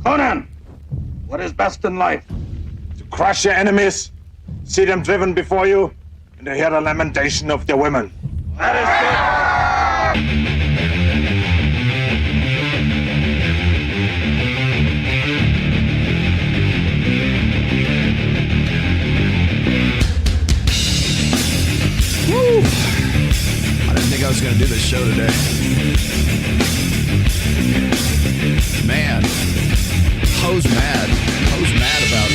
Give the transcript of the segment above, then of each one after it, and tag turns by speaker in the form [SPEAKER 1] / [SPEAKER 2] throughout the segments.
[SPEAKER 1] Conan, what is best in life? To crush your enemies, see them driven before you, and to hear the lamentation of their women. That is good.
[SPEAKER 2] I didn't think I was going to do this show today. Man, Poe's mad. Poe's mad about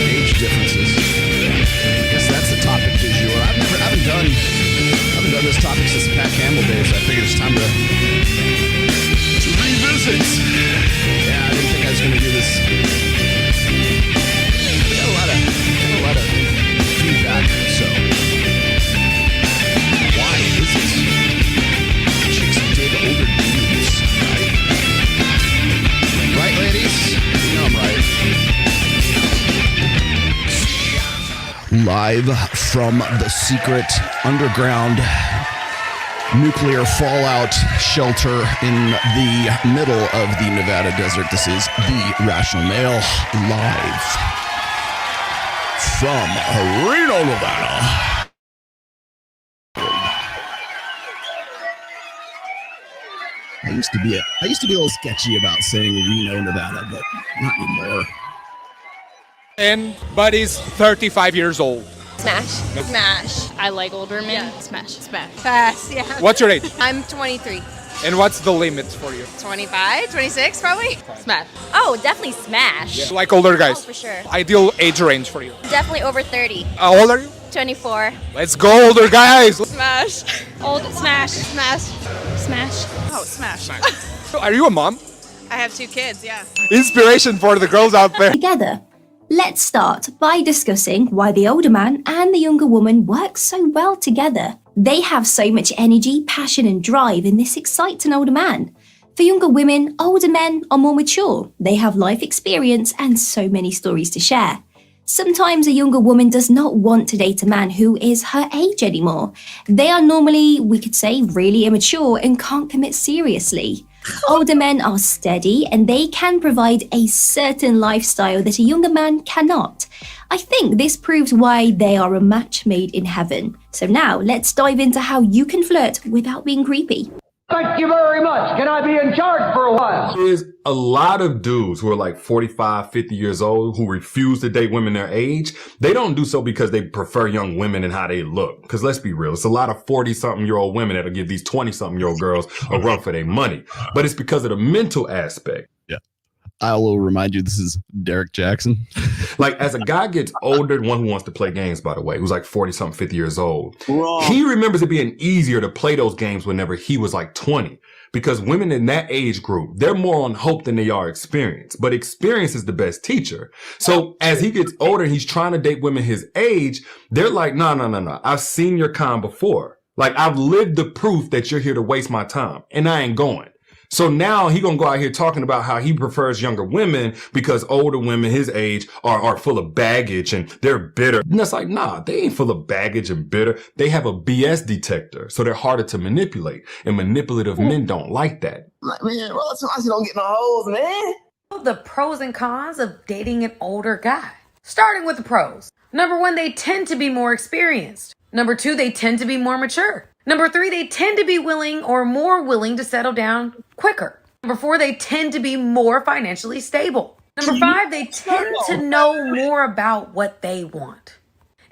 [SPEAKER 2] age differences. I guess that's the topic du jour. I haven't done this topic since the Pat Campbell days. I figured it's time to revisit. Yeah, I didn't think I was going to do this. We got a lot of feedback, so. Why is it chicks dig older dudes, right? Right, ladies? You know I'm right. Live from the secret underground nuclear fallout shelter in the middle of the Nevada desert. This is The Rational Male, live from Reno, Nevada. I used to be a little sketchy about saying Reno, Nevada, but not anymore.
[SPEAKER 3] And Buddy's 35 years old.
[SPEAKER 4] Smash. Smash.
[SPEAKER 5] I like older men.
[SPEAKER 4] Yeah.
[SPEAKER 5] Smash.
[SPEAKER 4] Smash. Fast, yeah.
[SPEAKER 3] What's your age?
[SPEAKER 4] I'm 23.
[SPEAKER 3] And what's the limits for you?
[SPEAKER 4] 25, 26 probably?
[SPEAKER 5] Smash. Oh, definitely smash.
[SPEAKER 3] You like older guys?
[SPEAKER 4] Oh, for sure.
[SPEAKER 3] Ideal age range for you?
[SPEAKER 4] Definitely over 30.
[SPEAKER 3] How old are you?
[SPEAKER 4] 24.
[SPEAKER 3] Let's go, older guys!
[SPEAKER 4] Smash.
[SPEAKER 5] Old smash.
[SPEAKER 4] Smash.
[SPEAKER 5] Smash.
[SPEAKER 4] Oh, smash.
[SPEAKER 3] So are you a mom?
[SPEAKER 4] I have 2 kids, yeah.
[SPEAKER 3] Inspiration for the girls out there.
[SPEAKER 6] Together. Let's start by discussing why the older man and the younger woman work so well together. They have so much energy, passion and drive, and this excites an older man. For younger women, older men are more mature. They have life experience and so many stories to share. Sometimes a younger woman does not want to date a man who is her age anymore. They are normally, we could say, really immature and can't commit seriously. Older men are steady and they can provide a certain lifestyle that a younger man cannot. I think this proves why they are a match made in heaven. So now let's dive into how you can flirt without being creepy.
[SPEAKER 7] Thank you very much. Can I be in charge for a while?
[SPEAKER 8] There's a lot of dudes who are like 45, 50 years old who refuse to date women their age. They don't do so because they prefer young women and how they look. Because let's be real, it's a lot of 40-something-year-old women that'll give these 20-something-year-old girls a run for their money. But it's because of the mental aspect.
[SPEAKER 2] Yeah. I will remind you, this is Derek Jackson.
[SPEAKER 8] Like, as a guy gets older, the one who wants to play games, by the way, who's like 40-something, 50 years old, he remembers it being easier to play those games whenever he was like 20. Because women in that age group, they're more on hope than they are experience. But experience is the best teacher. So as he gets older and he's trying to date women his age, they're like, no. I've seen your con before. Like, I've lived the proof that you're here to waste my time, and I ain't going. So now he gonna go out here talking about how he prefers younger women because older women his age are full of baggage and they're bitter. And it's like, nah, they ain't full of baggage and bitter. They have a BS detector, so they're harder to manipulate. And manipulative men don't like that.
[SPEAKER 9] Like, man, bro, sometimes you don't get no hoes, man.
[SPEAKER 10] The pros and cons of dating an older guy. Starting with the pros. Number 1, they tend to be more experienced. Number 2, they tend to be more mature. Number 3, they tend to be willing or more willing to settle down quicker. Number 4, they tend to be more financially stable. Number 5, they tend to know more about what they want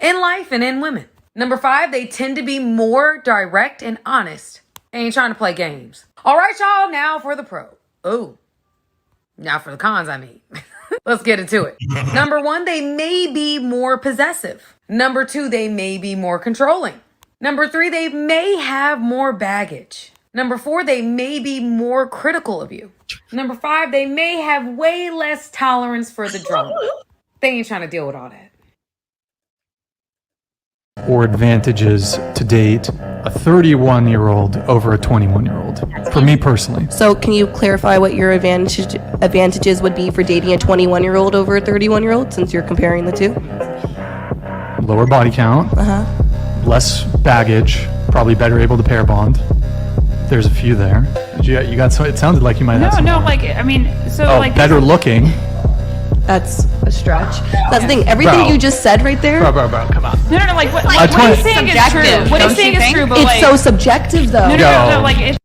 [SPEAKER 10] in life and in women. Number 5, they tend to be more direct and honest. They ain't trying to play games. All right, y'all, now for the pro. Oh, now for the cons, I mean. Let's get into it. Number 1, they may be more possessive. Number 2, they may be more controlling. Number 3, they may have more baggage. Number 4, they may be more critical of you. Number 5, they may have way less tolerance for the drama. They ain't trying to deal with all that.
[SPEAKER 11] Or advantages to date a 31-year-old over a 21-year-old, for me personally.
[SPEAKER 12] So can you clarify what your advantages would be for dating a 21-year-old over a 31-year-old, since you're comparing the two?
[SPEAKER 11] Lower body count, less baggage, probably better able to pair bond, There's a few there. You got so it sounded like you might have some more.
[SPEAKER 13] like I mean, so
[SPEAKER 11] Oh,
[SPEAKER 13] like
[SPEAKER 11] better looking.
[SPEAKER 12] That's a stretch. That's the thing. Everything you just said right there.
[SPEAKER 11] Bro, come on.
[SPEAKER 13] No, like what he's saying is true. What he's saying is true, but
[SPEAKER 12] It's so subjective, though.
[SPEAKER 13] no, like it's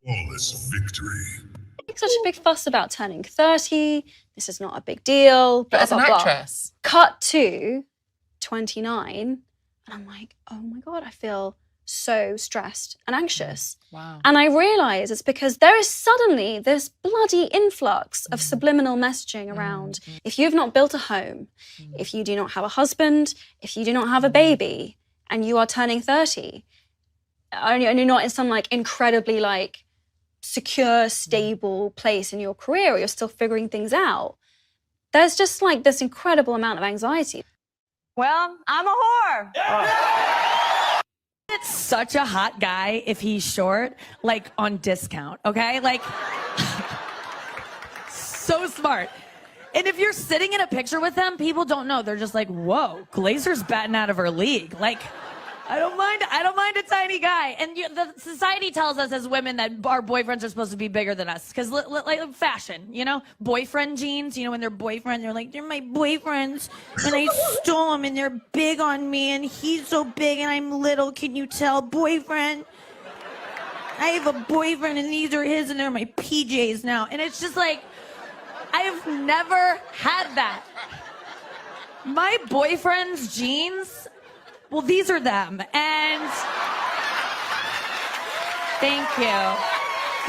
[SPEAKER 5] Make such a big fuss about turning 30. This is not a big deal. Blah,
[SPEAKER 14] But as an
[SPEAKER 5] blah, blah.
[SPEAKER 14] actress.
[SPEAKER 5] Cut to 29, and I'm like, oh my God, I feel so stressed and anxious.
[SPEAKER 14] Wow.
[SPEAKER 5] And I realize it's because there is suddenly this bloody influx of subliminal messaging around if you've not built a home, if you do not have a husband, if you do not have a baby, and you are turning 30, and you're not in some like incredibly like secure, stable place in your career, or you're still figuring things out, there's just like this incredible amount of anxiety.
[SPEAKER 15] Well, I'm a whore. It's such a hot guy if he's short, like on discount, okay? Like, so smart. And if you're sitting in a picture with them, people don't know. They're just like, whoa, Glazer's batting out of her league. Like, I don't mind a tiny guy. And the society tells us as women that our boyfriends are supposed to be bigger than us. Because, like, fashion, you know? Boyfriend jeans, you know, when they're boyfriends, they're like, they're my boyfriends, and I stole them, and they're big on me, and he's so big, and I'm little. Can you tell? Boyfriend. I have a boyfriend, and these are his, and they're my PJs now. And it's just like, I have never had that. My boyfriend's jeans... Well, these are them, and thank you.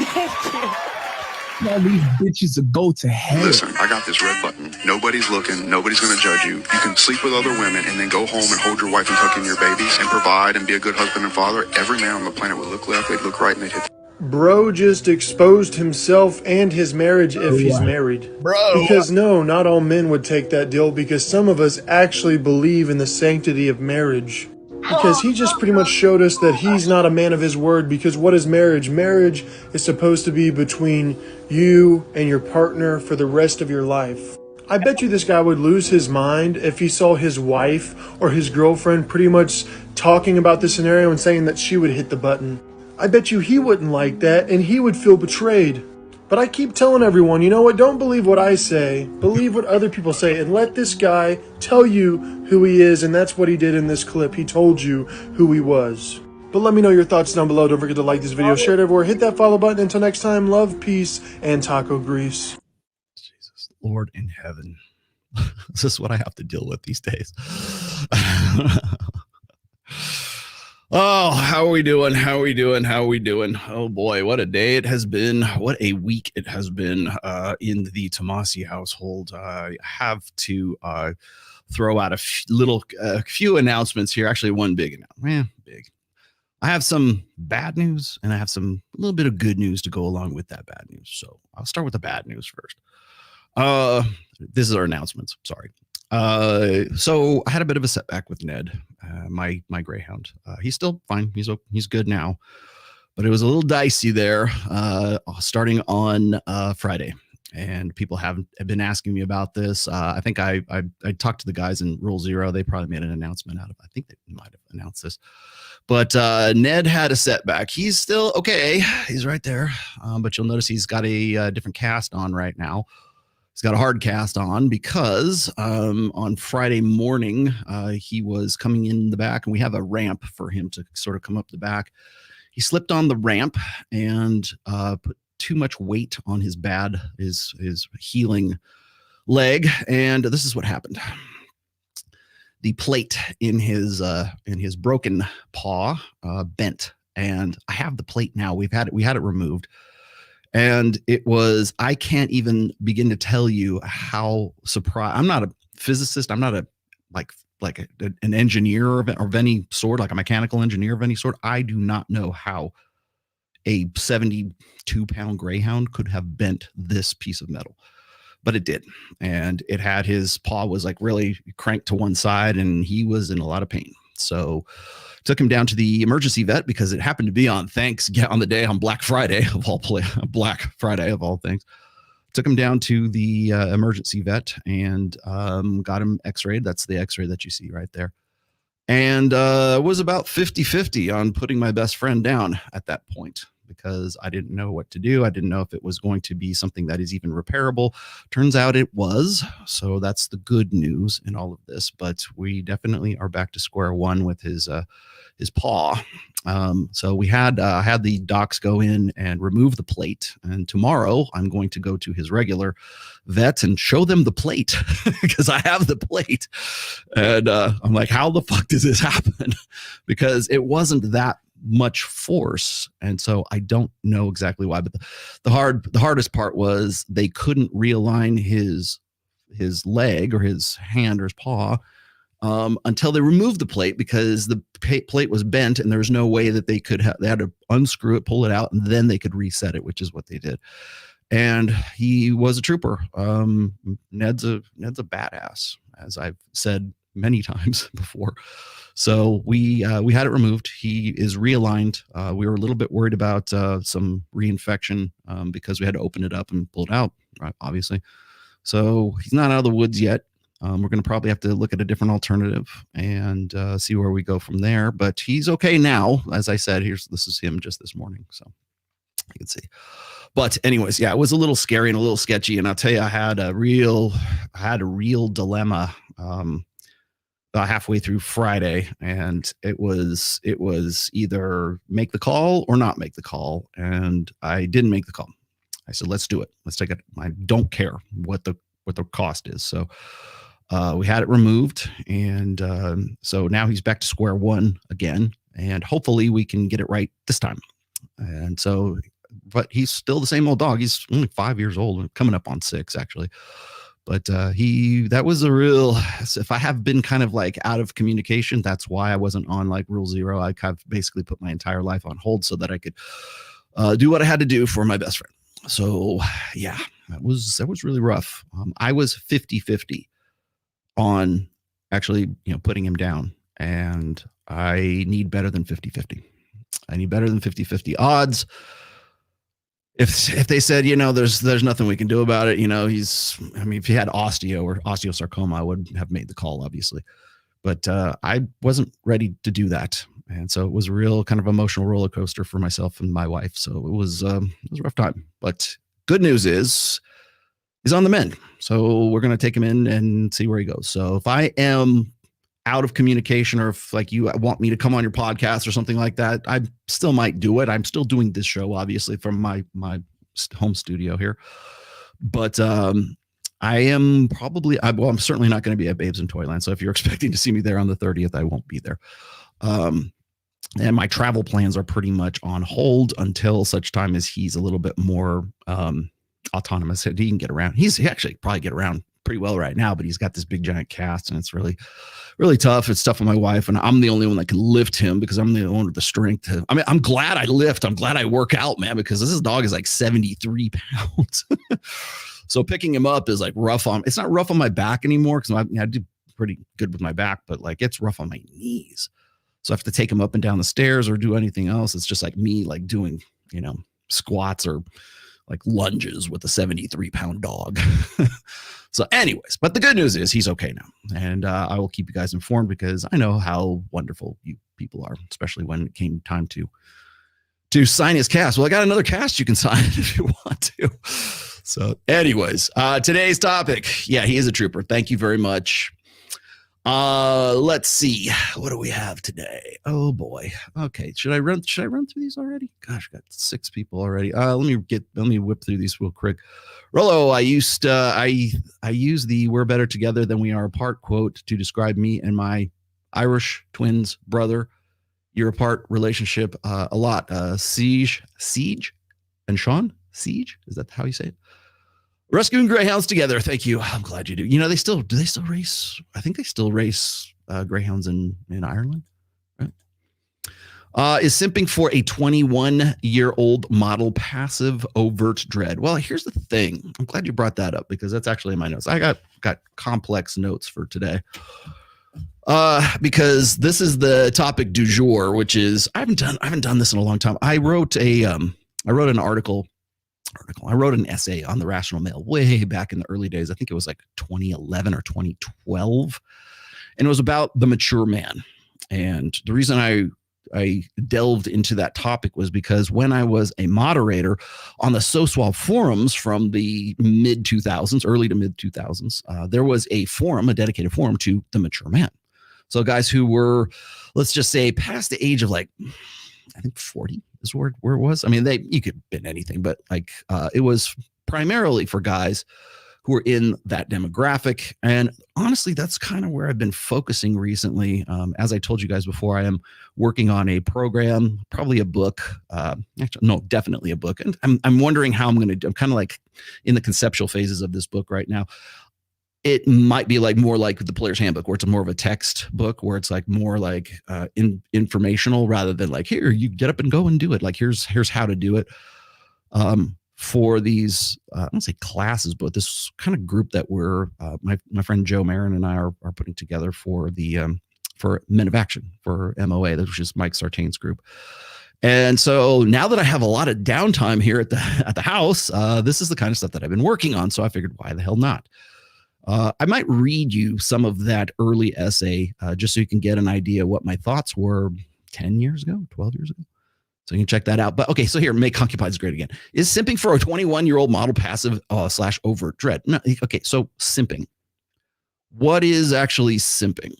[SPEAKER 15] Thank you.
[SPEAKER 9] All these bitches will go to hell.
[SPEAKER 16] Listen, I got this red button. Nobody's looking. Nobody's going to judge you. You can sleep with other women and then go home and hold your wife and tuck in your babies and provide and be a good husband and father. Every man on the planet would look left, they'd look right, and they'd hit.
[SPEAKER 17] Bro just exposed himself and his marriage if he's married.
[SPEAKER 9] Bro.
[SPEAKER 17] Because no, not all men would take that deal, because some of us actually believe in the sanctity of marriage. Because he just pretty much showed us that he's not a man of his word, because what is marriage? Marriage is supposed to be between you and your partner for the rest of your life. I bet you this guy would lose his mind if he saw his wife or his girlfriend pretty much talking about the scenario and saying that she would hit the button. I bet you he wouldn't like that, and he would feel betrayed. But I keep telling everyone, you know what, don't believe what I say, believe what other people say, and let this guy tell you who he is, and that's what he did in this clip. He told you who he was. But let me know your thoughts down below. Don't forget to like this video, share it everywhere, hit that follow button. Until next time, love, peace, and taco grease.
[SPEAKER 2] Jesus, Lord in heaven. This is what I have to deal with these days. Oh, how are we doing? How are we doing? How are we doing? Oh boy, what a day it has been. What a week it has been in the Tomasi household. I have to throw out a few announcements here. Actually, one big announcement. Big. I have some bad news, and I have a little bit of good news to go along with that bad news. So I'll start with the bad news first. This is our announcements. Sorry. So I had a bit of a setback with Ned, my Greyhound. He's still fine. He's good now, but it was a little dicey there, starting on Friday, and people have been asking me about this. I think I talked to the guys in Rule Zero. They probably made an announcement out of. I think they might have announced this, but Ned had a setback. He's still okay. He's right there, but you'll notice he's got a different cast on right now. He's got a hard cast on because on Friday morning, he was coming in the back, and we have a ramp for him to sort of come up the back. He slipped on the ramp and put too much weight on his healing leg, and this is what happened. The plate in his broken paw bent, and I have the plate now. We had it removed. And it was, I can't even begin to tell you how surprised. I'm not a physicist. I'm not an engineer of any sort, like a mechanical engineer of any sort. I do not know how a 72-pound Greyhound could have bent this piece of metal, but it did. And it had, his paw was like really cranked to one side, and he was in a lot of pain. So took him down to the emergency vet because it happened to be on Black Friday of all things. Took him down to the emergency vet and got him x-rayed. That's the x-ray that you see right there. And was about 50-50 on putting my best friend down at that point.
[SPEAKER 14] because I didn't know what to do. I didn't know if it was going to be something that is even repairable. Turns out it was. So that's the good news in all of this. But we definitely are back to square one with his paw. So we had the docs go in and remove the plate. And tomorrow I'm going to go to his regular vet and show them the plate because I have the plate. And I'm like, how the fuck does this happen? Because it wasn't that much force. And so I don't know exactly why. But the hardest part was they couldn't realign his leg or his hand or his paw until they removed the plate, because the plate was bent and there was no way that they could they had to unscrew it, pull it out, and then they could reset it, which is what they did. And he was a trooper. Ned's a badass, as I've said many times before. So we had it removed. He is realigned. We were a little bit worried about some reinfection because we had to open it up and pull it out, right, obviously. So he's not out of the woods yet. We're going to probably have to look at a different alternative and see where we go from there. But he's okay now. As I said, this is him just this morning. So you can see. But anyways, yeah, it was a little scary and a little sketchy. And I'll tell you, I had a real dilemma about halfway through Friday. And it was either make the call or not make the call. And I didn't make the call. I said, let's do it. Let's take it. I don't care what the cost is. So we had it removed, and so now he's back to square one again, and hopefully we can get it right this time. And so, but he's still the same old dog. He's only 5 years old, coming up on 6 actually. But that was a real, if I have been kind of like out of communication, that's why I wasn't on like rule 0. I kind of basically put my entire life on hold so that I could do what I had to do for my best friend. So yeah, that was really rough. I was 50-50 on actually, putting him down, and I need better than 50-50. I need better than 50-50 odds. If they said, there's nothing we can do about it, if he had osteo or osteosarcoma, I would have made the call, obviously. But I wasn't ready to do that. And so it was a real kind of emotional roller coaster for myself and my wife. So it was a rough time. But good news is he's on the mend. So we're going to take him in and see where he goes. So if I am out of communication, or if like you want me to come on your podcast or something like that, I still might do it. I'm still doing this show, obviously, from my home studio here. But I am probably, I'm certainly not going to be at Babes in Toyland. So if you're expecting to see me there on the 30th, I won't be there. And my travel plans are pretty much on hold until such time as he's a little bit more autonomous. He can get around. He actually probably get around pretty well right now, but he's got this big giant cast, and it's really, really tough. It's tough on my wife, and I'm the only one that can lift him because I'm the one with the strength. I'm glad I lift. I'm glad I work out, man, because this dog is like 73 pounds. So picking him up is like rough on. It's not rough on my back anymore because I do pretty good with my back, but like it's rough on my knees. So I have to take him up and down the stairs or do anything else. It's just like me, like doing, squats or like lunges with a 73-pound dog. So anyways, but the good news is he's okay now. And I will keep you guys informed because I know how wonderful you people are, especially when it came time to sign his cast. Well, I got another cast you can sign if you want to. So anyways, today's topic. Yeah, he is a trooper. Thank you very much. Let's see. What do we have today? Oh boy. Okay. Should I run through these already? Gosh, got 6 people already. Let me whip through these real quick. Rollo, I use the "we're better together than we are apart" quote to describe me and my Irish twins brother, year apart relationship a lot. Siege and Sean? Siege? Is that how you say it? Rescuing greyhounds together. Thank you. I'm glad you do. Do they still race? I think they still race greyhounds in Ireland, right? Is simping for a 21-year-old model passive overt dread? Well, here's the thing. I'm glad you brought that up because that's actually in my notes. I got complex notes for today. Because this is the topic du jour, which is I haven't done this in a long time. I wrote an article. I wrote an essay on the Rational Male way back in the early days. I think it was like 2011 or 2012. And it was about the mature man. And the reason I delved into that topic was because when I was a moderator on the SOSWAL forums from the mid 2000s, early to mid 2000s, there was a forum, a dedicated forum to the mature man. So guys who were, let's just say, past the age of like, I think 40 is where it was. I mean, you could have been anything, but like it was primarily for guys who are in that demographic. And honestly, that's kind of where I've been focusing recently. As I told you guys before, I am working on a program, probably a book. Actually, no, definitely a book. And I'm wondering how I'm going to do. I'm kind of like in the conceptual phases of this book right now. It might be like more like the Player's Handbook, where it's more of a text book, where it's like more like informational rather than like, here, you get up and go and do it. Like, here's how to do it. For these, I don't say classes, but this kind of group that we're, my friend Joe Marin and I are putting together for the for Men of Action, for MOA, which is Mike Sartain's group. And so now that I have a lot of downtime here at the house, this is the kind of stuff that I've been working on. So I figured, why the hell not? I might read you some of that early essay just so you can get an idea what my thoughts were 10 years ago, 12 years ago. So you can check that out. But okay, so here, make concubines great again. Is simping for a 21-year-old model passive / overt dread? No, okay, so simping. What is actually simping?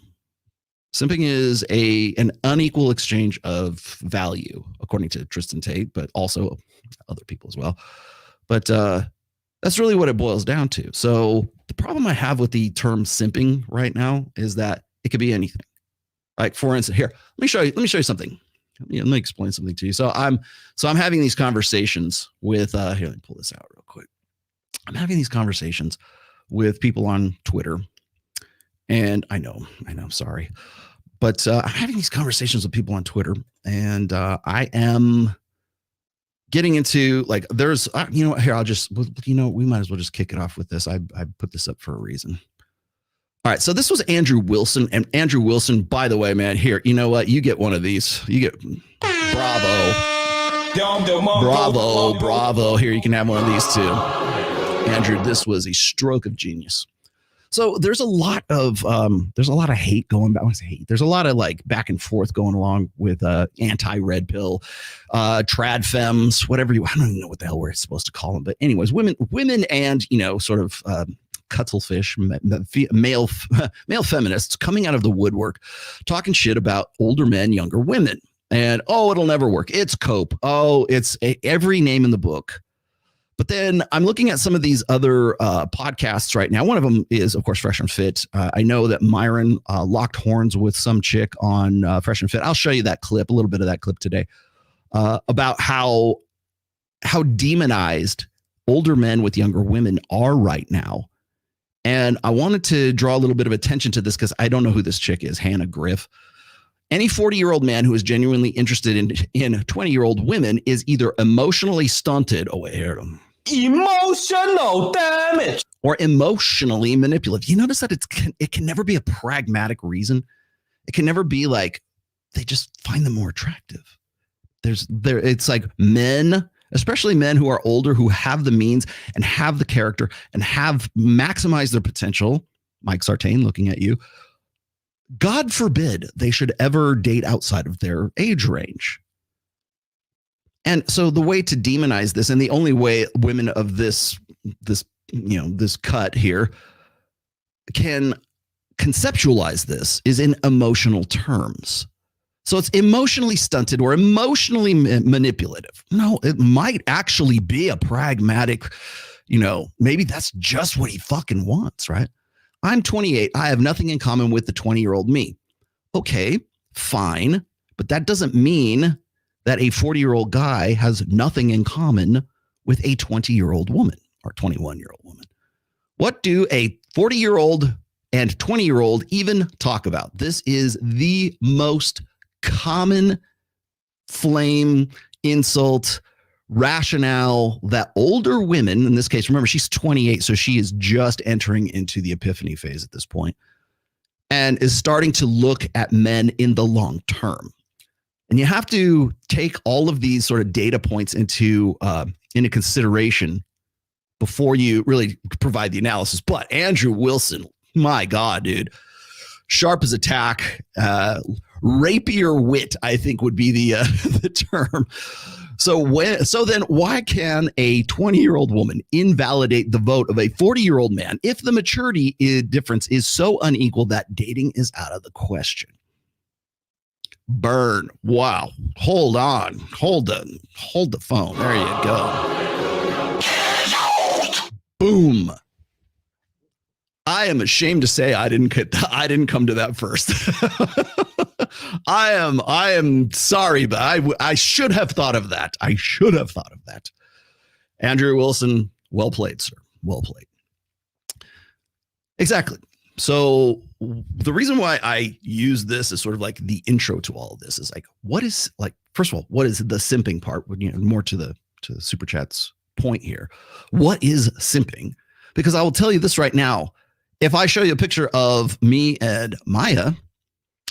[SPEAKER 14] Simping is an unequal exchange of value, according to Tristan Tate, but also other people as well. But that's really what it boils down to. So the problem I have with the term simping right now is that it could be anything. Like, for instance, here, let me show you something. Let me explain something to you. So I'm having these conversations with here, let me pull this out real quick. I'm having these conversations with people on Twitter. And I know, sorry. But I'm having these conversations with people on Twitter, and I am getting into like, there's, here, I'll just, we might as well just kick it off with this. I put this up for a reason. All right, so this was Andrew Wilson, and Andrew Wilson, by the way, man, here, you know what? You get one of these. You get bravo. Here, you can have one of these too. Andrew, this was a stroke of genius. So there's a lot of hate going back. I want to say hate. There's a lot of like back and forth going along with anti-red pill, trad femmes, whatever I don't even know what the hell we're supposed to call them. But anyways, women and sort of cuttlefish, male feminists coming out of the woodwork, talking shit about older men, younger women, and it'll never work. It's cope. It's every name in the book. But then I'm looking at some of these other podcasts right now. One of them is, of course, Fresh and Fit. I know that Myron locked horns with some chick on Fresh and Fit. I'll show you that clip, a little bit of that clip today, about how demonized older men with younger women are right now. And I wanted to draw a little bit of attention to this because I don't know who this chick is, Hannah Griff. Any 40-year-old man who is genuinely interested in 20-year-old women is either emotionally stunted. Oh, I heard him. Emotional damage. Or emotionally manipulative. You notice that it can never be a pragmatic reason. It can never be like they just find them more attractive. It's like men, especially men who are older, who have the means and have the character and have maximized their potential. Mike Sartain, looking at you. God forbid they should ever date outside of their age range. And so the way to demonize this, and the only way women of this cut here can conceptualize this, is in emotional terms. So it's emotionally stunted or emotionally manipulative. No, it might actually be a pragmatic, maybe that's just what he fucking wants, right? I'm 28. I have nothing in common with the 20-year-old me. Okay, fine. But that doesn't mean that a 40-year-old guy has nothing in common with a 20-year-old woman or 21-year-old woman. What do a 40-year-old and 20-year-old even talk about? This is the most common flame insult rationale that older women, in this case, remember, she's 28, so she is just entering into the epiphany phase at this point and is starting to look at men in the long term. And you have to take all of these sort of data points into consideration before you really provide the analysis. But Andrew Wilson, my God, dude, sharp as a tack. Rapier wit, I think, would be the the term. So then why can a 20-year-old woman invalidate the vote of a 40-year-old man if the maturity difference is so unequal that dating is out of the question? Burn. Wow. Hold on. Hold the phone. There you go. Boom. I am ashamed to say I didn't come to that first. I am sorry, but I should have thought of that. Andrew Wilson, well played, sir. Well played. Exactly. So the reason why I use this as sort of like the intro to all of this is like, what is like, first of all, what is the simping part? More to the super chat's point here. What is simping? Because I will tell you this right now. If I show you a picture of me and Maya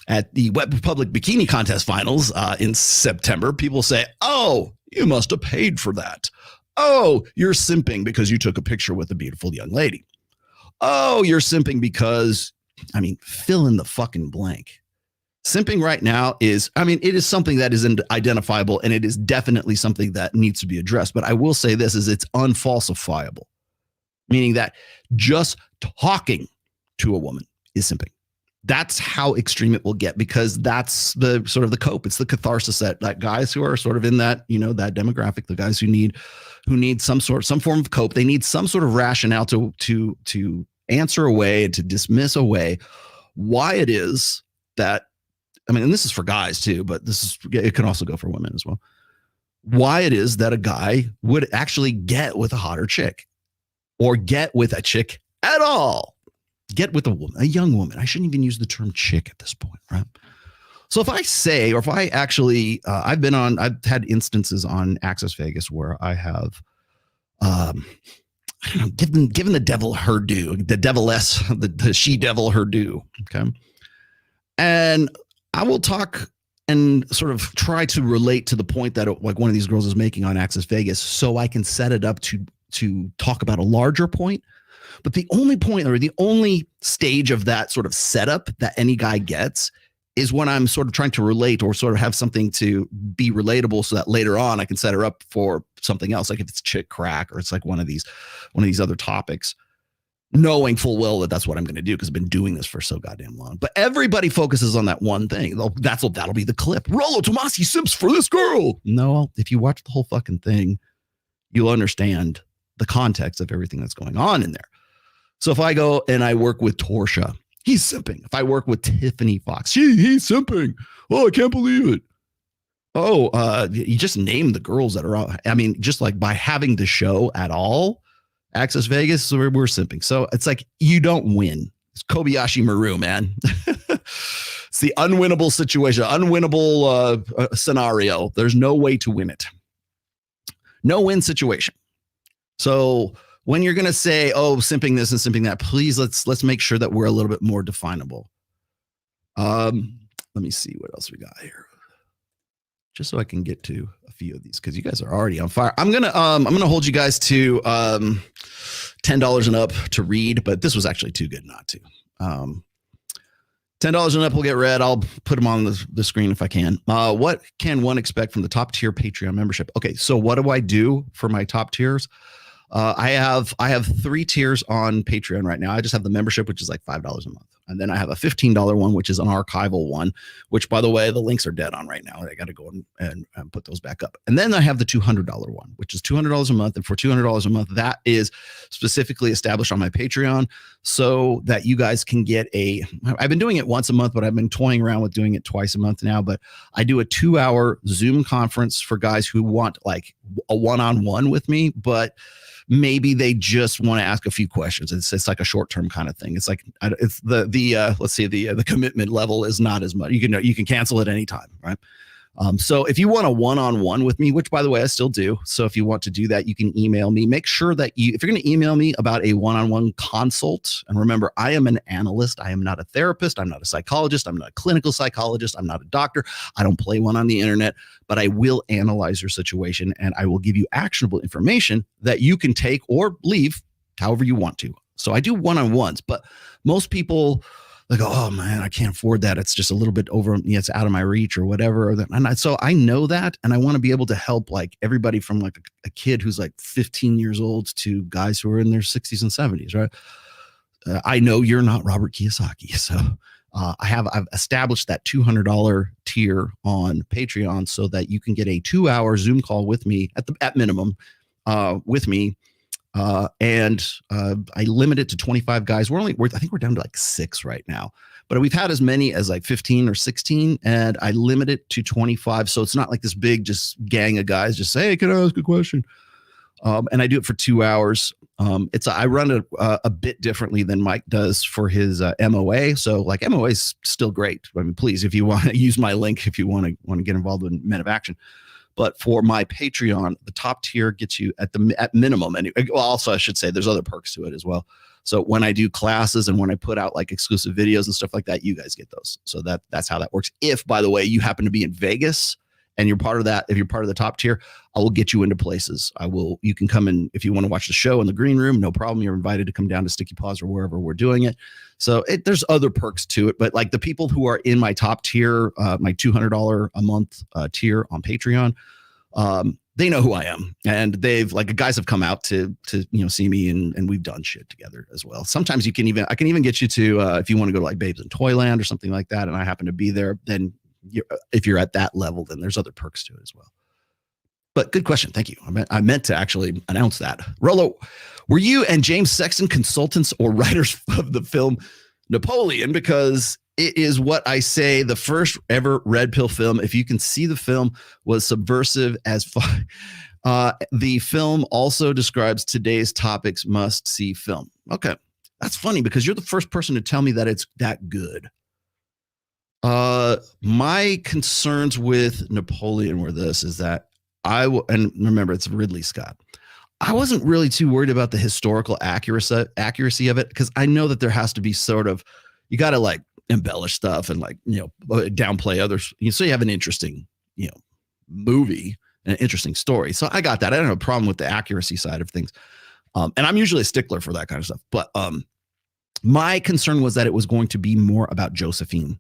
[SPEAKER 14] at the Wet Republic Bikini Contest Finals in September, people say, oh, you must have paid for that. Oh, you're simping because you took a picture with a beautiful young lady. Oh, you're simping because, fill in the fucking blank. Simping right now is, it is something that is identifiable, and it is definitely something that needs to be addressed. But I will say this is it's unfalsifiable, meaning that just talking to a woman is simping. That's how extreme it will get, because that's the sort of the cope. It's the catharsis that guys who are sort of in that, that demographic, the guys who need some form of cope. They need some sort of rationale to answer away and to dismiss away why it is that, and this is for guys too, but it can also go for women as well. Why it is that a guy would actually get with a hotter chick, or get with a chick at all. Get with a woman, a young woman. I shouldn't even use the term chick at this point, right? So if I say, or if I actually, I've had instances on Access Vegas where I have, given the devil her due, the deviless, the she devil her due. Okay. And I will talk and sort of try to relate to the point that like one of these girls is making on Access Vegas, so I can set it up to talk about a larger point. But the only point, or the only stage of that sort of setup that any guy gets, is when I'm sort of trying to relate or sort of have something to be relatable, so that later on I can set her up for something else, like if it's chick crack or it's like one of these other topics, knowing full well that that's what I'm going to do because I've been doing this for so goddamn long. But everybody focuses on that one thing. That'll be the clip. Rollo Tomasi simps for this girl. No, if you watch the whole fucking thing, you'll understand the context of everything that's going on in there. So if I go and I work with Torsha, he's simping. If I work with Tiffany Fox, he's simping. Oh, I can't believe it. Oh, you just name the girls that are on. Just like by having the show at all, Access Vegas, so we're simping. So it's like you don't win. It's Kobayashi Maru, man. It's the unwinnable situation, unwinnable scenario. There's no way to win it. No win situation. So when you're going to say, oh, simping this and simping that, please let's make sure that we're a little bit more definable. Let me see what else we got here. Just so I can get to a few of these, because you guys are already on fire. I'm gonna hold you guys to $10 and up to read, but this was actually too good not to. $10 and up will get read. I'll put them on the screen if I can. What can one expect from the top tier Patreon membership? Okay, so what do I do for my top tiers? I have 3 tiers on Patreon right now. I just have the membership, which is like $5 a month. And then I have a $15 one, which is an archival one, which, by the way, the links are dead on right now. I got to go and put those back up. And then I have the $200 one, which is $200 a month. And for $200 a month, that is specifically established on my Patreon so that you guys can get I've been doing it once a month, but I've been toying around with doing it twice a month now. But I do a 2-hour Zoom conference for guys who want like a one-on-one with me, but maybe they just want to ask a few questions. It's like a short-term kind of thing. It's like it's the commitment level is not as much. You can cancel at any time, right? So if you want a one-on-one with me, which by the way I still do, so if you want to do that, you can email me. Make sure that if you're going to email me about a one-on-one consult, and remember, I am an analyst. I am not a therapist. I'm not a psychologist. I'm not a clinical psychologist. I'm not a doctor. I don't play one on the internet, but I will analyze your situation and I will give you actionable information that you can take or leave however you want to. So I do one-on-ones, but most people, like, oh man, I can't afford that. It's just a little bit over, it's out of my reach or whatever. So I know that, and I want to be able to help like everybody from like a kid who's like 15 years old to guys who are in their 60s and 70s, right? I know you're not Robert Kiyosaki, so I've established that $200 tier on Patreon so that you can get a 2-hour Zoom call with me at minimum with me. And I limit it to 25 guys. I think we're down to like 6 right now, but we've had as many as like 15 or 16, and I limit it to 25. So it's not like this big, just gang of guys just say, hey, can I ask a question? And I do it for 2 hours. I run it a bit differently than Mike does for his MOA. So like MOA is still great. I mean, please, if you want to use my link, if you want to get involved in Men of Action. But for my Patreon, the top tier gets you at minimum. And well, also I should say there's other perks to it as well. So when I do classes and when I put out like exclusive videos and stuff like that, you guys get those. So that's how that works. If, by the way, you happen to be in Vegas and you're part of that, if you're part of the top tier, I will get you into places. You can come in if you want to watch the show in the green room, no problem. You're invited to come down to Sticky Paws or wherever we're doing it. So there's other perks to it, but like the people who are in my top tier, my $200 a month tier on Patreon, they know who I am, and they've like guys have come out to see me, and we've done shit together as well. Sometimes I can even get you to if you want to go to like Babes in Toyland or something like that, and I happen to be there, then if you're at that level, then there's other perks to it as well. But good question. Thank you. I meant to actually announce that. Rollo, were you and James Sexton consultants or writers of the film Napoleon? Because it is what I say, the first ever red pill film. If you can see the film, was subversive as fuck. The film also describes today's topics, must see film. Okay. That's funny because you're the first person to tell me that it's that good. My concerns with Napoleon were this, is that and remember, it's Ridley Scott. I wasn't really too worried about the historical accuracy of it, because I know that there has to be sort of, you got to like embellish stuff and like, downplay others. So you have an interesting, movie, an interesting story. So I got that. I don't have a problem with the accuracy side of things. And I'm usually a stickler for that kind of stuff. But my concern was that it was going to be more about Josephine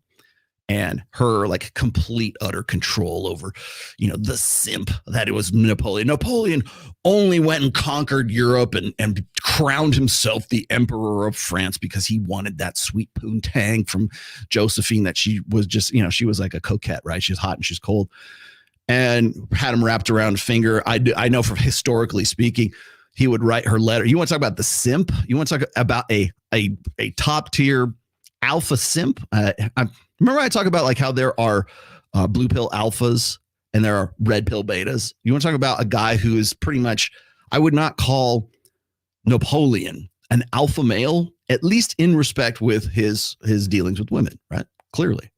[SPEAKER 14] and her like complete utter control over, the simp that it was Napoleon. Napoleon only went and conquered Europe and crowned himself the emperor of France because he wanted that sweet poontang from Josephine, that she was just, she was like a coquette, right? She's hot and she's cold, and had him wrapped around a finger. I know from historically speaking, he would write her letter. You want to talk about the simp? You want to talk about a top tier alpha simp? Remember I talk about like how there are blue pill alphas and there are red pill betas. You want to talk about a guy who is pretty much, I would not call Napoleon an alpha male, at least in respect with his dealings with women, right? Clearly.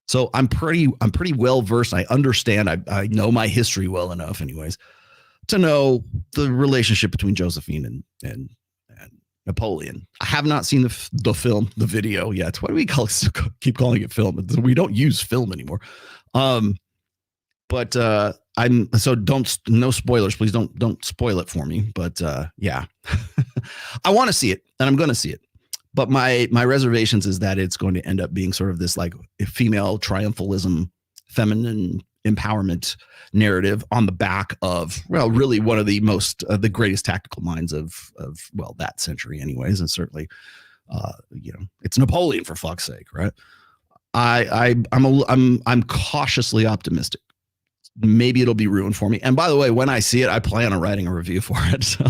[SPEAKER 14] So I'm pretty well versed. I understand. I know my history well enough anyways to know the relationship between Josephine and Napoleon. I have not seen the film, the video yet. Why do we keep calling it film? We don't use film anymore. But no spoilers, please don't spoil it for me. But yeah, I want to see it, and I'm going to see it. But my reservations is that it's going to end up being sort of this like female triumphalism, feminine empowerment narrative on the back of, well, really one of the most the greatest tactical minds of that century anyways, and certainly it's Napoleon, for fuck's sake, right? I'm cautiously optimistic. Maybe it'll be ruined for me. And by the way, when I see it, I plan on writing a review for it. So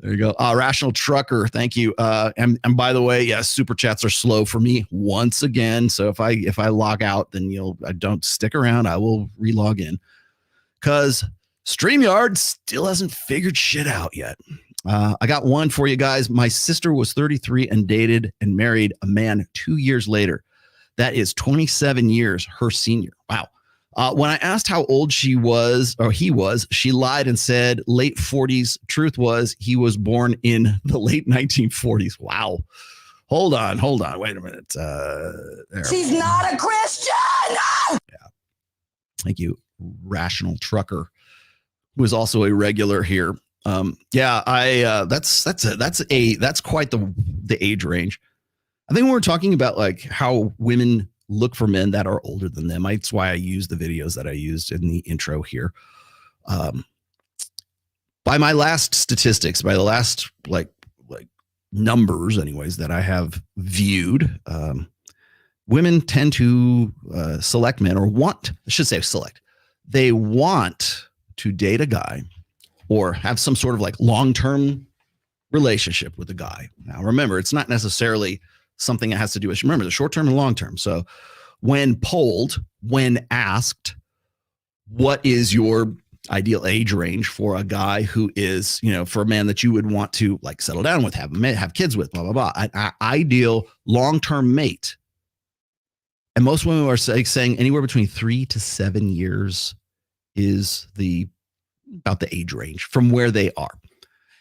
[SPEAKER 14] there you go. Rational Trucker, thank you. And by the way, yes, super chats are slow for me once again. So if I log out, then I don't stick around. I will relog in because StreamYard still hasn't figured shit out yet. I got one for you guys. My sister was 33 and dated and married a man 2 years later. That is 27 years her senior. Wow. When I asked how old he was, she lied and said late 40s. Truth was he was born in the late 1940s. Wow. Hold on. Wait a minute.
[SPEAKER 18] She's not a Christian.
[SPEAKER 14] Yeah. Thank you, Rational Trucker, who is also a regular here. That's quite the age range. I think when we're talking about like how women look for men that are older than them, that's why I use the videos that I used in the intro here. By my last statistics, by the last like numbers anyways that I have viewed, women tend to select men, or want, I should say select. They want to date a guy or have some sort of like long-term relationship with a guy. Now, remember, it's not necessarily something that has to do with, remember, the short-term and long-term. So when polled, when asked, what is your ideal age range for a guy who is, for a man that you would want to like settle down with, have kids with, blah, blah, blah, an ideal long-term mate. And most women are saying anywhere between 3 to 7 years is about the age range from where they are.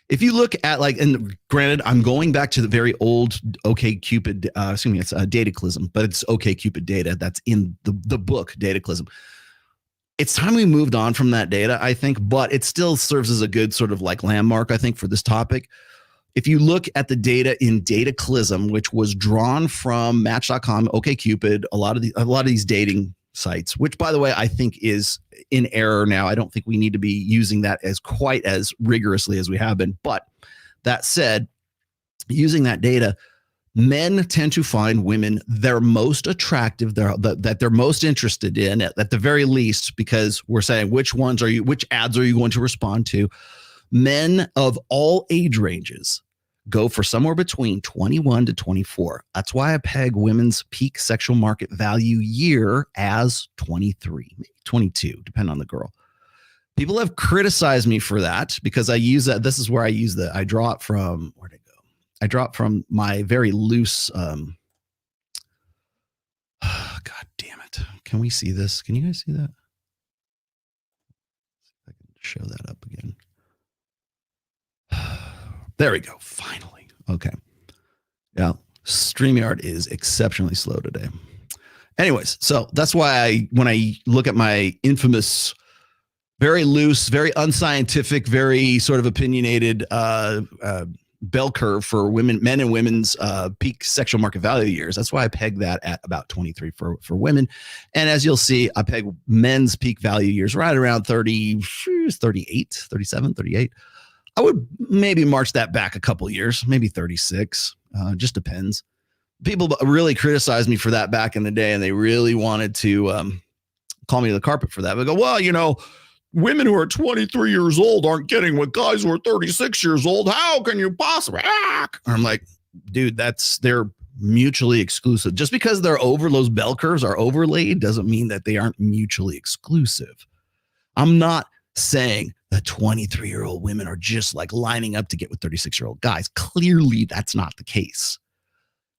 [SPEAKER 14] If you look at and granted, I'm going back to the very old OkCupid, it's Dataclysm, but it's OkCupid data that's in the book Dataclysm. It's time we moved on from that data, I think, but it still serves as a good sort of like landmark, I think, for this topic. If you look at the data in Dataclysm, which was drawn from Match.com, OkCupid, a lot of these dating sites, which, by the way, I think is in error now. I don't think we need to be using that as quite as rigorously as we have been. But that said, using that data, men tend to find women they're most attractive, that they're most interested in, at the very least, because we're saying which ads are you going to respond to? Men of all age ranges go for somewhere between 21 to 24. That's why I peg women's peak sexual market value year as 23, maybe 22, depending on the girl. People have criticized me for that because I use that. This is where I draw it from. Where'd it go? I draw it from my very loose. God damn it. Can we see this? Can you guys see that? I can show that up again. There we go. Finally. Okay. Yeah. StreamYard is exceptionally slow today. Anyways, so that's why when I look at my infamous, very loose, very unscientific, very sort of opinionated bell curve for men and women's peak sexual market value years, that's why I peg that at about 23 for women. And as you'll see, I peg men's peak value years right around 30, 38, 37, 38. I would maybe march that back a couple years, maybe 36. Just depends. People really criticized me for that back in the day, and they really wanted to call me to the carpet for that. They go, well, women who are 23 years old aren't getting what guys who are 36 years old. How can you possibly? I'm like, dude, they're mutually exclusive. Just because they're over, those bell curves are overlaid doesn't mean that they aren't mutually exclusive. I'm not saying that 23-year-old women are just like lining up to get with 36-year-old guys. Clearly, that's not the case.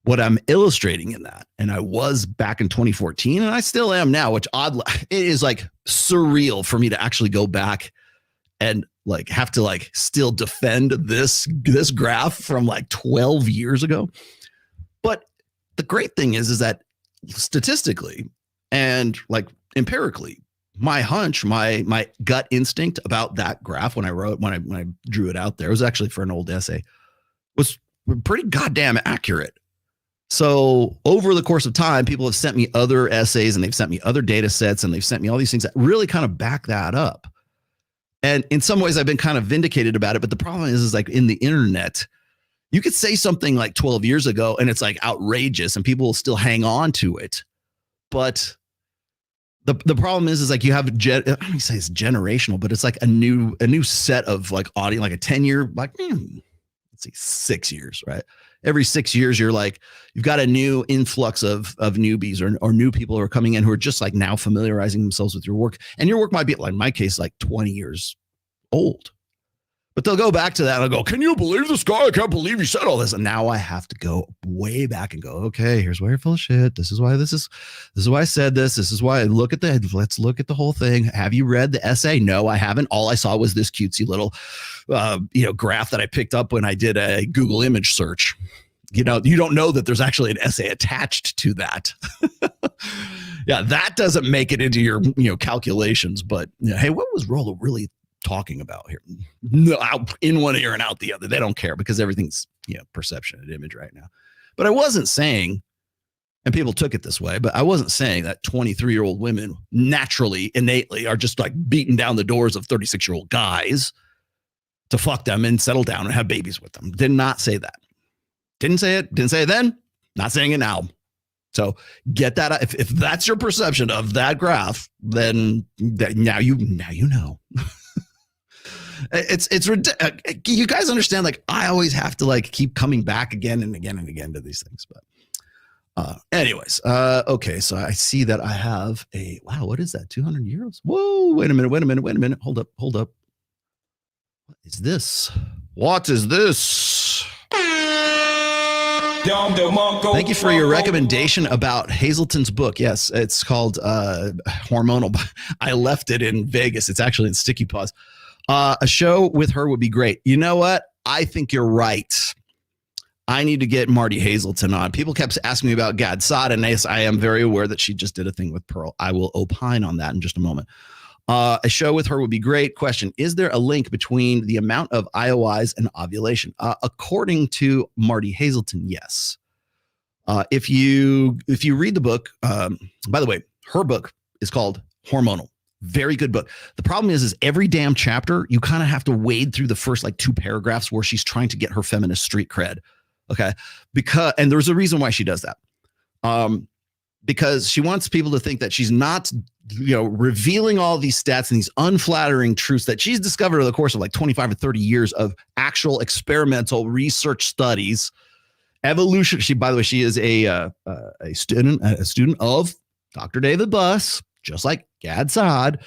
[SPEAKER 14] What I'm illustrating in that, and I was back in 2014, and I still am now, which oddly, it is like surreal for me to actually go back and like have to like still defend this graph from like 12 years ago. But the great thing is that statistically and like empirically, my hunch, my gut instinct about that graph when I drew it out there, it was actually for an old essay, was pretty goddamn accurate. So over the course of time, people have sent me other essays and they've sent me other data sets and they've sent me all these things that really kind of back that up. And in some ways I've been kind of vindicated about it. But the problem is like in the internet, you could say something like 12 years ago and it's like outrageous and people will still hang on to it. But the problem is like you have, I don't say it's generational, but it's like a new set of like audience, like a 10-year, like, let's see, 6 years, right? Every 6 years, you've got a new influx of newbies or new people who are coming in who are just like now familiarizing themselves with your work. And your work might be, like in my case, like 20 years old. But they'll go back to that and go, can you believe this guy? I can't believe you said all this. And now I have to go way back and go, okay, here's why you're full of shit. This is why I said this. This is why let's look at the whole thing. Have you read the essay? No, I haven't. All I saw was this cutesy little, graph that I picked up when I did a Google image search. You don't know that there's actually an essay attached to that. Yeah, that doesn't make it into your, calculations. But hey, what was Rollo really talking about here? No, in one ear and out the other. They don't care because everything's perception and image right now. But I wasn't saying, and people took it this way, but I wasn't saying that 23-year-old women naturally, innately are just like beating down the doors of 36-year-old guys to fuck them and settle down and have babies with them. Did not say that. Didn't say it. Didn't say it then. Not saying it now. So get that. If that's your perception of that graph, then now you know. It's ridiculous. You guys understand? Like, I always have to like keep coming back again and again and again to these things. But anyways, okay. So I see that I have a wow. What is that? 200 euros? Whoa! Wait a minute. Hold up. What is this? What is this? Thank you for your recommendation about Hazelton's book. Yes, it's called Hormonal. I left it in Vegas. It's actually in Sticky Paws. A show with her would be great. You know what? I think you're right. I need to get Marty Hazelton on. People kept asking me about Gad Saad, and I am very aware that she just did a thing with Pearl. I will opine on that in just a moment. A show with her would be great. Question: is there a link between the amount of IOIs and ovulation? According to Marty Hazelton, yes. If you read the book, by the way, her book is called Hormonal. Very good book. The problem is every damn chapter, you kind of have to wade through the first like 2 paragraphs where she's trying to get her feminist street cred. Okay. And there's a reason why she does that. Because she wants people to think that she's not, revealing all these stats and these unflattering truths that she's discovered over the course of like 25 or 30 years of actual experimental research studies. Evolution. By the way, she is a student of Dr. David Buss, just like Gad Saad.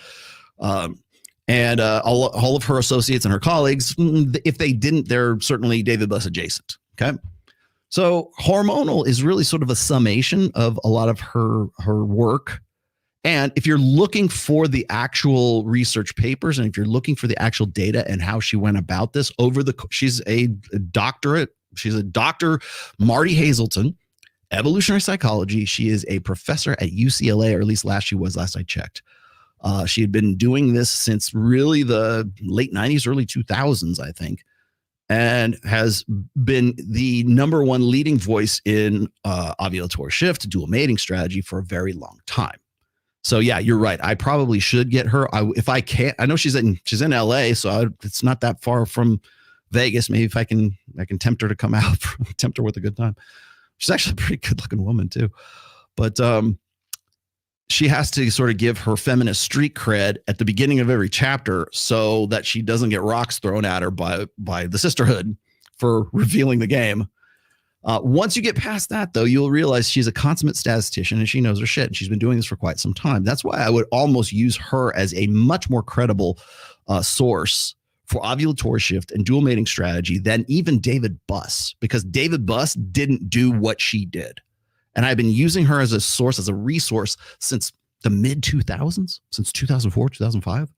[SPEAKER 14] And all of her associates and her colleagues, if they didn't, they're certainly David Buss adjacent. Okay. So Hormonal is really sort of a summation of a lot of her work. And if you're looking for the actual research papers, and if you're looking for the actual data and how she went about this she's a doctorate. She's a Dr. Marty Hazelton, evolutionary psychology. She is a professor at UCLA, or at least last I checked. She had been doing this since really the late 90s, early 2000s, I think, and has been the number one leading voice in ovulatory shift, dual mating strategy for a very long time. So yeah, you're right. I probably should get her. If I can't, I know she's in LA, so it's not that far from Vegas. Maybe if I can tempt her to come out, tempt her with a good time. She's actually a pretty good looking woman too. But she has to sort of give her feminist street cred at the beginning of every chapter so that she doesn't get rocks thrown at her by the sisterhood for revealing the game. Once you get past that, though, you'll realize she's a consummate statistician and she knows her shit. And she's been doing this for quite some time. That's why I would almost use her as a much more credible source for ovulatory shift and dual mating strategy than even David Buss, because David Buss didn't do what she did. And I've been using her as a source, as a resource since the mid 2000s, since 2004, 2005.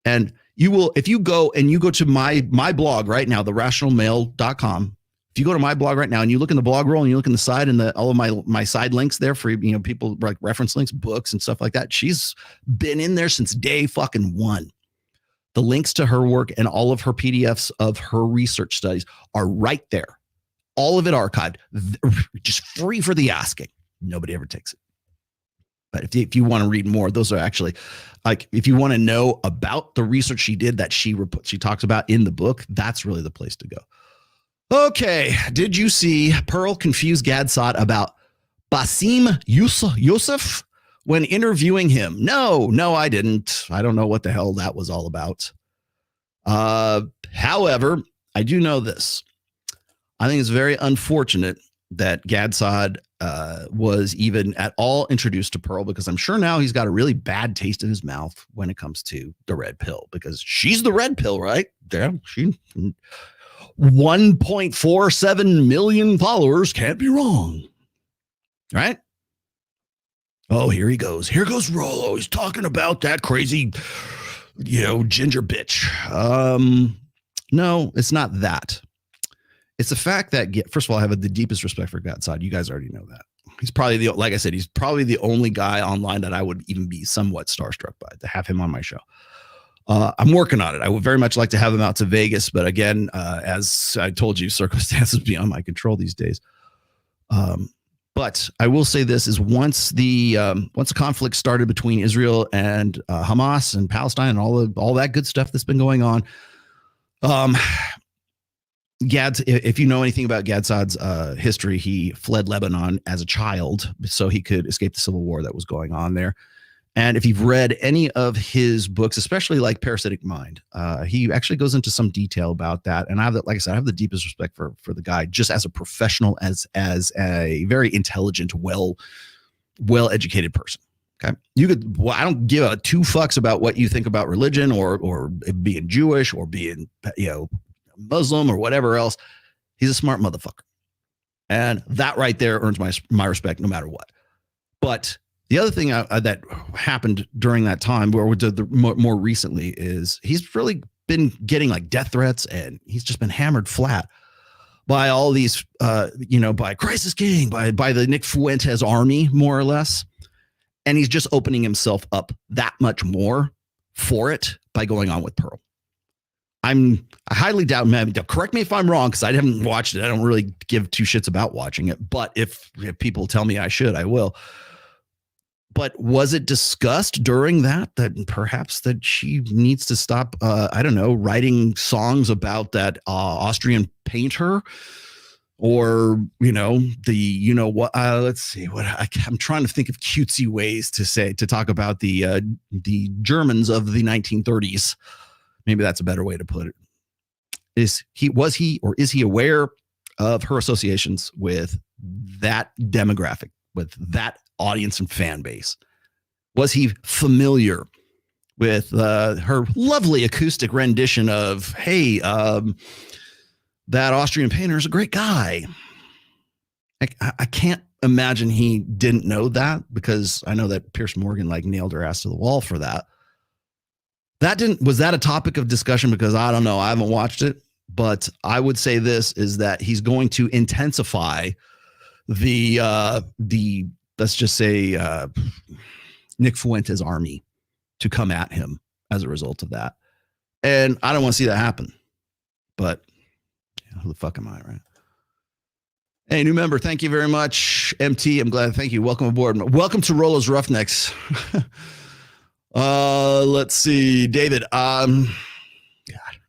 [SPEAKER 14] And you will, if you go to my blog right now, rtrationalmale.com. If you go to my blog right now and you look in the blog roll and you look in the side and all of my side links there for, people like reference links, books and stuff like that. She's been in there since day fucking one. The links to her work and all of her PDFs of her research studies are right there. All of it archived, just free for the asking. Nobody ever takes it. But if you want to read more, those are actually like, if you want to know about the research she did that she talks about in the book, that's really the place to go. Okay. Did you see Pearl confuse Gad Saad about Basim Youssef when interviewing him? No, I didn't. I don't know what the hell that was all about. However, I do know this. I think it's very unfortunate that Gad Saad was even at all introduced to Pearl, because I'm sure now he's got a really bad taste in his mouth when it comes to the red pill, because she's the red pill, right? Yeah, she 1.47 million followers, can't be wrong, right? Oh, here he goes. Here goes Rollo. He's talking about that crazy, ginger bitch. No, it's not that. It's the fact that, first of all, I have the deepest respect for Gad Saad. You guys already know that. He's probably he's probably the only guy online that I would even be somewhat starstruck by, to have him on my show. I'm working on it. I would very much like to have him out to Vegas, but again, as I told you, circumstances beyond my control these days. But I will say this is once the conflict started between Israel and Hamas and Palestine and all that good stuff that's been going on, if you know anything about Gad Saad's history, he fled Lebanon as a child so he could escape the civil war that was going on there. And if you've read any of his books, especially like Parasitic Mind, he actually goes into some detail about that. And I have, like I said, I have the deepest respect for the guy, just as a professional, as a very intelligent, well-educated person. Okay, I don't give a two fucks about what you think about religion or being Jewish or being Muslim or whatever else. He's a smart motherfucker, and that right there earns my respect no matter what. But the other thing that happened during that time, or more recently, is he's really been getting like death threats, and he's just been hammered flat by all these, by Crisis King, by the Nick Fuentes army, more or less. And he's just opening himself up that much more for it by going on with Pearl. I highly doubt, man, correct me if I'm wrong, because I haven't watched it. I don't really give two shits about watching it. But if people tell me I should, I will. But was it discussed during that perhaps that she needs to stop, writing songs about that Austrian painter? Or, let's see what I'm trying to think of cutesy ways to talk about the Germans of the 1930s. Maybe that's a better way to put it. Is he aware of her associations with that demographic, with that audience and fan base? Was he familiar with her lovely acoustic rendition of, hey, that Austrian painter is a great guy? I can't imagine he didn't know that, because I know that Pierce Morgan nailed her ass to the wall for that. Was that a topic of discussion? Because I don't know, I haven't watched it, but I would say this is that he's going to intensify the let's just say Nick Fuentes army to come at him as a result of that. And I don't want to see that happen, but who the fuck am I, right? Hey, new member, thank you very much. MT, I'm glad. Thank you. Welcome aboard. Welcome to Rollo's Roughnecks. Let's see, David. God,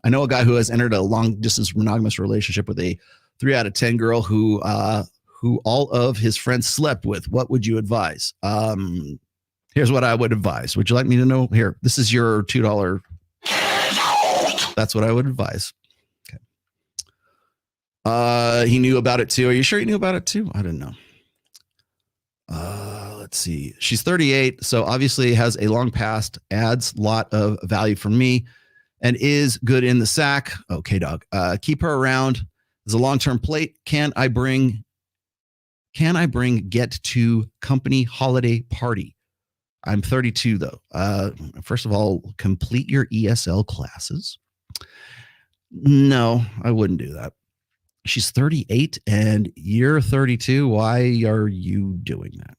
[SPEAKER 14] I know a guy who has entered a long distance monogamous relationship with a 3 out of 10 girl who all of his friends slept with. What would you advise? Here's what I would advise. Would you like me to know? Here, this is your $2. That's what I would advise. He knew about it too. Are you sure he knew about it too? I don't know. Let's see. She's 38, so obviously has a long past, adds a lot of value for me, and is good in the sack. Okay, dog. Keep her around. There's a long-term plate. Can I bring get to company holiday party? I'm 32 though. First of all, complete your ESL classes. No, I wouldn't do that. She's 38 and you're 32. Why are you doing that?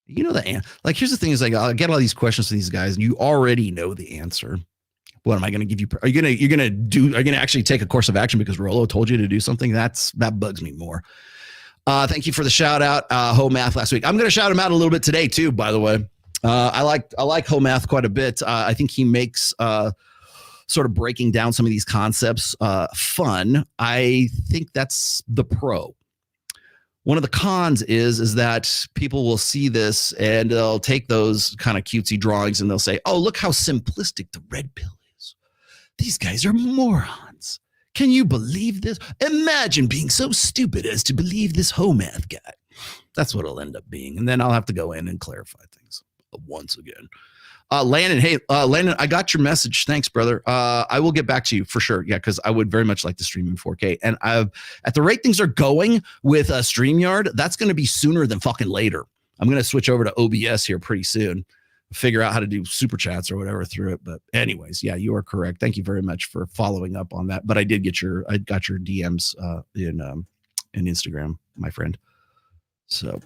[SPEAKER 14] You know the answer. Here's the thing: is I get all these questions from these guys, and you already know the answer. What am I going to give you? Are you going to actually take a course of action because Rollo told you to do something? That bugs me more. Thank you for the shout out, Ho Math last week. I'm going to shout him out a little bit today too. By the way, I like Ho Math quite a bit. I think he makes sort of breaking down some of these concepts fun. I think that's the pro. One of the cons is that people will see this and they'll take those kind of cutesy drawings and they'll say, oh, look how simplistic the red pill is. These guys are morons. Can you believe this? Imagine being so stupid as to believe this Homath guy. That's what it'll end up being. And then I'll have to go in and clarify things once again. Landon, hey, Landon, I got your message. Thanks, brother. I will get back to you for sure. Yeah, because I would very much like to stream in 4K. And at the rate things are going with StreamYard, that's going to be sooner than fucking later. I'm going to switch over to OBS here pretty soon. Figure out how to do super chats or whatever through it. But anyways, yeah, you are correct. Thank you very much for following up on that. But I got your DMs in Instagram, my friend. So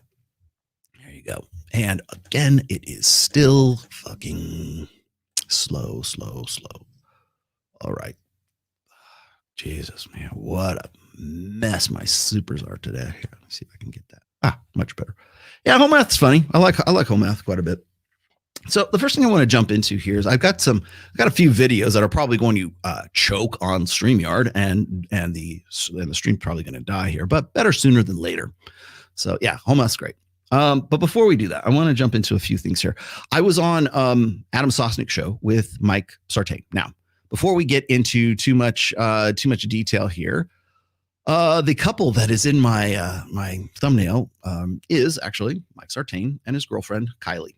[SPEAKER 14] there you go. And again, it is still fucking slow. All right. Jesus, man, what a mess my supers are today. Here, let's see if I can get that. Much better. Yeah, home math's funny. I like home math quite a bit. So the first thing I want to jump into here is I've got a few videos that are probably going to choke on StreamYard, and the stream's probably going to die here, but better sooner than later. So yeah, home math's great. But before we do that, I want to jump into a few things here. I was on Adam Sosnick's show with Mike Sartain. Now, before we get into too much detail here, the couple that is in my my thumbnail is actually Mike Sartain and his girlfriend Kylie.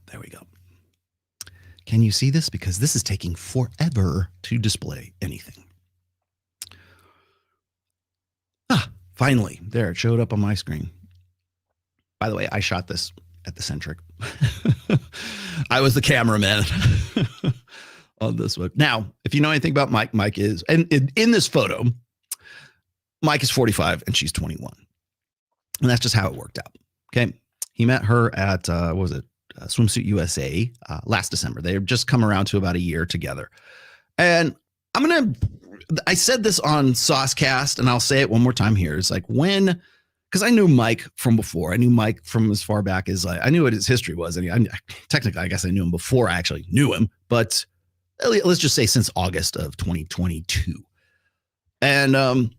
[SPEAKER 14] There we go. Can you see this? Because this is taking forever to display anything. Finally, there, it showed up on my screen. By the way, I shot this at the Centric. I was the cameraman on this one. Now, if you know anything about Mike, Mike is, and in this photo, Mike is 45 and she's 21. And that's just how it worked out. Okay. He met her at, Swimsuit USA last December. They've just come around to about a year together. And I said this on Saucecast, and I'll say it one more time here. It's like because I knew Mike from before. I knew Mike from as far back as I knew what his history was. And technically, I guess I knew him before I actually knew him. But let's just say since August of 2022. And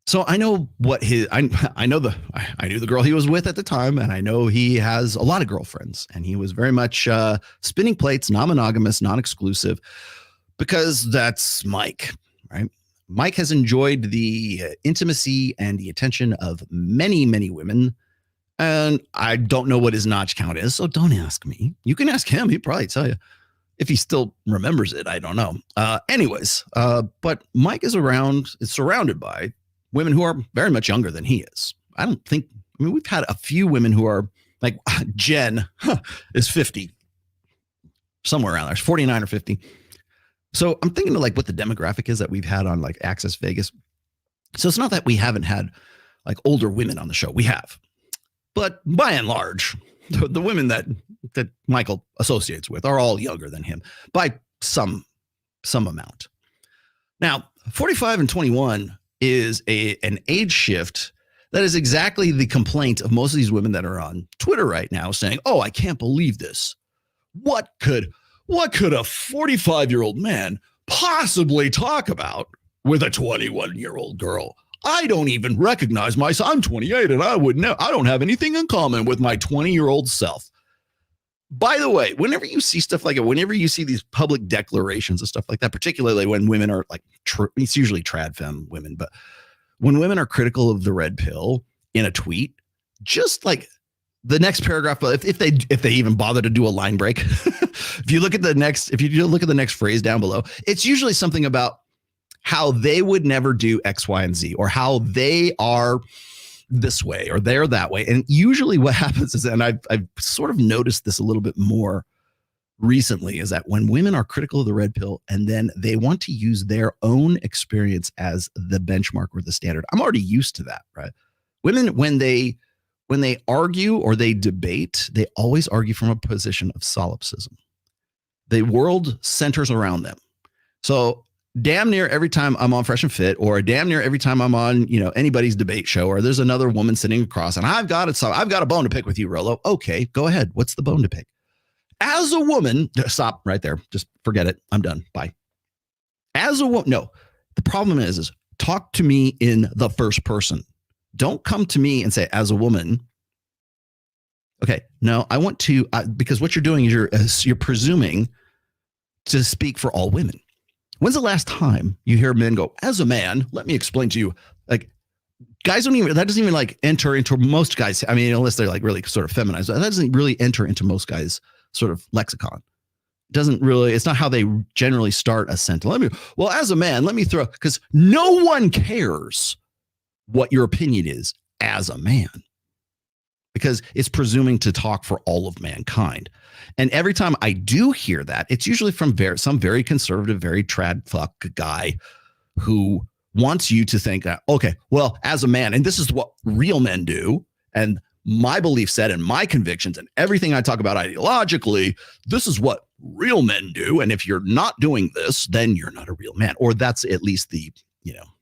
[SPEAKER 14] so I know what I knew the girl he was with at the time, and I know he has a lot of girlfriends, and he was very much spinning plates, non-monogamous, non-exclusive, because that's Mike, right? Mike has enjoyed the intimacy and the attention of many, many women, and I don't know what his notch count is, so don't ask me. You can ask him; he'd probably tell you. If he still remembers it, I don't know. But Mike is surrounded by women who are very much younger than he is. We've had a few women who are like Jen is 50, somewhere around there, 49 or 50. So I'm thinking of like what the demographic is that we've had on like Access Vegas. So it's not that we haven't had like older women on the show. We have, but by and large, the women that Michael associates with are all younger than him by some amount. Now, 45 and 21 is an age shift that is exactly the complaint of most of these women that are on Twitter right now saying, "Oh, I can't believe this. What could a 45-year-old man possibly talk about with a 21-year-old girl? I don't even recognize myself. I'm 28 and I don't have anything in common with my 20-year-old self." By the way, whenever you see stuff like it, whenever you see these public declarations and stuff like that, particularly when women are like, it's usually trad femme women, but when women are critical of the red pill in a tweet, just like the next paragraph, if they even bother to do a line break, if you look at the next phrase down below, it's usually something about how they would never do X, Y, and Z, or how they are this way or they're that way. And usually what happens is, and I've sort of noticed this a little bit more recently, is that when women are critical of the red pill and then they want to use their own experience as the benchmark or the standard. I'm already used to that, right? Women, when they argue or they debate, they always argue from a position of solipsism. The world centers around them. So damn near every time I'm on Fresh and Fit, or damn near every time I'm on, anybody's debate show, or there's another woman sitting across, and I've got a bone to pick with you, Rolo. Okay, go ahead. What's the bone to pick? As a woman, stop right there. Just forget it. I'm done. Bye. As a woman, no. The problem is talk to me in the first person. Don't come to me and say, as a woman. Okay, no, I want to, because what you're doing is you're presuming to speak for all women. When's the last time you hear men go, as a man, let me explain to you, like, guys that doesn't even like enter into most guys. I mean, unless they're like really sort of feminized, that doesn't really enter into most guys' sort of lexicon. It's not how they generally start a sentence. Well, as a man, let me because no one cares what your opinion is as a man, because it's presuming to talk for all of mankind. And every time I do hear that, it's usually from some very conservative, very trad fuck guy who wants you to think, okay, well, as a man, and this is what real men do, and my belief set and my convictions and everything I talk about ideologically, this is what real men do. And if you're not doing this, then you're not a real man. Or that's at least the,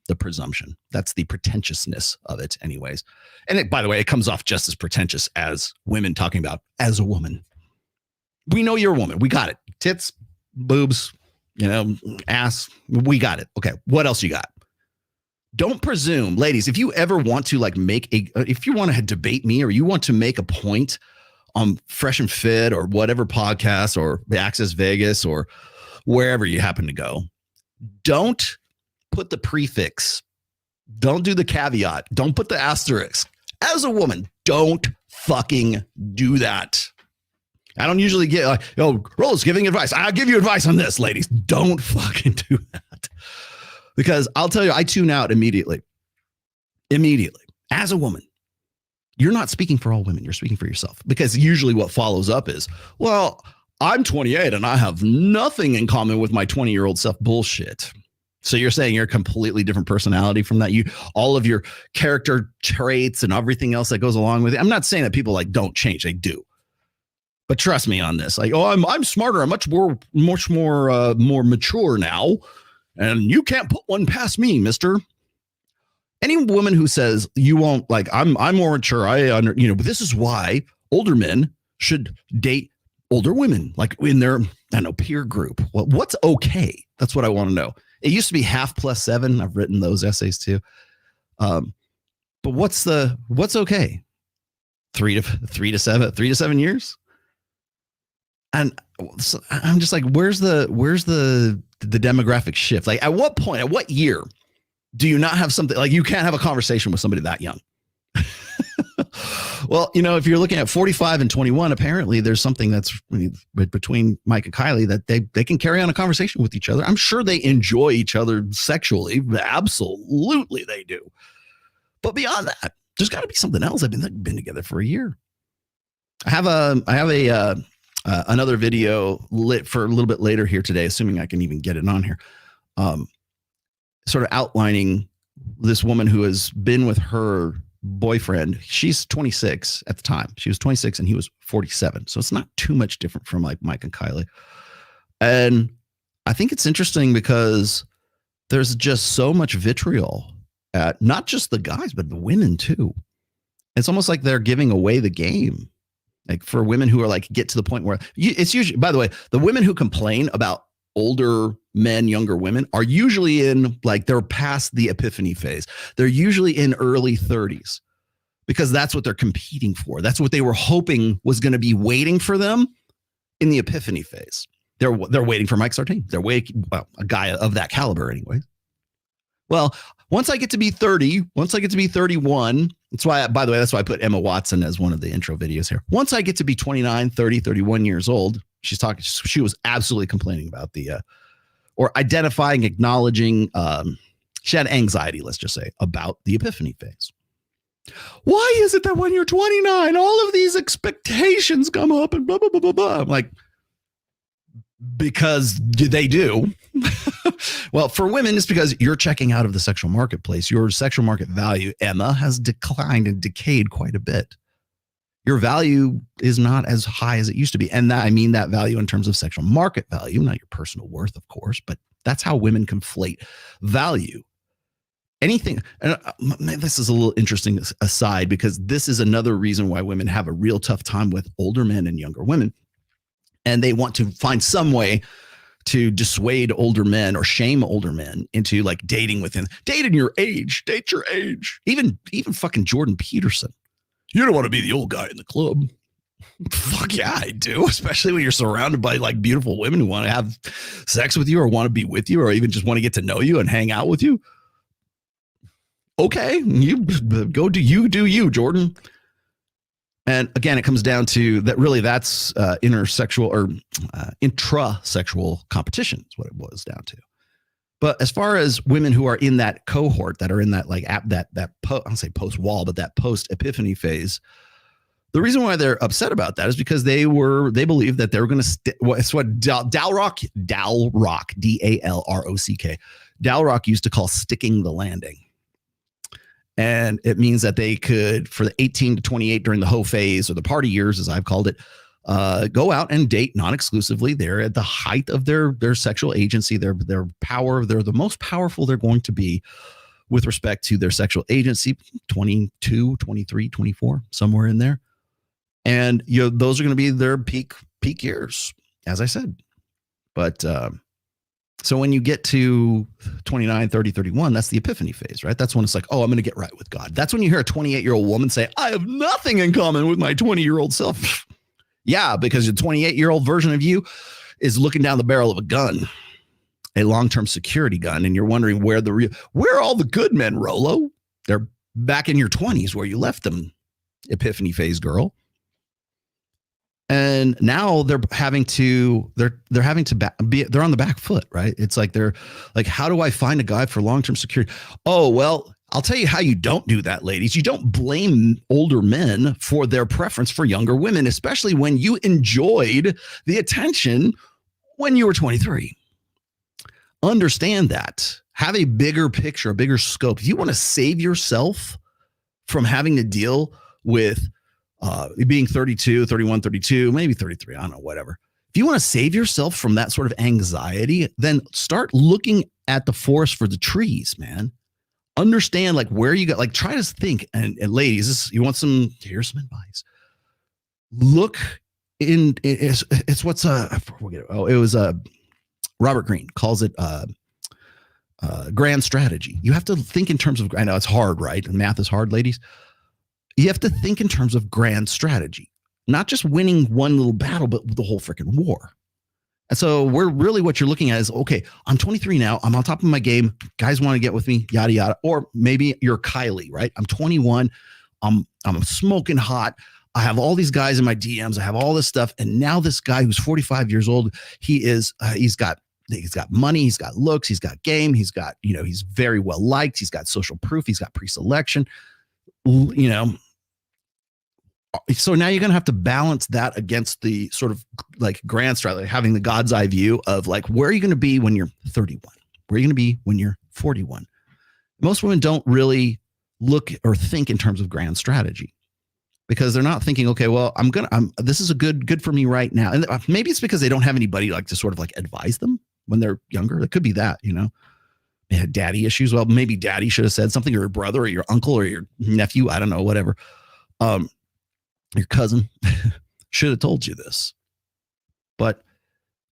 [SPEAKER 14] the presumption. That's the pretentiousness of it anyways. And by the way, it comes off just as pretentious as women talking about as a woman. We know you're a woman. We got it. Tits, boobs, ass. We got it. Okay. What else you got? Don't presume, ladies, if you ever want to if you want to debate me or you want to make a point on Fresh and Fit or whatever podcast or the Access Vegas or wherever you happen to go, don't put the prefix. Don't do the caveat. Don't put the asterisk. As a woman, don't fucking do that. I don't usually get Roll's giving advice. I'll give you advice on this, ladies. Don't fucking do that. Because I'll tell you, I tune out immediately. Immediately. As a woman, you're not speaking for all women. You're speaking for yourself. Because usually what follows up is, well, I'm 28 and I have nothing in common with my 20-year-old self. Bullshit. So you're saying you're a completely different personality from that. All of your character traits and everything else that goes along with it. I'm not saying that people don't change. They do. But trust me on this. I'm smarter. I'm much more mature now. And you can't put one past me, mister. Any woman who says you won't, I'm more mature. But this is why older men should date older women, in their, peer group. Well, what's okay? That's what I want to know. It used to be half plus 7. I've written those essays too. But what's okay? 3 to 7 years? And so I'm just where's the demographic shift? At what point, at what year do you not have something you can't have a conversation with somebody that young? Well, if you're looking at 45 and 21, apparently there's something that's between Mike and Kylie that they can carry on a conversation with each other. I'm sure they enjoy each other sexually. Absolutely they do. But beyond that, there's got to be something else. They've been together for a year. I have another video lit for a little bit later here today, assuming I can even get it on here, sort of outlining this woman who has been with her boyfriend. She's 26 at the time. She was 26 and he was 47. So it's not too much different from Mike and Kylie. And I think it's interesting because there's just so much vitriol at not just the guys, but the women too. It's almost like they're giving away the game. For women who are get to the point where it's usually, by the way, the women who complain about older men, younger women are usually in they're past the epiphany phase. They're usually in early 30s because that's what they're competing for. That's what they were hoping was going to be waiting for them in the epiphany phase. They're waiting for Mike Sartain. They're waiting, a guy of that caliber anyway. Well, once I get to be 30, once I get to be 31, that's why, by the way, that's why I put Emma Watson as one of the intro videos here. Once I get to be 29, 30, 31 years old, she was absolutely complaining about or identifying, acknowledging, she had anxiety, let's just say, about the epiphany phase. Why is it that when you're 29, all of these expectations come up and blah, blah, blah, blah, blah? I'm because they do. Well, for women, it's because you're checking out of the sexual marketplace. Your sexual market value, Emma, has declined and decayed quite a bit. Your value is not as high as it used to be. And I mean that value in terms of sexual market value, not your personal worth, of course, but that's how women conflate value. Anything, and this is a little interesting aside, because this is another reason why women have a real tough time with older men and younger women. And they want to find some way to dissuade older men or shame older men into dating within, date in your age, date your age. Even fucking Jordan Peterson. You don't want to be the old guy in the club. Fuck yeah, I do. Especially when you're surrounded by beautiful women who want to have sex with you or want to be with you or even just want to get to know you and hang out with you. Okay, you go do you, Jordan. And again, it comes down to that. Really, that's intersexual or intrasexual competition is what it boils down to. But as far as women who are in that cohort that are in that I don't say post wall, but that post epiphany phase, the reason why they're upset about that is because they believe that they were going to it's what Dalrock, D-A-L-R-O-C-K, Dalrock used to call sticking the landing. And it means that they could, for the 18 to 28 during the hoe phase or the party years, as I've called it, go out and date non-exclusively. They're at the height of their sexual agency, their power. They're the most powerful they're going to be with respect to their sexual agency, 22, 23, 24, somewhere in there. And those are going to be their peak years, as I said. But so when you get to 29, 30, 31, that's the epiphany phase, right? That's when it's like, oh, I'm going to get right with God. That's when you hear a 28-year-old woman say, I have nothing in common with my 20-year-old self. Yeah, because the 28-year-old version of you is looking down the barrel of a gun, a long-term security gun, and you're wondering where are all the good men, Rolo? They're back in your 20s where you left them, epiphany phase girl. And now they're on the back foot, right? It's like they're like, how do I find a guy for long-term security? Oh, well, I'll tell you how you don't do that, ladies. You don't blame older men for their preference for younger women, especially when you enjoyed the attention when you were 23. Understand that. Have a bigger picture, a bigger scope. If you want to save yourself from having to deal with being 32, 31, 32, maybe 33, I don't know, whatever. If you want to save yourself from that sort of anxiety, then start looking at the forest for the trees, man. Understand like where you got, like try to think, and ladies, you want here's some advice. Look in, it's what's I forget. Oh, it was Robert Greene calls it grand strategy. You have to think in terms of, I know it's hard, right? Math is hard, ladies. You have to think in terms of grand strategy, not just winning one little battle, but the whole freaking war. And so what you're looking at is, okay, I'm 23 now. I'm on top of my game. Guys want to get with me, yada, yada. Or maybe you're Kylie, right? I'm 21. I'm smoking hot. I have all these guys in my DMs. I have all this stuff. And now this guy who's 45 years old, he's got money. He's got looks. He's got game. He's got, he's very well liked. He's got social proof. He's got pre-selection, So now you're going to have to balance that against the sort of like grand strategy, having the God's eye view of like, where are you going to be when you're 31? Where are you going to be when you're 41? Most women don't really look or think in terms of grand strategy because they're not thinking, okay, well, this is a good for me right now. And maybe it's because they don't have anybody like to sort of like advise them when they're younger. It could be that, they had daddy issues. Well, maybe daddy should have said something, or your brother or your uncle or your nephew. I don't know, whatever. Your cousin should have told you this. But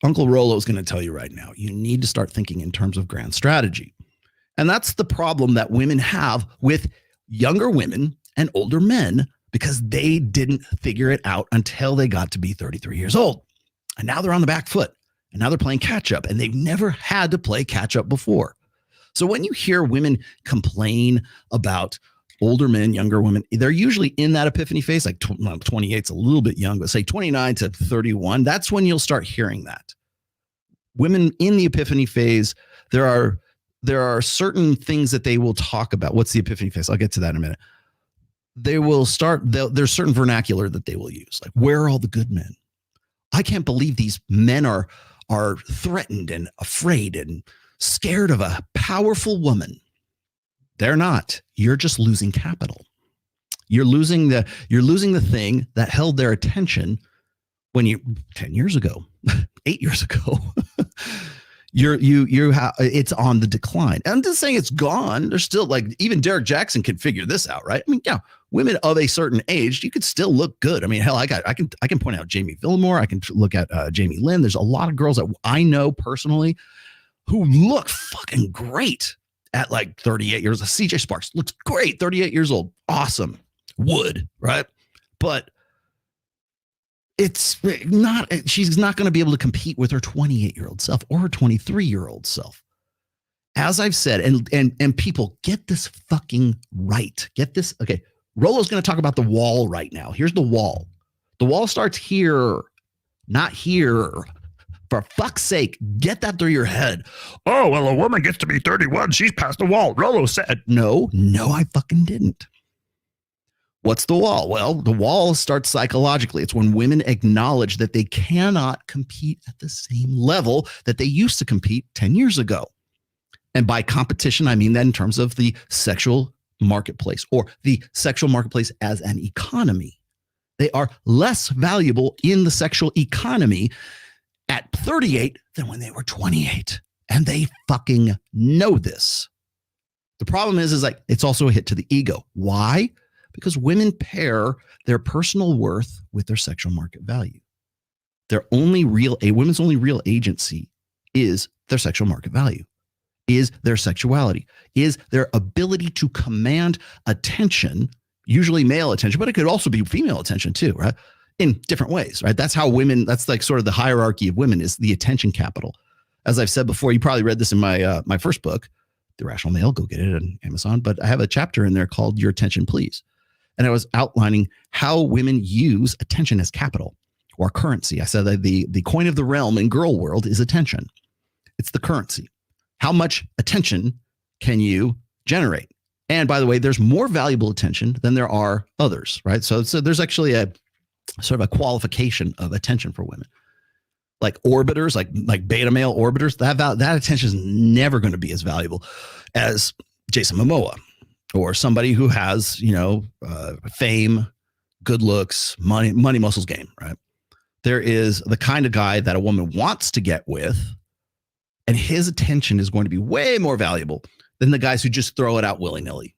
[SPEAKER 14] Uncle Rolo is going to tell you right now, you need to start thinking in terms of grand strategy. And that's the problem that women have with younger women and older men, because they didn't figure it out until they got to be 33 years old. And now they're on the back foot. And now they're playing catch up. And they've never had to play catch up before. So when you hear women complain about older men, younger women, they're usually in that epiphany phase, like 28 is a little bit young, but say 29 to 31, that's when you'll start hearing that. Women in the epiphany phase, there are certain things that they will talk about. What's the epiphany phase? I'll get to that in a minute. There's certain vernacular that they will use. Like, where are all the good men? I can't believe these men are threatened and afraid and scared of a powerful woman. They're not. You're just losing capital. You're losing the thing that held their attention when 10 years ago, 8 years ago. It's on the decline. I'm just saying it's gone. There's still, like, even Derek Jackson can figure this out, right? I mean, yeah, women of a certain age, you could still look good. I mean, hell, I can point out Jamie Villamore. I can look at Jamie Lynn. There's a lot of girls that I know personally who look fucking great at like 38 years. CJ Sparks looks great, 38 years old. Awesome. Would, right? But she's not going to be able to compete with her 28-year-old self or her 23-year-old self. As I've said, and people get this fucking right. Get this. Okay. Rolo's going to talk about the wall right now. Here's the wall. The wall starts here, not here. For fuck's sake, get that through your head. Oh, well, a woman gets to be 31. She's past the wall. Rolo said, no, I fucking didn't. What's the wall? Well, the wall starts psychologically. It's when women acknowledge that they cannot compete at the same level that they used to compete 10 years ago. And by competition, I mean that in terms of the sexual marketplace, or the sexual marketplace as an economy. They are less valuable in the sexual economy at 38 than when they were 28. And they fucking know this. The problem is like, it's also a hit to the ego. Why? Because women pair their personal worth with their sexual market value. A woman's only real agency is their sexual market value, is their sexuality, is their ability to command attention, usually male attention, but it could also be female attention too, right? In different ways, right? That's how women, that's like sort of the hierarchy of women, is the attention capital. As I've said before, you probably read this in my my first book, The Rational Male, go get it on Amazon, but I have a chapter in there called Your Attention Please. And I was outlining how women use attention as capital or currency. I said that the coin of the realm in girl world is attention. It's the currency. How much attention can you generate? And by the way, there's more valuable attention than there are others, right? So there's actually a sort of a qualification of attention for women. Like orbiters, like beta male orbiters, that attention is never going to be as valuable as Jason Momoa or somebody who has, fame, good looks, money, muscles, game, right? There is the kind of guy that a woman wants to get with, and his attention is going to be way more valuable than the guys who just throw it out willy-nilly.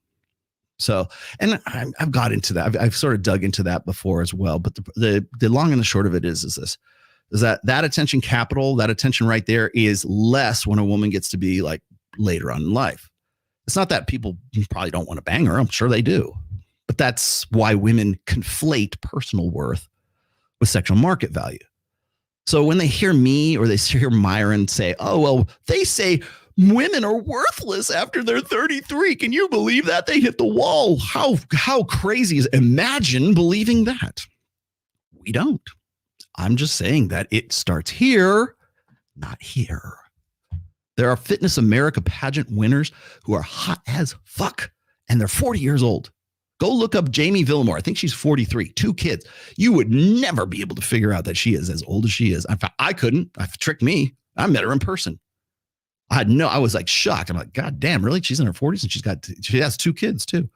[SPEAKER 14] So, and I've got into that. I've sort of dug into that before as well. But the long and the short of it is that attention capital, that attention right there is less when a woman gets to be like later on in life. It's not that people probably don't want to bang her. I'm sure they do. But that's why women conflate personal worth with sexual market value. So when they hear me or they hear Myron say, oh, well, they say women are worthless after they're 33. Can you believe that? They hit the wall. How crazy is it? Imagine believing that. We don't. I'm just saying that it starts here, not here. There are Fitness America pageant winners who are hot as fuck, and they're 40 years old. Go look up Jamie Villamore. I think she's 43, 2 kids. You would never be able to figure out that she is as old as she is. In fact, I couldn't. I've tricked me. I met her in person. I was like shocked. I'm like, God damn, really? She's in her 40s and she has 2 kids too.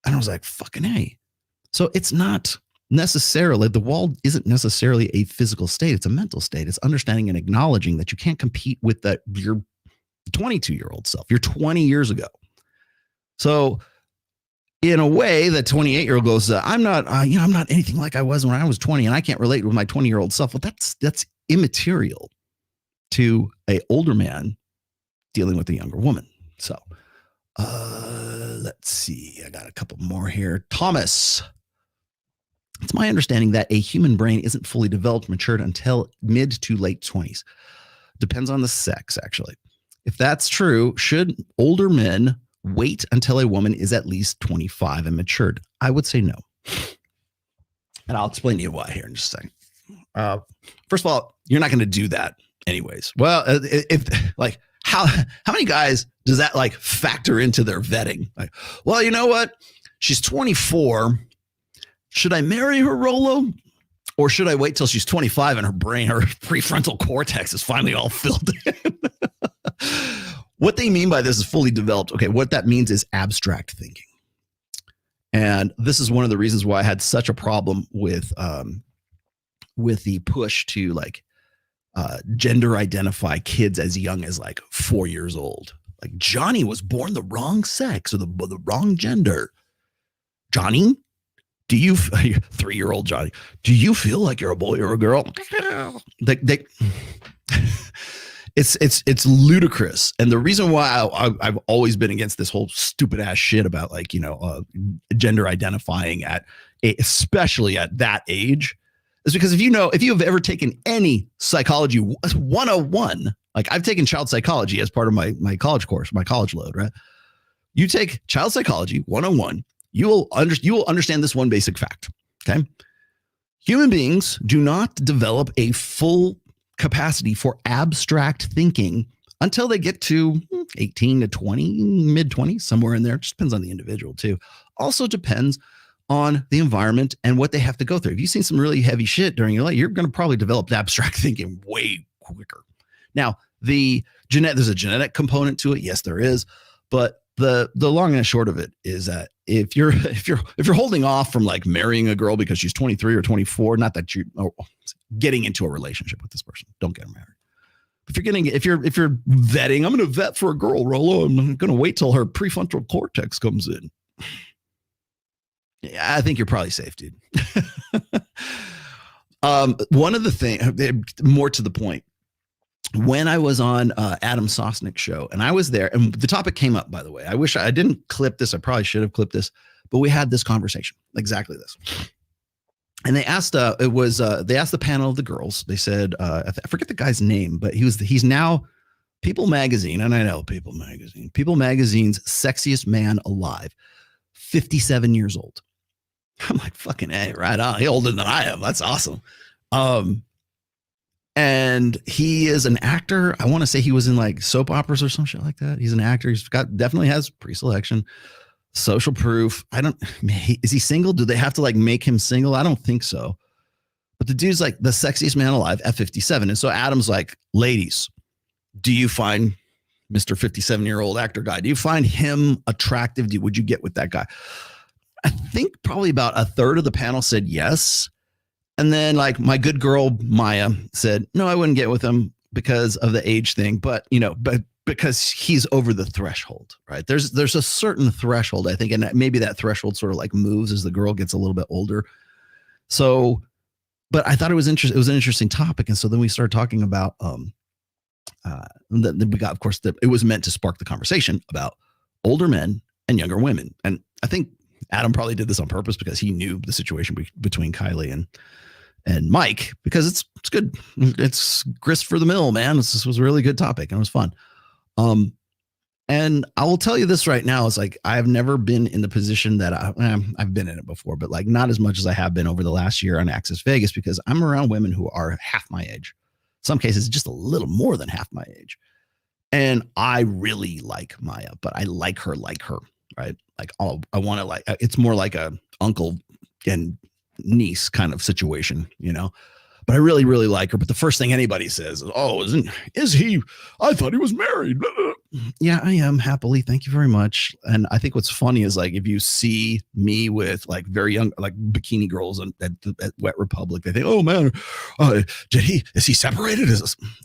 [SPEAKER 14] And I was like, fucking A. So it's not necessarily, the wall isn't necessarily a physical state. It's a mental state. It's understanding and acknowledging that you can't compete with your 22-year-old self, your 20 years ago. So in a way, the 28-year-old goes, I'm not anything like I was when I was 20, and I can't relate with my 20-year-old self. Well, that's immaterial to an older man dealing with a younger woman. So let's see. I got a couple more here. Thomas. It's my understanding that a human brain isn't fully developed, matured until mid to late 20s. Depends on the sex, actually. If that's true, should older men wait until a woman is at least 25 and matured? I would say no. And I'll explain to you why here in just a second. First of all, you're not going to do that anyways. Well, if like how many guys does that like factor into their vetting? Like, well, you know what? She's 24. Should I marry her, Rolo? Or should I wait till she's 25 and her brain, her prefrontal cortex is finally all filled in? What they mean by this is fully developed. Okay, what that means is abstract thinking. And this is one of the reasons why I had such a problem with the push to like gender identify kids as young as like 4 years old. Like Johnny was born the wrong sex or the wrong gender. Johnny, do you 3-year-old Johnny, do you feel like you're a boy or a girl? It's ludicrous. And the reason why I've always been against this whole stupid ass shit about like, gender identifying especially at that age is because if you have ever taken any psychology 101, like I've taken child psychology as part of my college course, my college load, right? You take child psychology 101, you will understand this one basic fact. Okay. Human beings do not develop a full capacity for abstract thinking until they get to 18 to 20, mid 20s, somewhere in there. It just depends on the individual too. Also depends on the environment and what they have to go through. If you've seen some really heavy shit during your life, you're going to probably develop abstract thinking way quicker. Now, there's a genetic component to it. Yes, there is. But the long and short of it is that if you're holding off from like marrying a girl because she's 23 or 24, not that you're getting into a relationship with this person, don't get married. If you're vetting, I'm going to vet for a girl, Rolo. I'm going to wait till her prefrontal cortex comes in. Yeah, I think you're probably safe, dude. One of the things, more to the point, when I was on Adam Sosnick's show, and I was there, and the topic came up, by the way. I wish I didn't clip this. I probably should have clipped this, but we had this conversation, exactly this. And they asked, they asked the panel of the girls. They said, I forget the guy's name, but he's now People Magazine, and I know People Magazine's sexiest man alive, 57 years old. I'm like, fucking A, right on. He's older than I am. That's awesome. And he is an actor. I want to say he was in like soap operas or some shit like that. He's an actor. Definitely has pre-selection. Social proof. Is he single? Do they have to like make him single? I don't think so. But the dude's like the sexiest man alive at 57. And so Adam's like, ladies, do you find Mr. 57-year-old actor guy, do you find him attractive? Would you get with that guy? I think probably about a third of the panel said yes. And then like my good girl, Maya, said, no, I wouldn't get with him because of the age thing. But, but because he's over the threshold, right? There's a certain threshold, I think, and maybe that threshold sort of like moves as the girl gets a little bit older. So, but I thought it was interesting. It was an interesting topic. And so then we started talking about, we got, of course, it was meant to spark the conversation about older men and younger women. And I think Adam probably did this on purpose because he knew the situation between Kylie and Mike, because it's good. It's grist for the mill, man. This was a really good topic and it was fun. And I will tell you this right now. It's like, I've never been in the position that I've been in it before, but like not as much as I have been over the last year on Access Vegas, because I'm around women who are half my age. Some cases, just a little more than half my age. And I really like Maya, but I like her, right? Like, I want to like, it's more like a uncle and niece kind of situation, but I really, really like her. But the first thing anybody says is, oh, is he? I thought he was married. Yeah, I am, happily. Thank you very much. And I think what's funny is like, if you see me with like very young, like bikini girls at Wet Republic, they think, oh man, is he separated?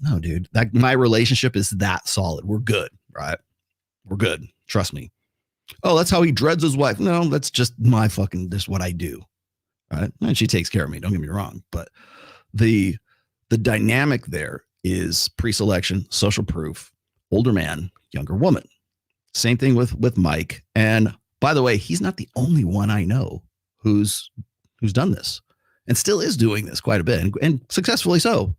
[SPEAKER 14] No, dude, my relationship is that solid. We're good, right? We're good. Trust me. Oh, that's how he dreads his wife. No, that's just this what I do. Right. And she takes care of me. Don't get me wrong. But the dynamic there is pre-selection, social proof, older man, younger woman. Same thing with Mike. And by the way, he's not the only one I know who's done this and still is doing this quite a bit and successfully so.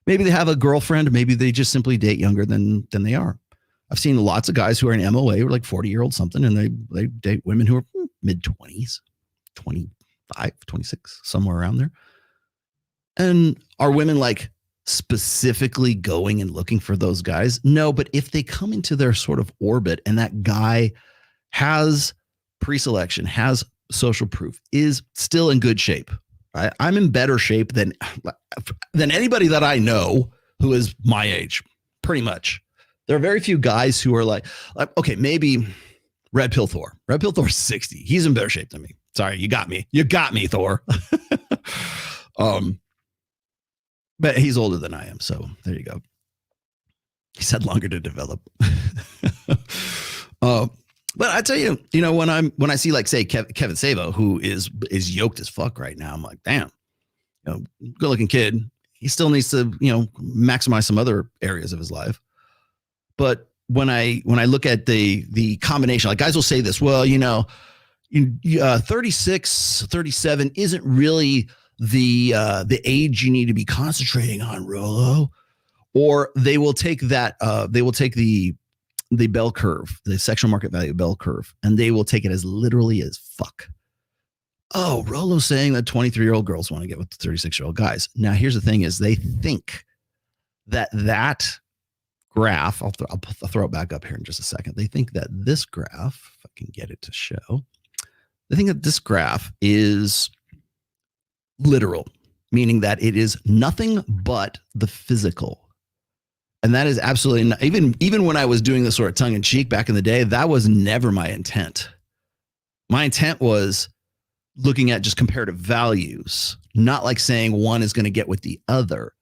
[SPEAKER 14] Maybe they have a girlfriend. Maybe they just simply date younger than they are. I've seen lots of guys who are in MOA who are like 40-year-old something, and they date women who are mid-20s, 25, 26, somewhere around there. And are women like specifically going and looking for those guys? No, but if they come into their sort of orbit and that guy has pre-selection, has social proof, is still in good shape, right? I'm in better shape than anybody that I know who is my age, pretty much. There are very few guys who are like okay, maybe Red Pill Thor. Red Pill Thor's 60. He's in better shape than me. Sorry, you got me. You got me, Thor. But he's older than I am, so there you go. He's had longer to develop. But I tell you, when I see like say Kevin Savo, who is yoked as fuck right now, I'm like, damn, good looking kid. He still needs to maximize some other areas of his life. But when I look at the combination, like guys will say this, well, 36, 37 isn't really the age you need to be concentrating on, Rolo. Or they will take that, they will take the bell curve, the sexual market value bell curve, and they will take it as literally as fuck. Oh, Rolo's saying that 23-year-old girls want to get with the 36-year-old guys. Now, here's the thing is they think that graph, I'll throw it back up here in just a second. They think that this graph, if I can get it to show, they think that this graph is literal, meaning that it is nothing but the physical. And that is absolutely not, even when I was doing this sort of tongue in cheek back in the day, that was never my intent. My intent was looking at just comparative values, not like saying one is going to get with the other.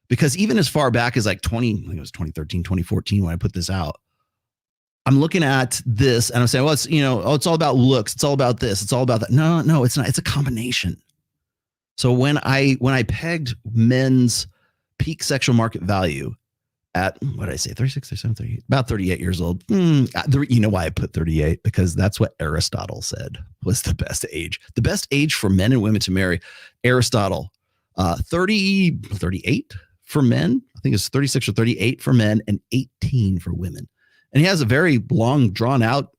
[SPEAKER 14] Because even as far back as like I think it was 2013, 2014 when I put this out, I'm looking at this and I'm saying, well, it's, it's all about looks. It's all about this. It's all about that. No, it's not. It's a combination. So when I pegged men's peak sexual market value at, what did I say, 36, 37, 38, about 38 years old. You know why I put 38? Because that's what Aristotle said was the best age. The best age for men and women to marry. Aristotle, 38 for men. I think it's 36 or 38 for men and 18 for women. And he has a very long, drawn out,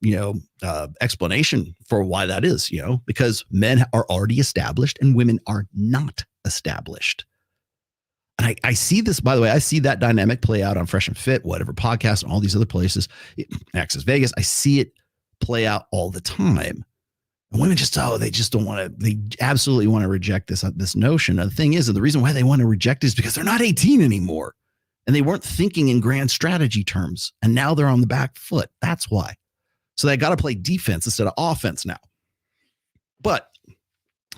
[SPEAKER 14] explanation for why that is, because men are already established and women are not established. And I see this, by the way, I see that dynamic play out on Fresh and Fit, whatever podcast and all these other places, Access Vegas. I see it play out all the time. And women just, they just don't want to, they absolutely want to reject this notion. And the thing is, and the reason why they want to reject it is because they're not 18 anymore. And they weren't thinking in grand strategy terms. And now they're on the back foot. That's why. So they got to play defense instead of offense now. But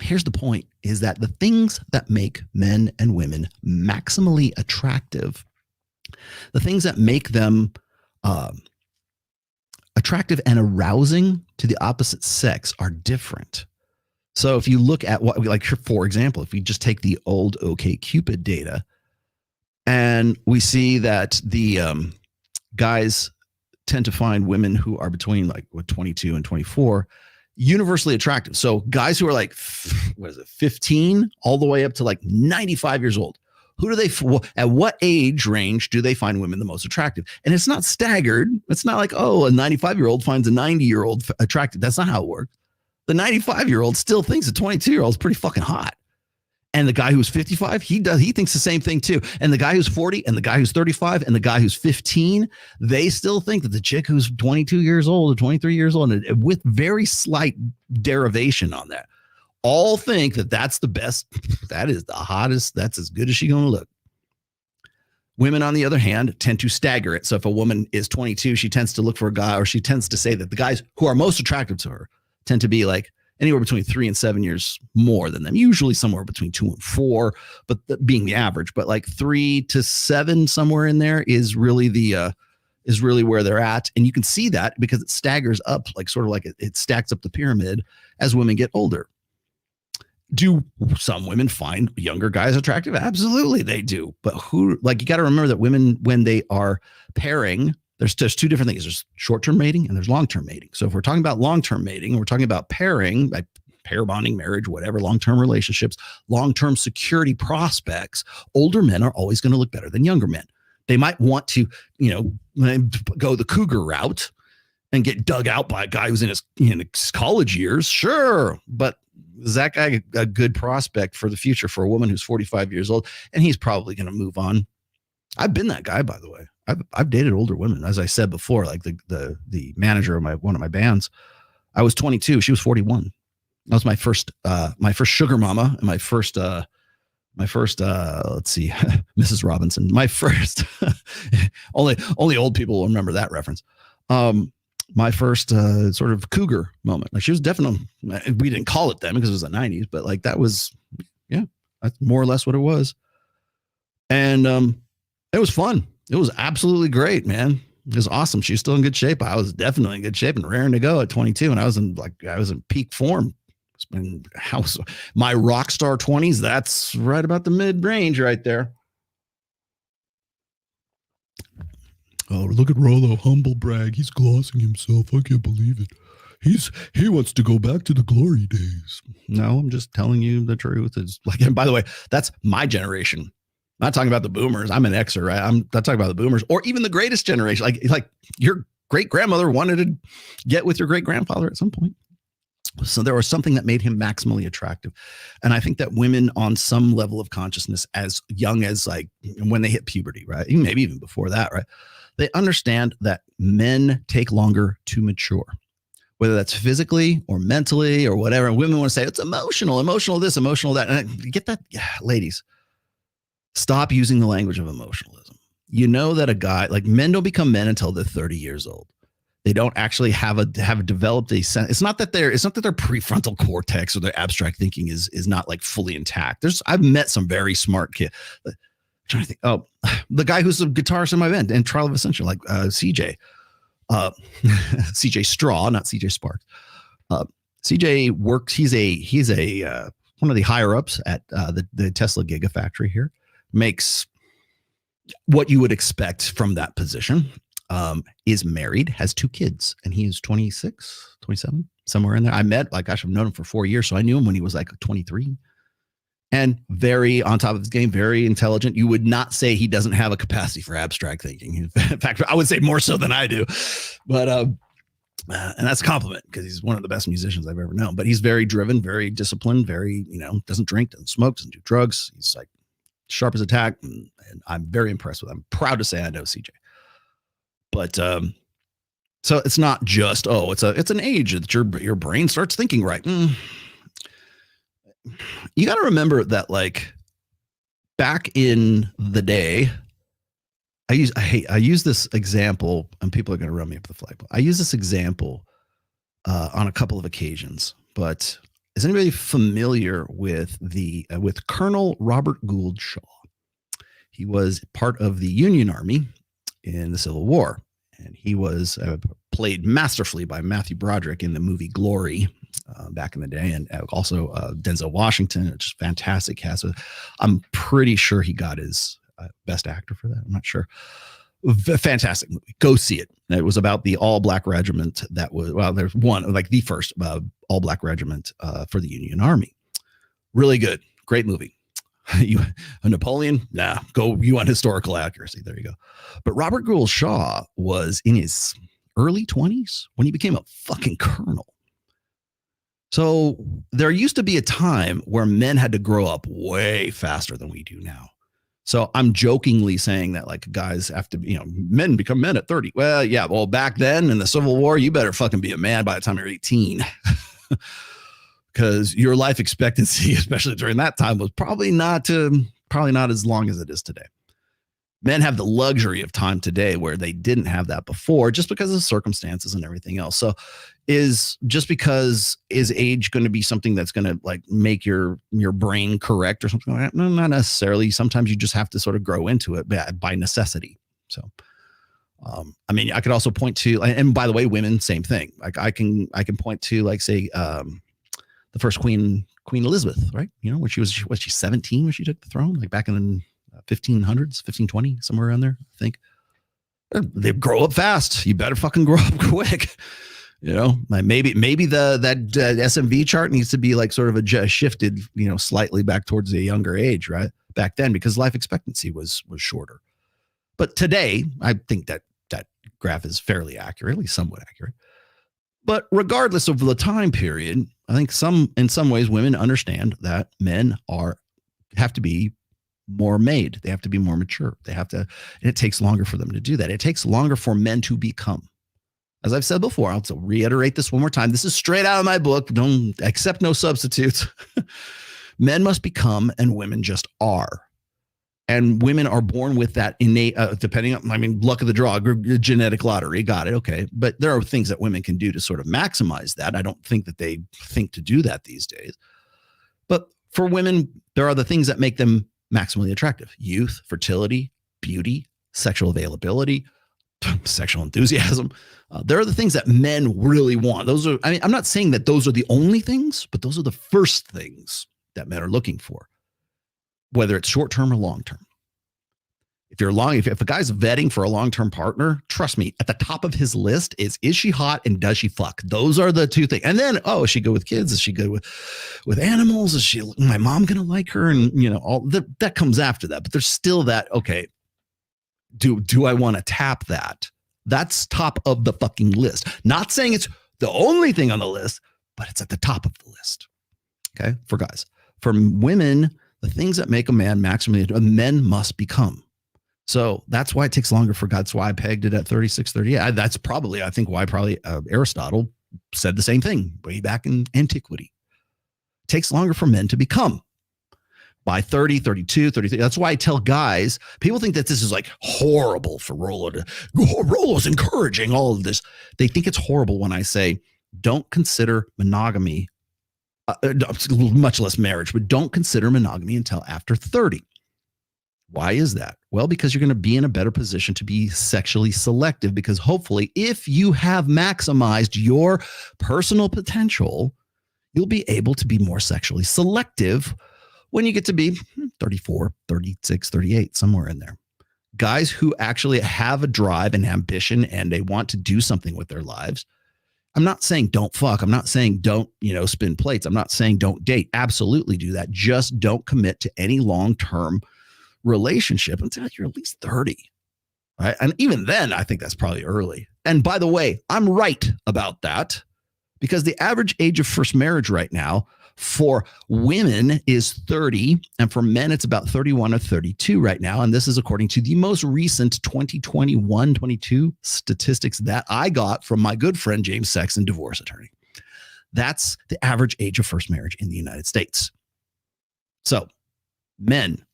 [SPEAKER 14] here's the point, is that the things that make men and women maximally attractive, the things that make them attractive and arousing to the opposite sex are different. So if you look at what we like, for example, if we just take the old OkCupid data, and we see that the guys tend to find women who are between 22 and 24 universally attractive. So guys who are 15 all the way up to 95 years old. Who do they, at what age range do they find women the most attractive? And it's not staggered. It's not like, a 95-year-old finds a 90-year-old attractive. That's not how it works. The 95-year-old still thinks a 22-year-old is pretty fucking hot. And the guy who's 55, he thinks the same thing too. And the guy who's 40 and the guy who's 35 and the guy who's 15, they still think that the chick who's 22 years old or 23 years old, and with very slight derivation on that, all think that that's the best, that is the hottest, that's as good as she's going to look. Women, on the other hand, tend to stagger it. So if a woman is 22, she tends to look for a guy, or she tends to say that the guys who are most attractive to her tend to be anywhere between 3 and 7 years more than them, usually somewhere between 2 and 4, but being the average, but 3 to 7, somewhere in there is really is really where they're at. And you can see that because it staggers up, it stacks up the pyramid as women get older. Do some women find younger guys attractive? Absolutely, they do. But you got to remember that women, when they are pairing, there's just two different things. There's short-term mating and there's long-term mating. So if we're talking about long-term mating, we're talking about pairing, like pair bonding, marriage, whatever, long-term relationships, long-term security prospects, older men are always going to look better than younger men. They might want to, go the cougar route and get dug out by a guy who's in his college years. Sure. But is that guy a good prospect for the future for a woman who's 45 years old? And he's probably going to move on. I've been that guy, by the way. I've dated older women, as I said before, like the manager of one of my bands. I was 22, she was 41. That was my first sugar mama, and my first let's see, Mrs. Robinson. My first only old people will remember that reference. My first sort of cougar moment. Like, she was definitely, we didn't call it then because it was the 90s, but that was, that's more or less what it was. And it was fun. It was absolutely great, man. It was awesome. She was still in good shape. I was definitely in good shape and raring to go at 22. And I was in peak form. My rock star 20s, that's right about the mid range right there.
[SPEAKER 9] Oh, look at Rollo, humble brag. He's glossing himself. I can't believe it. He wants to go back to the glory days.
[SPEAKER 14] No, I'm just telling you the truth. It's and by the way, that's my generation. I'm not talking about the boomers. I'm an Xer, right? I'm not talking about the boomers or even the greatest generation. Like your great grandmother wanted to get with your great grandfather at some point. So there was something that made him maximally attractive. And I think that women on some level of consciousness, as young as when they hit puberty, right? Maybe even before that, right? They understand that men take longer to mature, whether that's physically or mentally or whatever. And women want to say it's emotional this, emotional that. And I get that, ladies, stop using the language of emotionalism. You know that a guy, men don't become men until they're 30 years old. They don't actually have developed a sense. It's not that their prefrontal cortex or their abstract thinking is not like fully intact. I've met some very smart kids. Trying to think. Oh, the guy who's the guitarist in my band and Trial of Ascension, like CJ, CJ Straw, not CJ Sparks. CJ works. He's a one of the higher ups at the Tesla Gigafactory here. Makes what you would expect from that position. Is married, has 2 kids, and he is 26, 27, somewhere in there. I've known him for 4 years, so I knew him when he was like 23. And very on top of his game, very intelligent. You would not say he doesn't have a capacity for abstract thinking. In fact, I would say more so than I do. But and that's a compliment because he's one of the best musicians I've ever known. But he's very driven, very disciplined, very, doesn't drink, doesn't smoke, doesn't do drugs. He's like sharp as a tack, and I'm very impressed with him. I'm proud to say I know CJ. But so it's not just it's an age that your brain starts thinking right. You got to remember that, like, back in the day, I use this example, and people are going to run me up the flagpole. I use this example on a couple of occasions, but is anybody familiar with with Colonel Robert Gould Shaw? He was part of the Union Army in the Civil War, and he was played masterfully by Matthew Broderick in the movie Glory. Back in the day, and also Denzel Washington, just fantastic cast. I'm pretty sure he got his best actor for that. I'm not sure. Fantastic movie. Go see it. It was about the all-black regiment that was, there's one, like the first all-black regiment for the Union Army. Really good. Great movie. Napoleon? Nah, you want historical accuracy. There you go. But Robert Gould Shaw was in his early 20s when he became a fucking colonel. So there used to be a time where men had to grow up way faster than we do now. So I'm jokingly saying that, like, guys have to, men become men at 30. Well, yeah. Well, back then in the Civil War, you better fucking be a man by the time you're 18. Because your life expectancy, especially during that time, was probably not as long as it is today. Men have the luxury of time today where they didn't have that before, just because of circumstances and everything else. So is age going to be something that's going to, like, make your brain correct or something like that? No, not necessarily. Sometimes you just have to sort of grow into it by necessity. So, I mean, I could also point to, and by the way, women, same thing. Like I can point to, like, say, the first Queen Elizabeth, right? When she was 17 when she took the throne, like back in the 1500s, 1520, somewhere around there, I think. They grow up fast. You better fucking grow up quick. Like maybe that SMV chart needs to be, like, sort of shifted, slightly back towards a younger age, right? Back then, because life expectancy was shorter. But today, I think that graph is fairly accurate, at least somewhat accurate. But regardless of the time period, I think in some ways women understand that men have to be more made. They have to be more mature. And it takes longer for them to do that. It takes longer for men to become. As I've said before, I'll reiterate this one more time. This is straight out of my book. Don't accept no substitutes. Men must become, and women just are. And women are born with that innate, depending on, luck of the draw, genetic lottery. Got it. Okay. But there are things that women can do to sort of maximize that. I don't think that they think to do that these days. But for women, there are the things that make them maximally attractive: youth, fertility, beauty, sexual availability, sexual enthusiasm. There are the things that men really want. Those are, I'm not saying that those are the only things, but those are the first things that men are looking for, whether it's short-term or long-term. If a guy's vetting for a long-term partner, trust me, at the top of his list is she hot and does she fuck? Those are the two things. And then, is she good with kids? Is she good with animals? Is my mom going to like her? And, all that comes after that. But there's still that, okay, do I want to tap that? That's top of the fucking list. Not saying it's the only thing on the list, but it's at the top of the list. Okay, for guys. For women, the things that make a man maximally, men must become. So that's why it takes longer for guys. That's why I pegged it at 36, 38. That's probably, I think, why Aristotle said the same thing way back in antiquity. It takes longer for men to become. by 30, 32, 33. That's why I tell guys, people think that this is like horrible for Rollo. Rollo's encouraging all of this. They think it's horrible when I say, don't consider monogamy, much less marriage, but don't consider monogamy until after 30. Why is that? Well, because you're going to be in a better position to be sexually selective, because hopefully if you have maximized your personal potential, you'll be able to be more sexually selective when you get to be 34, 36, 38, somewhere in there. Guys who actually have a drive and ambition and they want to do something with their lives. I'm not saying don't fuck. I'm not saying don't, spin plates. I'm not saying don't date. Absolutely do that. Just don't commit to any long-term relationship until you're at least 30. Right? And even then, I think that's probably early. And by the way, I'm right about that because the average age of first marriage right now for women is 30, and for men, it's about 31 or 32 right now. And this is according to the most recent 2021-22 statistics that I got from my good friend, James Sexton, divorce attorney. That's the average age of first marriage in the United States. So, men,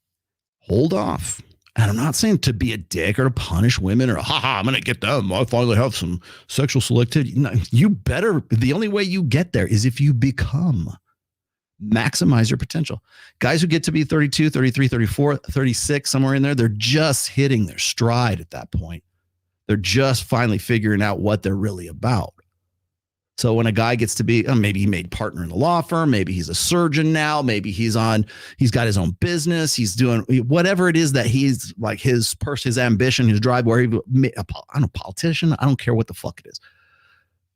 [SPEAKER 14] hold off. And I'm not saying to be a dick or to punish women or, I'm going to get them. I finally have some sexual selectivity. No, you better, the only way you get there is if you become. Maximize your potential. Guys who get to be 32, 33, 34, 36, somewhere in there, they're just hitting their stride at that point. They're just finally figuring out what they're really about. So when a guy gets to be, maybe he made partner in the law firm, maybe he's a surgeon now, maybe he's got his own business, he's doing whatever it is that he's like his ambition, his drive, where I'm a politician, I don't care what the fuck it is.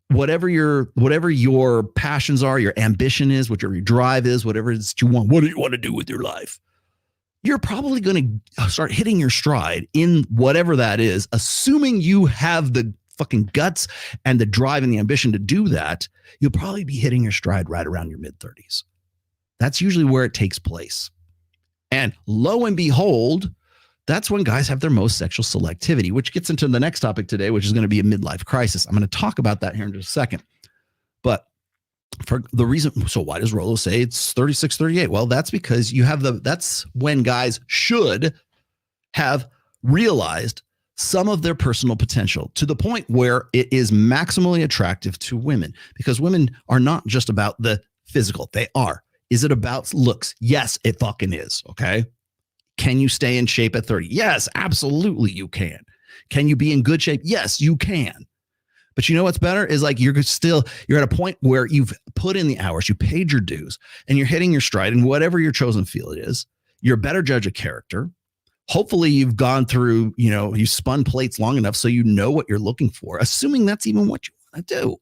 [SPEAKER 14] Whatever your passions are, your ambition is, whatever your drive is, whatever it is that you want, what do you want to do with your life? You're probably going to start hitting your stride in whatever that is, assuming you have the fucking guts and the drive and the ambition to do that. You'll probably be hitting your stride right around your mid-30s. That's usually where it takes place. And lo and behold, that's when guys have their most sexual selectivity, which gets into the next topic today, which is going to be a midlife crisis. I'm going to talk about that here in just a second. But for the reason, so why does Rollo say it's 36, 38? Well, that's because that's when guys should have realized some of their personal potential to the point where it is maximally attractive to women, because women are not just about the physical. They are. Is it about looks? Yes, it fucking is. Okay. Can you stay in shape at 30? Yes, absolutely you can. Can you be in good shape? Yes, you can. But you know what's better is like you're at a point where you've put in the hours, you paid your dues, and you're hitting your stride in whatever your chosen field is. You're a better judge of character. Hopefully you've gone through, you spun plates long enough so you know what you're looking for, assuming that's even what you want to do.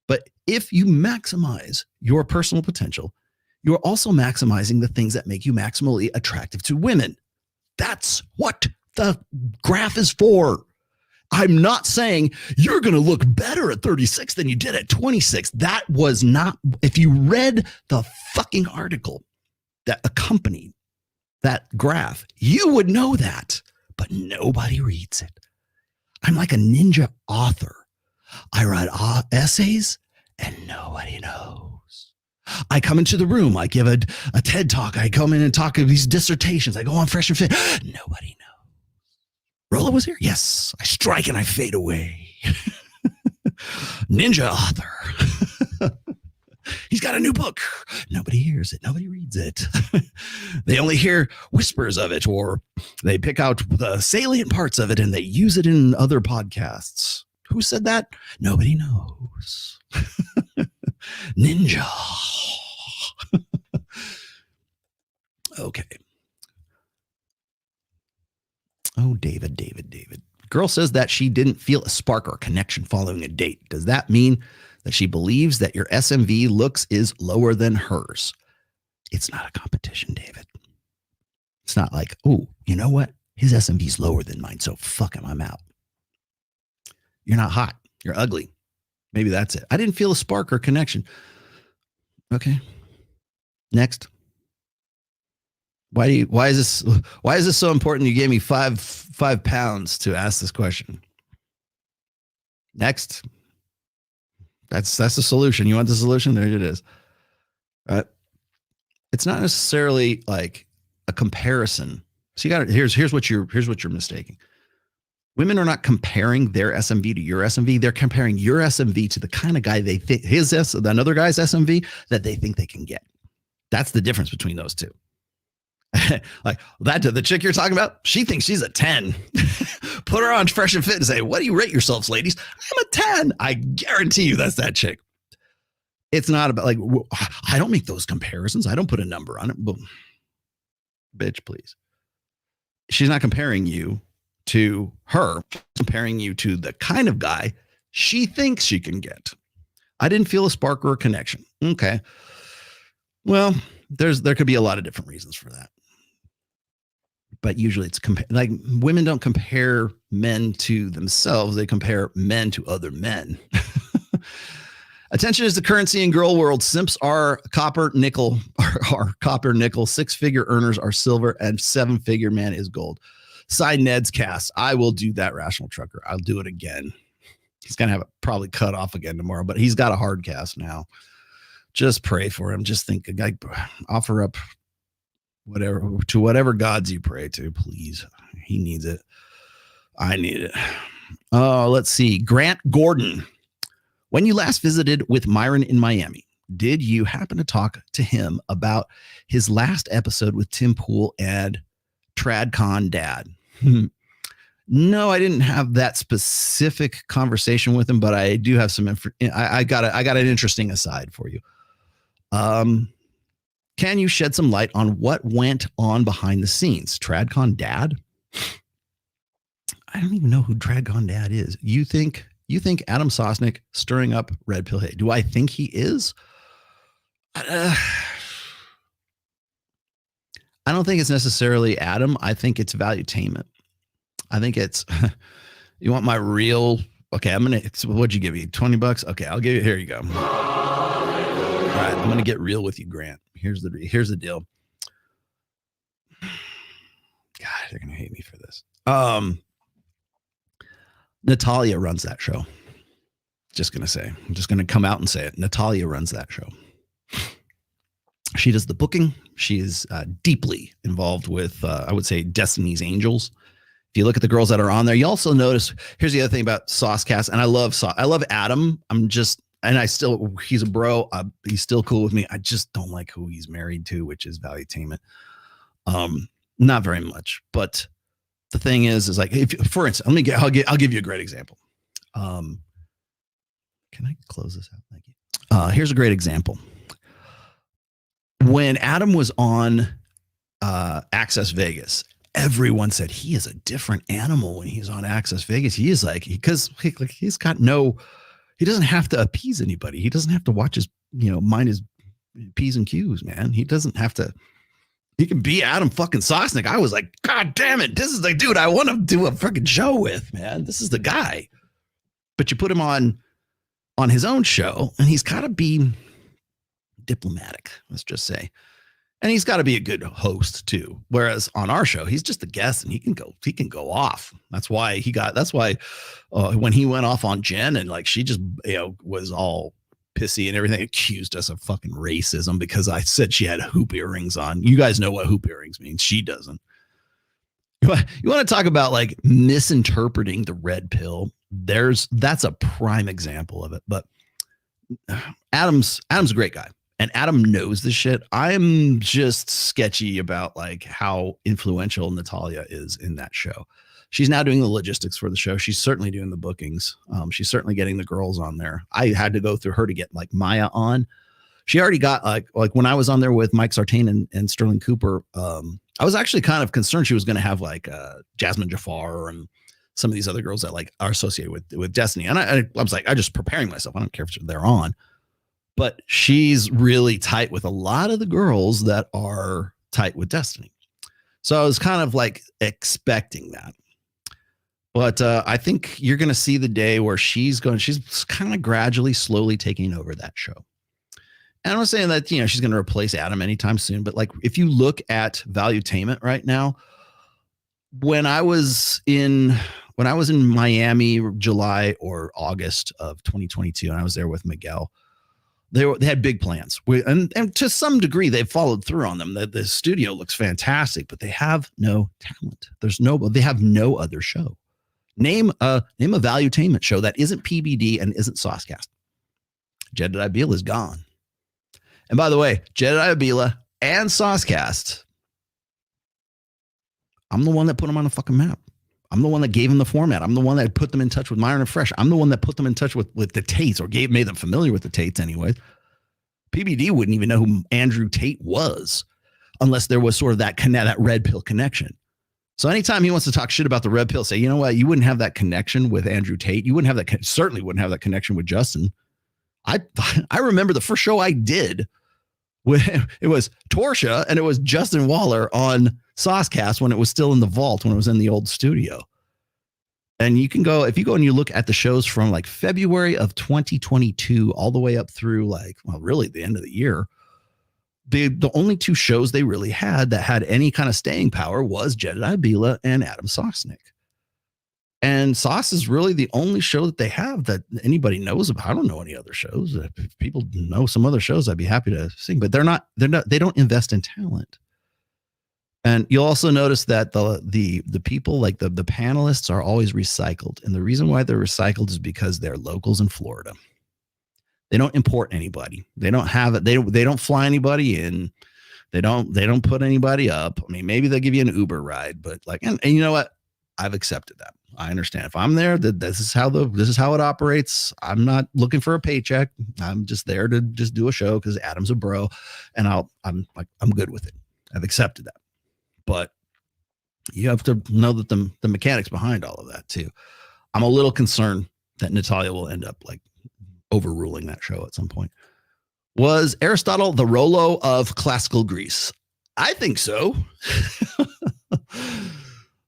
[SPEAKER 14] But if you maximize your personal potential, you're also maximizing the things that make you maximally attractive to women. That's what the graph is for. I'm not saying you're going to look better at 36 than you did at 26. That was not, if you read the fucking article that accompanied that graph, you would know that, but nobody reads it. I'm like a ninja author. I write essays and nobody knows. I come into the room. I give a TED talk. I come in and talk of these dissertations. I go on Fresh and Fit. Nobody knows. Rollo was here? Yes. I strike and I fade away. Ninja author. He's got a new book. Nobody hears it. Nobody reads it. They only hear whispers of it, or they pick out the salient parts of it and they use it in other podcasts. Who said that? Nobody knows. Ninja. Okay. Oh, David. Girl says that she didn't feel a spark or connection following a date. Does that mean that she believes that your SMV looks is lower than hers? It's not a competition, David. It's not like, oh, you know what? His SMV is lower than mine, so fuck him, I'm out. You're not hot. You're ugly. Maybe that's it. I didn't feel a spark or connection. Okay. Next. Why is this so important? You gave me five pounds to ask this question. Next. That's the solution. You want the solution? There it is. It's not necessarily like a comparison. So you got here's what you're mistaking. Women are not comparing their SMV to your SMV. They're comparing your SMV to the kind of guy they think another guy's SMV that they think they can get. That's the difference between those two. Like the chick you're talking about, she thinks she's a 10. Put her on Fresh and Fit and say, what do you rate yourselves, ladies? I'm a 10. I guarantee you that's that chick. It's not about like, I don't make those comparisons. I don't put a number on it. But, bitch, please. She's not comparing you to her, comparing you to the kind of guy she thinks she can get. I didn't feel a spark or a connection. Okay. Well, there could be a lot of different reasons for that. But usually it's like women don't compare men to themselves. They compare men to other men. Attention is the currency in girl world. Simps are copper, nickel, are copper, nickel. 6-figure earners are silver, and 7-figure man is gold. Side Ned's cast. I will do that, Rational Trucker. I'll do it again. He's going to have it probably cut off again tomorrow, but he's got a hard cast now. Just pray for him. Just think, offer up whatever gods you pray to, please. He needs it. I need it. Oh, let's see. Grant Gordon. When you last visited with Myron in Miami, did you happen to talk to him about his last episode with Tim Pool and TradCon Dad? No, I didn't have that specific conversation with him, but I do have some I got an interesting aside for you. Can you shed some light on what went on behind the scenes? TradCon Dad? I don't even know who TradCon Dad is. You think Adam Sosnick stirring up red pill hate? Do I think he is? I don't think it's necessarily Adam. I think it's valuetainment. I think it's, you want my real, okay, what'd you give me? $20? Okay, I'll give you, here you go. All right, I'm going to get real with you, Grant. Here's the deal. God, they're going to hate me for this. Natalia runs that show. Just going to say, I'm just going to come out and say it. Natalia runs that show. She does the booking. She is deeply involved with, I would say, Destiny's Angels. If you look at the girls that are on there, you also notice, here's the other thing about Saucecast, and I love Adam. He's a bro. He's still cool with me. I just don't like who he's married to, which is valuetainment. Not very much, but the thing is like, for instance, I'll give you a great example. Can I close this out? Thank you. Here's a great example. When Adam was on Access Vegas, everyone said he is a different animal when he's on Access Vegas. He is like, because he's got he doesn't have to appease anybody. He doesn't have to watch his, mind his P's and Q's, man. He doesn't have to. He can be Adam fucking Sosnick. I was like, God damn it. This is the dude I want to do a fucking show with, man. This is the guy. But you put him on his own show and he's got to be diplomatic, let's just say. And he's got to be a good host too. Whereas on our show, he's just a guest and he can go off. That's why when he went off on Jen and like, she just, was all pissy and everything, accused us of fucking racism because I said she had hoop earrings on. You guys know what hoop earrings mean. She doesn't. You want to talk about like misinterpreting the red pill? That's a prime example of it. But Adam's a great guy. And Adam knows this shit. I'm just sketchy about like how influential Natalia is in that show. She's now doing the logistics for the show. She's certainly doing the bookings. She's certainly getting the girls on there. I had to go through her to get like Maya on. She already got like when I was on there with Mike Sartain and Sterling Cooper, I was actually kind of concerned she was going to have like Jasmine Jafar and some of these other girls that like are associated with Destiny. And I was like, I'm just preparing myself. I don't care if they're on. But she's really tight with a lot of the girls that are tight with Destiny. So I was kind of like expecting that. But I think you're going to see the day where she's kind of gradually, slowly taking over that show. And I'm not saying that, she's going to replace Adam anytime soon. But like, if you look at valuetainment right now, when I was in Miami, July or August of 2022, and I was there with Miguel, They had big plans, and to some degree they've followed through on them. The studio looks fantastic, but they have no talent. They have no other show. Name a valuetainment show that isn't PBD and isn't Saucecast. Jedediah Bila is gone. And by the way, Jedediah Bila and Saucecast, I'm the one that put them on the fucking map. I'm the one that gave them the format. I'm the one that put them in touch with Myron and Fresh. I'm the one that put them in touch with the Tates, or made them familiar with the Tates anyway. PBD wouldn't even know who Andrew Tate was unless there was sort of that red pill connection. So anytime he wants to talk shit about the red pill, say, you know what, you wouldn't have that connection with Andrew Tate. You wouldn't have that, certainly wouldn't have that connection with Justin. I remember the first show I did, it was Torsha and it was Justin Waller on Saucecast when it was still in the vault, when it was in the old studio. And you can go, if you go and you look at the shows from like February of 2022 all the way up through really the end of the year, the only two shows they really had that had any kind of staying power was Jedediah Bila and Adam Sosnick. And Sauce is really the only show that they have that anybody knows about. I don't know any other shows. If people know some other shows, I'd be happy to sing, but they don't invest in talent. And you'll also notice that the people, like the panelists, are always recycled. And the reason why they're recycled is because they're locals in Florida. They don't import anybody. They don't have it. They don't fly anybody in. They don't put anybody up. I mean, maybe they'll give you an Uber ride, but and you know what? I've accepted that. I understand. If I'm there, this is how it operates. I'm not looking for a paycheck. I'm just there to just do a show because Adam's a bro, and I'm good with it. I've accepted that. But you have to know that the mechanics behind all of that too. I'm a little concerned that Natalia will end up overruling that show at some point. Was Aristotle the Rollo of classical Greece? I think so.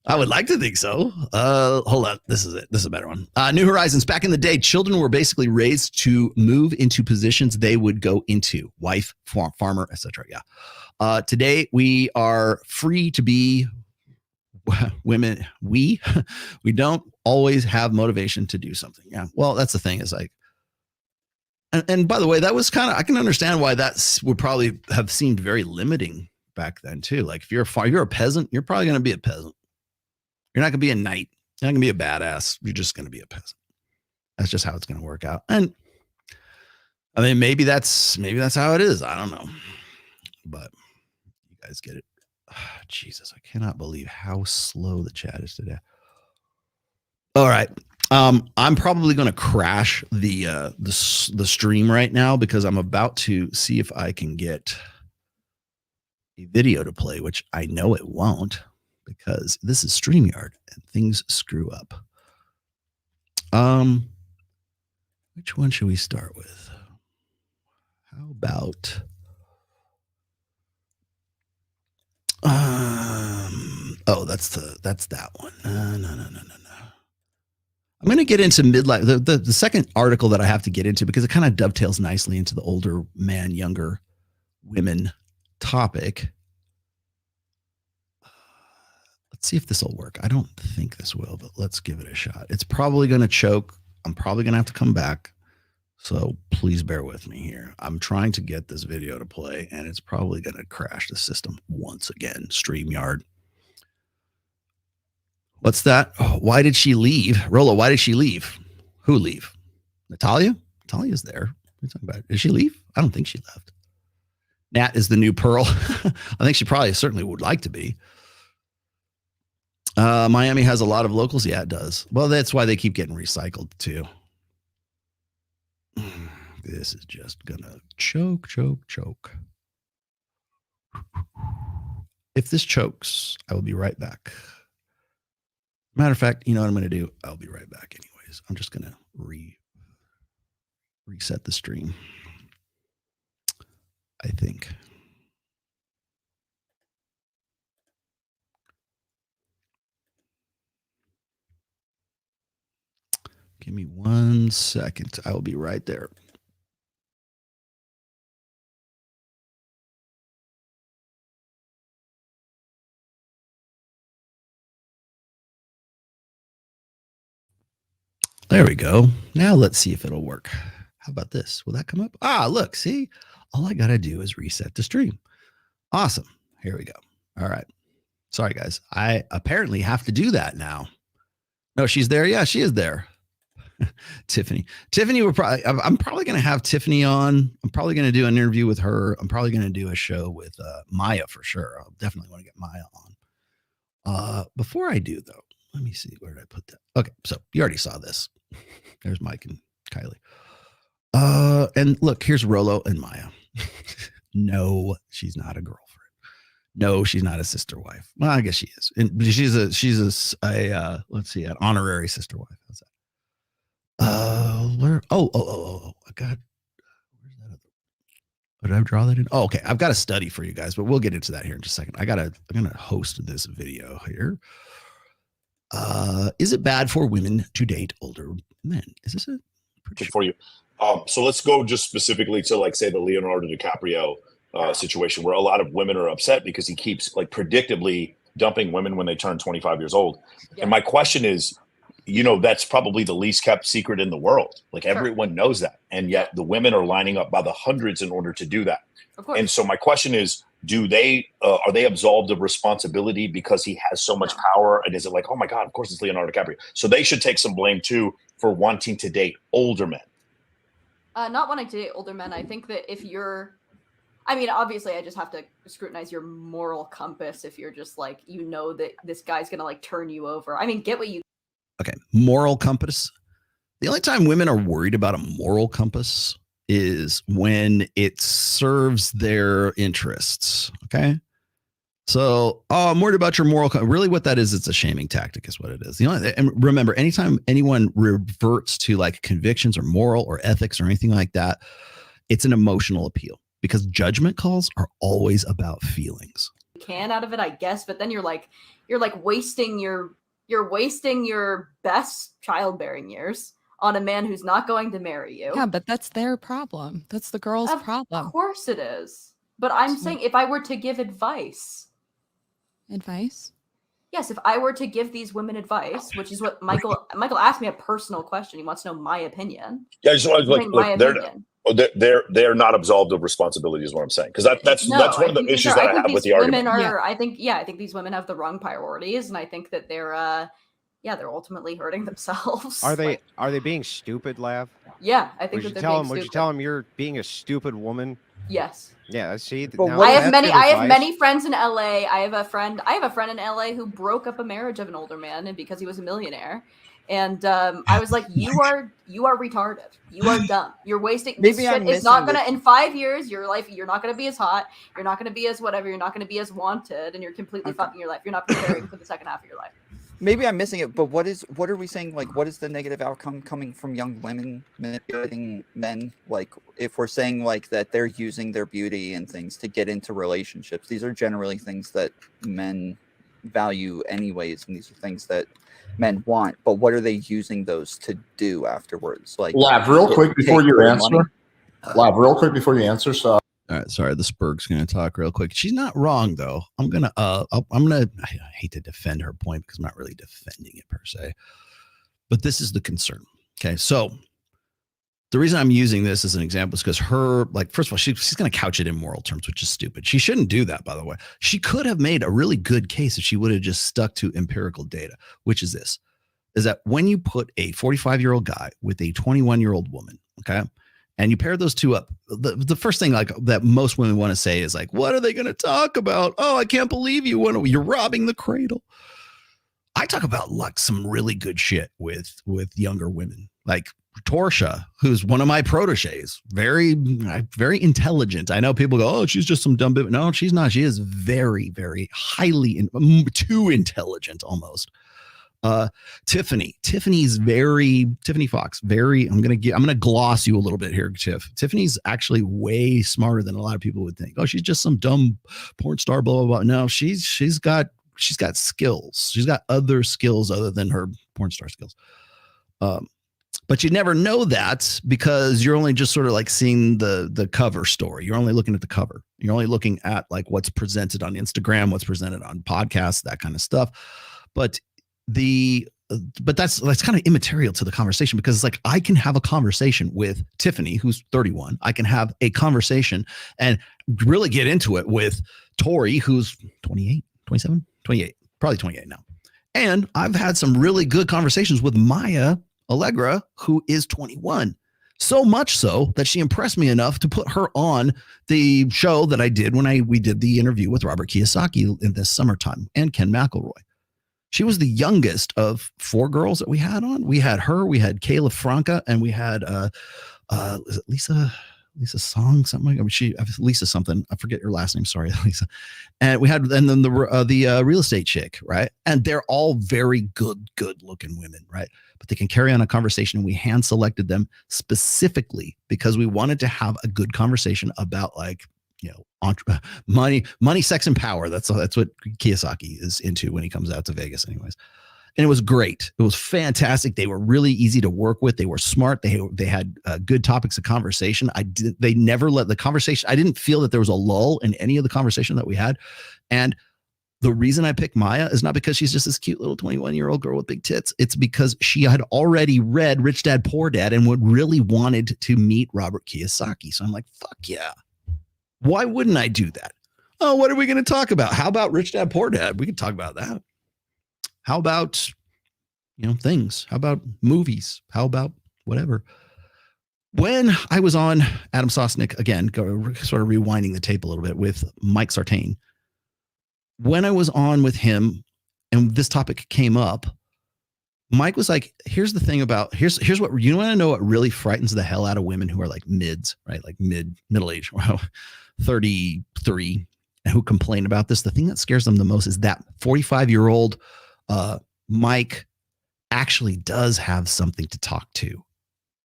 [SPEAKER 14] I would like to think so. Hold on. This is it. This is a better one. New Horizons. Back in the day, children were basically raised to move into positions they would go into. Wife, farmer, etc. Yeah. Today, we are free to be women. We don't always have motivation to do something. Yeah. Well, that's the thing is and by the way, that was I can understand why that would probably have seemed very limiting back then too. Like if you're a peasant, you're probably going to be a peasant. You're not going to be a knight. You're not going to be a badass. You're just going to be a peasant. That's just how it's going to work out. And I mean, maybe that's how it is. I don't know, but you guys get it. Oh, Jesus, I cannot believe how slow the chat is today. All right. I'm probably going to crash the stream right now because I'm about to see if I can get a video to play, which I know it won't because this is StreamYard and things screw up. Which one should we start with? How about that's that one. No. I'm going to get into midlife. The second article that I have to get into because it kind of dovetails nicely into the older man, younger women topic. Let's see if this will work. I don't think this will, but let's give it a shot. It's probably going to choke. I'm probably going to have to come back. So please bear with me here. I'm trying to get this video to play and it's probably going to crash the system once again. StreamYard. What's that? Oh, why did she leave? Rollo, why did she leave? Who leave? Natalia? Natalia's there. What are you talking about? Did she leave? I don't think she left. Nat is the new Pearl. I think she probably certainly would like to be. Miami has a lot of locals. Yeah, it does. Well, that's why they keep getting recycled too. This is just gonna choke. If this chokes, I will be right back. Matter of fact, you know what I'm going to do? I'll be right back anyways. I'm just going to reset the stream, I think. Give me 1 second. I will be right there. There we go. Now let's see if it'll work. How about this? Will that come up? Ah, look, see, all I got to do is reset the stream. Awesome. Here we go. All right. Sorry, guys. I apparently have to do that now. No, she's there. Yeah, she is there. Tiffany, I'm probably going to have Tiffany on. I'm probably going to do an interview with her. I'm probably going to do a show with Maya for sure. I'll definitely want to get Maya on. Before I do though, let me see. Where did I put that? Okay. So you already saw this. There's Mike and Kylie. And look, here's Rolo and Maya. No, she's not a girlfriend. No, she's not a sister wife. Well, I guess she is. And she's a let's see, an honorary sister wife. How's that? Where? Oh, I got. Where's that other? Did I draw that in? Oh, okay. I've got a study for you guys, but we'll get into that here in just a second. I'm gonna host this video here. Is it bad for women to date older men? Is this a
[SPEAKER 19] for you? So let's go just specifically to like say the Leonardo DiCaprio situation where a lot of women are upset because he keeps like predictably dumping women when they turn 25 years old. Yeah. And my question is, that's probably the least kept secret in the world. Like everyone knows that. And yet the women are lining up by the hundreds in order to do that. Of course. And so my question is, are they absolved of responsibility because he has so much power? And is it like, oh my God, of course it's Leonardo DiCaprio. So they should take some blame too for wanting to date older men.
[SPEAKER 20] Not wanting to date older men. I think that obviously I just have to scrutinize your moral compass if you're just like, that this guy's going to like turn you over. I mean, get what you.
[SPEAKER 14] Okay. Moral compass. The only time women are worried about a moral compass is when it serves their interests. Okay. So, I'm worried about your moral. Really what that is, it's a shaming tactic is what it is. And remember, anytime anyone reverts to like convictions or moral or ethics or anything like that, it's an emotional appeal because judgment calls are always about feelings.
[SPEAKER 20] Can out of it, I guess. But then you're wasting your best childbearing years on a man who's not going to marry you.
[SPEAKER 21] Yeah, but that's their problem. That's the girl's problem.
[SPEAKER 20] Of course it is. But I'm saying if I were to give advice.
[SPEAKER 21] Advice?
[SPEAKER 20] Yes, if I were to give these women advice, which is what Michael asked me a personal question. He wants to know my opinion.
[SPEAKER 19] Yeah, I just want they're not absolved of responsibility is what I'm saying. Because that's one of the issues that I have with the argument.
[SPEAKER 20] I think these women have the wrong priorities, and I think that they're ultimately hurting themselves.
[SPEAKER 22] Are they being stupid, Lav?
[SPEAKER 20] Yeah, I think that they're being stupid.
[SPEAKER 22] Would you tell them you're being a stupid woman?
[SPEAKER 20] Yes.
[SPEAKER 22] Yeah, see.
[SPEAKER 20] I have many friends in LA. I have a friend in LA who broke up a marriage of an older man, and because he was a millionaire. And I was like, you are retarded. You are dumb. You're wasting. This shit is not gonna. In 5 years, your life. You're not gonna be as hot. You're not gonna be as whatever. You're not gonna be as wanted, and you're completely fucking your life. You're not preparing for the second half of your life.
[SPEAKER 23] Maybe I'm missing it, but what are we saying? Like, what is the negative outcome coming from young women manipulating men? Like, if we're saying like that they're using their beauty and things to get into relationships, these are generally things that men value anyways, and these are things that men want. But what are they using those to do afterwards? Like,
[SPEAKER 1] Lav, real quick before you answer. So.
[SPEAKER 14] All right, sorry, the Spurg's going to talk real quick. She's not wrong though. I hate to defend her point because I'm not really defending it per se, but this is the concern. Okay, so the reason I'm using this as an example is because first of all, she's going to couch it in moral terms, which is stupid. She shouldn't do that, by the way. She could have made a really good case if she would have just stuck to empirical data, which is this, is that when you put a 45-year-old guy with a 21-year-old woman, okay, and you pair those two up, the first thing like that most women want to say is like, what are they going to talk about? Oh, I can't believe you're robbing the cradle. I talk about like some really good shit with younger women, like Torsha, who's one of my proteges, very, very intelligent. I know people go, oh, she's just some dumb bitch. No, she's not. She is very, very highly, too intelligent almost. Tiffany Fox, I'm going to gloss you a little bit here, Tiff. Tiffany's actually way smarter than a lot of people would think. Oh, she's just some dumb porn star, blah, blah, blah. No, she's got skills. She's got other skills other than her porn star skills. But you never know that because you're only just sort of like seeing the cover story. You're only looking at the cover. You're only looking at like what's presented on Instagram, what's presented on podcasts, that kind of stuff. But the but that's kind of immaterial to the conversation, because it's like I can have a conversation with Tiffany, who's 31. I can have a conversation and really get into it with Tori, who's 28, 27, 28, probably 28 now. And I've had some really good conversations with Maya Allegra, who is 21. So much so that she impressed me enough to put her on the show that I did when we did the interview with Robert Kiyosaki in this summertime, and Ken McElroy. She was the youngest of 4 girls that we had on. We had her, we had Kayla Franca, and we had is it Lisa Song, something like that. Lisa something. I forget your last name. Sorry, Lisa. And we had, and then the real estate chick, right? And they're all very good looking women, right? But they can carry on a conversation. And we hand selected them specifically because we wanted to have a good conversation about, like, you know, money, sex, and power. That's what Kiyosaki is into when he comes out to Vegas, anyways. And it was great. It was fantastic. They were really easy to work with. They were smart. They had good topics of conversation. They never let the conversation. I didn't feel that there was a lull in any of the conversation that we had. And the reason I picked Maya is not because she's just this cute little 21-year-old girl with big tits. It's because she had already read Rich Dad Poor Dad and really wanted to meet Robert Kiyosaki. So I'm like, fuck yeah. Why wouldn't I do that? Oh, what are we going to talk about? How about Rich Dad Poor Dad? We can talk about that. How about, you know, things? How about movies? How about whatever? When I was on Adam Sosnick, again, sort of rewinding the tape a little bit with Mike Sartain, when I was on with him and this topic came up, Mike was like, here's the thing about, here's what, you want to know what really frightens the hell out of women who are like mids, right? Like middle age, 33, who complain about this. The thing that scares them the most is that 45-year-old Mike actually does have something to talk to.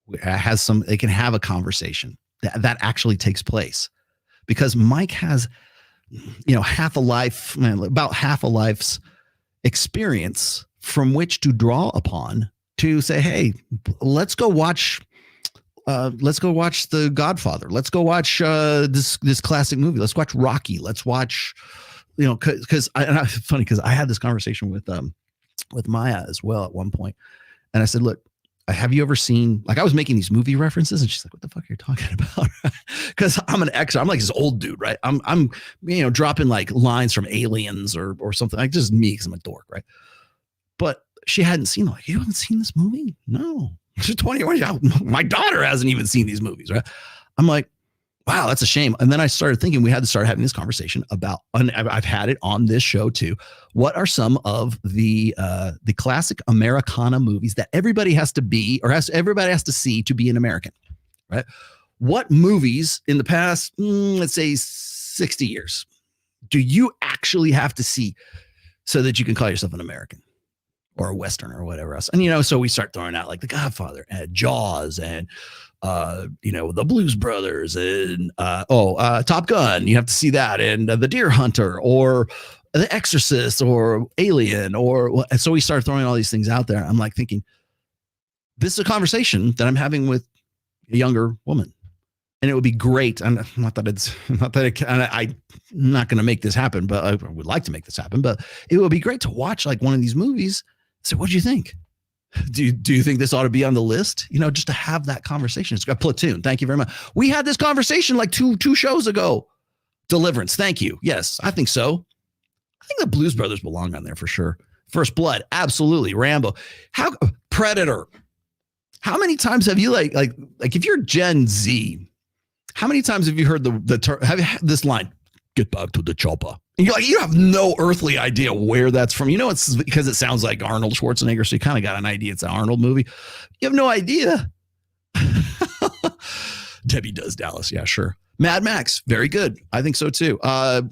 [SPEAKER 14] They can have a conversation that actually takes place, because Mike has, you know, about half a life's experience from which to draw upon to say, hey, let's go watch The Godfather. Let's go watch this classic movie. Let's watch Rocky. Let's watch, you know, because it's funny because I had this conversation with Maya as well at one point, and I said, look, have you ever seen, like, I was making these movie references, and she's like, what the fuck are you talking about? Because I'm an extra. I'm like this old dude, right? I'm you know, dropping like lines from Aliens or something, like just me because I'm a dork, right? But she hadn't seen, like, you haven't seen this movie? No. She's 21. My daughter hasn't even seen these movies, right? I'm like, wow, that's a shame. And then I started thinking we had to start having this conversation about, and I've had it on this show too. What are some of the classic Americana movies that everybody has to be, or everybody has to see to be an American, right? What movies in the past, let's say 60 years, do you actually have to see so that you can call yourself an American or a Western or whatever else? And, you know, so we start throwing out like The Godfather and Jaws and, you know, the Blues Brothers and Top Gun. You have to see that, and The Deer Hunter or The Exorcist or Alien, and so we start throwing all these things out there. I'm like thinking, this is a conversation that I'm having with a younger woman, and it would be great. And I'm not going to make this happen, but I would like to make this happen. But it would be great to watch like one of these movies. So, what do you think? Do you think this ought to be on the list? You know, just to have that conversation. It's got Platoon. Thank you very much. We had this conversation like two shows ago. Deliverance. Thank you. Yes, I think so. I think the Blues Brothers belong on there for sure. First Blood. Absolutely. Rambo. Predator. How many times have you like if you're Gen Z, how many times have you heard this line? Get back to the chopper. And you're like, you have no earthly idea where that's from. You know, it's because it sounds like Arnold Schwarzenegger, so you kind of got an idea it's an Arnold movie. You have no idea. Debbie Does Dallas. Yeah, sure. Mad Max. Very good. I think so too.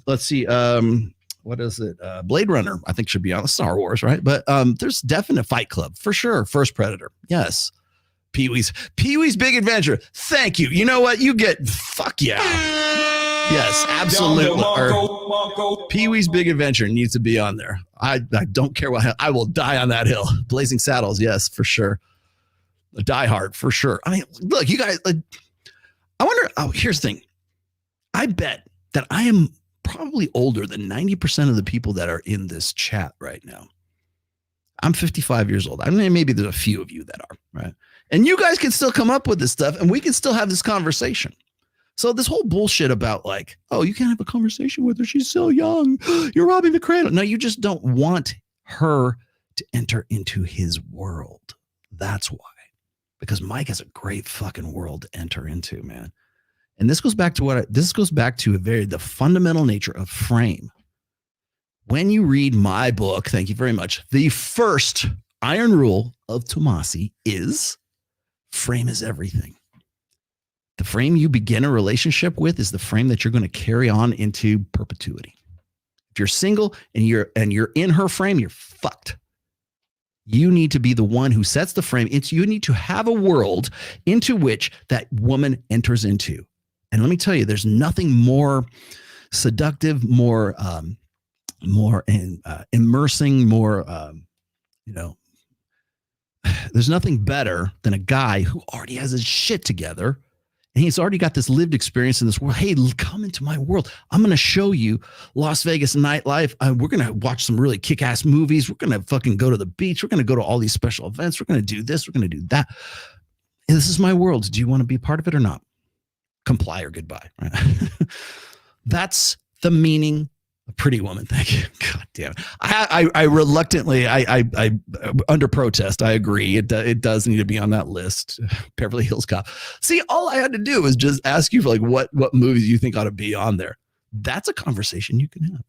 [SPEAKER 14] Let's see. What is it? Blade Runner, I think, should be on the Star Wars, right? But there's definite Fight Club for sure. First Predator. Yes. Pee-wee's Big Adventure. Thank you. You know what? You get, fuck yeah. Yes, absolutely. Pee-wee's Big Adventure needs to be on there. I don't care what, I will die on that hill. Blazing Saddles, yes, for sure. Die Hard, for sure. I mean, look, you guys, I wonder, here's the thing. I bet that I am probably older than 90% of the people that are in this chat right now. I'm 55 years old. I mean, maybe there's a few of you that are, right? And you guys can still come up with this stuff and we can still have this conversation. So this whole bullshit about like, oh, you can't have a conversation with her. She's so young. You're robbing the cradle. No, you just don't want her to enter into his world. That's why. Because Mike has a great fucking world to enter into, man. And this goes back to the fundamental nature of frame. When you read my book, thank you very much. The first iron rule of Tomasi is frame is everything. The frame you begin a relationship with is the frame that you're going to carry on into perpetuity. If you're single and you're in her frame, you're fucked. You need to be the one who sets the frame. You need to have a world into which that woman enters into. And let me tell you, there's nothing more seductive, more immersing, there's nothing better than a guy who already has his shit together and he's already got this lived experience in this world. Hey, come into my world. I'm going to show you Las Vegas nightlife. We're going to watch some really kick-ass movies. We're going to fucking go to the beach. We're going to go to all these special events. We're going to do this. We're going to do that. And this is my world. Do you want to be part of it or not? Comply or goodbye. Right? That's the meaning. A Pretty Woman. Thank you. God damn it. I reluctantly, I under protest, I agree. It does need to be on that list. Beverly Hills Cop. See, all I had to do was just ask you for like what movies you think ought to be on there. That's a conversation you can have.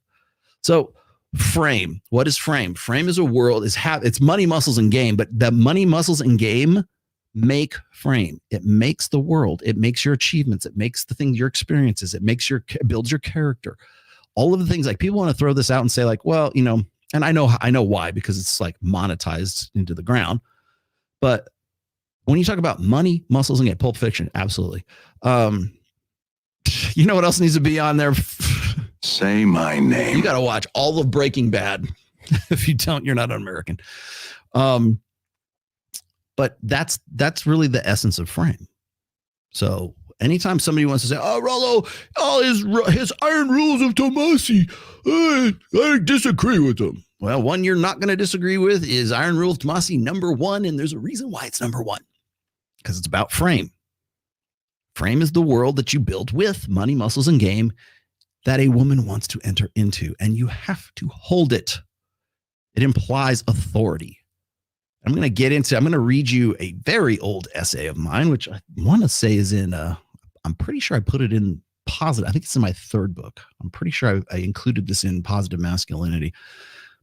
[SPEAKER 14] So frame. What is frame? Frame is a world. It's money, muscles, and game. But the money, muscles, and game make frame. It makes the world. It makes your achievements. It makes the things, your experiences. It makes builds your character. All of the things, like people want to throw this out and say like, well, and I know why, because it's like monetized into the ground. But when you talk about money, muscles, and Pulp Fiction, absolutely. You know what else needs to be on there? Say my name. You got to watch all of Breaking Bad. If you don't, you're not an American. But that's really the essence of frame. So anytime somebody wants to say, oh, Rollo, his iron rules of Tomasi, I disagree with them. Well, one you're not going to disagree with is Iron Rule of Tomasi number 1, and there's a reason why it's number 1. Because it's about frame. Frame is the world that you build with money, muscles, and game that a woman wants to enter into, and you have to hold it. It implies authority. I'm going to read you a very old essay of mine, which I want to say is in, I'm pretty sure I put it in Positive. I think it's in my 3rd book. I'm pretty sure I included this in Positive Masculinity,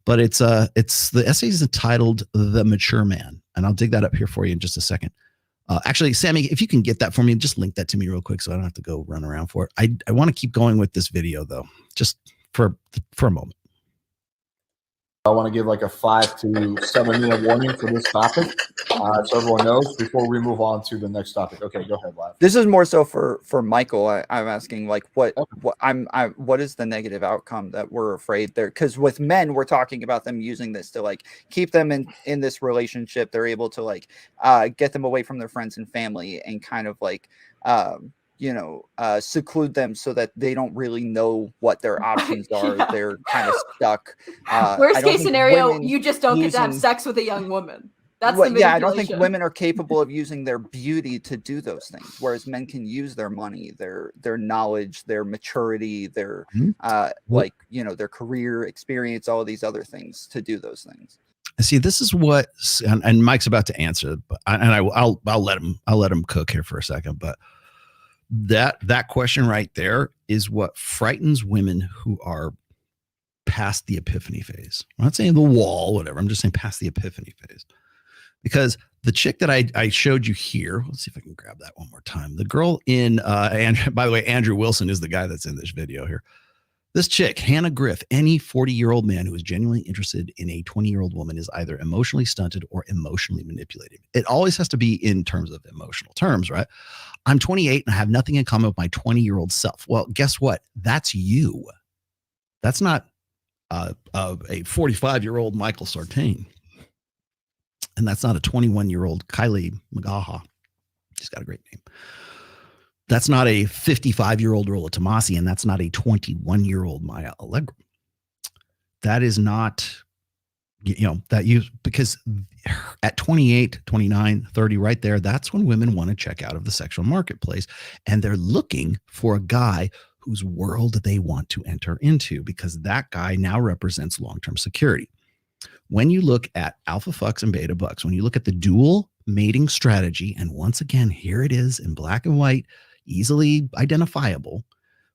[SPEAKER 14] but it's the essay is entitled The Mature Man. And I'll dig that up here for you in just a second. Actually, Sammy, if you can get that for me, just link that to me real quick so I don't have to go run around for it. I want to keep going with this video though, just for a moment.
[SPEAKER 3] I want to give like a 5 to 7 minute warning for this topic, so everyone knows before we move on to the next topic. Okay, go ahead, Live.
[SPEAKER 23] This is more so for Michael. I'm asking like what is the negative outcome that we're afraid there? Because with men, we're talking about them using this to like keep them in this relationship. They're able to like get them away from their friends and family and kind of like seclude them so that they don't really know what their options are. They're kind of stuck.
[SPEAKER 20] Worst case scenario, you just don't get to have sex with a young woman. That's the
[SPEAKER 23] I don't think women are capable of using their beauty to do those things, whereas men can use their money, their knowledge, their maturity, their their career experience, all of these other things to do those things.
[SPEAKER 14] See, this is what, and Mike's about to answer, I'll let him cook here for a second, but that question right there is what frightens women who are past the epiphany phase. I'm not saying the wall, whatever. I'm just saying past the epiphany phase. Because the chick that I showed you here, let's see if I can grab that one more time. The girl in, and by the way, Andrew Wilson is the guy that's in this video here. This chick, Hannah Griff, any 40-year-old man who is genuinely interested in a 20-year-old woman is either emotionally stunted or emotionally manipulated. It always has to be in terms of emotional terms, right? I'm 28 and I have nothing in common with my 20-year-old self. Well, guess what? That's you. That's not a 45-year-old Michael Sartain. And that's not a 21-year-old Kylie Magaha. She's got a great name. That's not a 55-year-old Rolla Tomasi, and that's not a 21-year-old Maya Allegro. That is not because at 28, 29, 30, right there, that's when women want to check out of the sexual marketplace. And they're looking for a guy whose world they want to enter into, because that guy now represents long-term security. When you look at alpha fucks and beta bucks, when you look at the dual mating strategy, and once again, here it is in black and white, easily identifiable,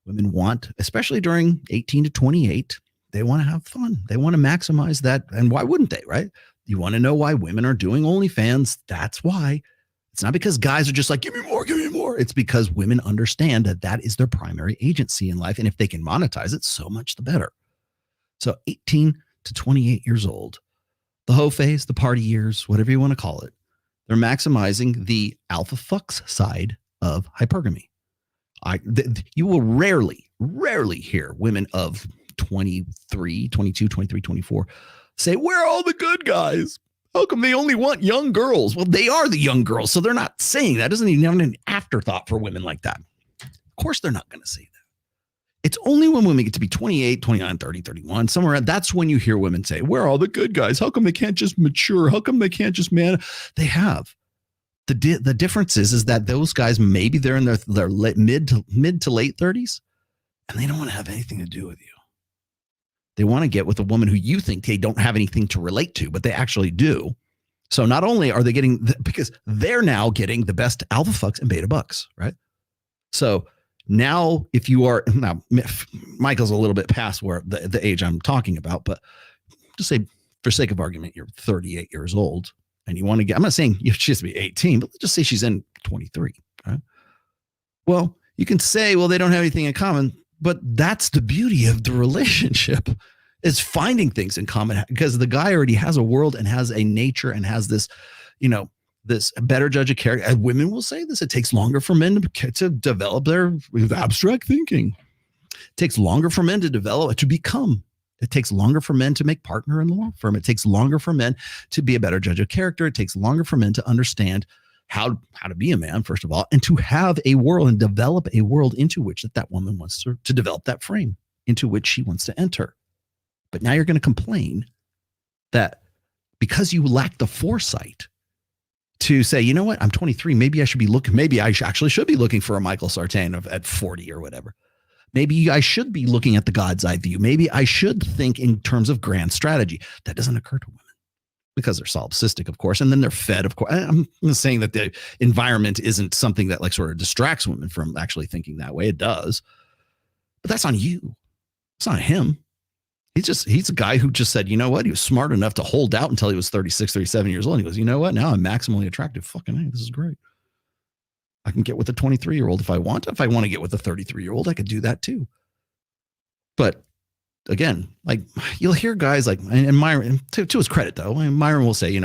[SPEAKER 14] women want, especially during 18 to 28, they want to have fun. They want to maximize that. And why wouldn't they, right? You want to know why women are doing OnlyFans. That's why. It's not because guys are just like, give me more, give me more. It's because women understand that that is their primary agency in life. And if they can monetize it, so much the better. So 18 to 28 years old, the hoe phase, the party years, whatever you want to call it, they're maximizing the alpha fucks side of hypergamy. You will rarely hear women of 23, 22, 23, 24 say, where are all the good guys? How come they only want young girls? Well, they are the young girls, so they're not saying that. Doesn't even have an afterthought for women like that. Of course, they're not going to say that. It's only when women get to be 28, 29, 30, 31, somewhere around, that's when you hear women say, where are all the good guys? How come they can't just mature? How come they can't just They have. The difference is that those guys, maybe they're in their mid to late 30s, and they don't want to have anything to do with you. They want to get with a woman who you think they don't have anything to relate to, but they actually do. So not only are they getting, because they're now getting the best alpha fucks and beta bucks, right? So now if you are, now Michael's a little bit past where the age I'm talking about, but just say for sake of argument, you're 38 years old and you want to get, I'm not saying she has to be 18, but let's just say she's in 23, right? Well, you can say, well, they don't have anything in common. But that's the beauty of the relationship, is finding things in common, because the guy already has a world and has a nature and has this, this better judge of character. And women will say this. It takes longer for men to develop their abstract thinking. It takes longer for men to develop, to become. It takes longer for men to make partner in the law firm. It takes longer for men to be a better judge of character. It takes longer for men to understand how to be a man, first of all, and to have a world and develop a world into which that woman wants to develop that frame into which she wants to enter. But now you're going to complain that because you lack the foresight to say, you know what, I'm 23, maybe I should be looking, maybe I actually should be looking for a Michael Sartain at 40 or whatever. Maybe I should be looking at the God's eye view. Maybe I should think in terms of grand strategy. That doesn't occur to women, because they're solipsistic, of course, and then they're fed, of course. I'm not saying that the environment isn't something that like sort of distracts women from actually thinking that way. It does. But that's on you. It's not him. He's a guy who just said, you know what? He was smart enough to hold out until he was 36, 37 years old. And he goes, you know what? Now I'm maximally attractive. Fucking hey, this is great. I can get with a 23-year-old if I want. If I want to get with a 33-year-old, I could do that too. But again, like you'll hear guys like, and Myron, to his credit though, Myron will say,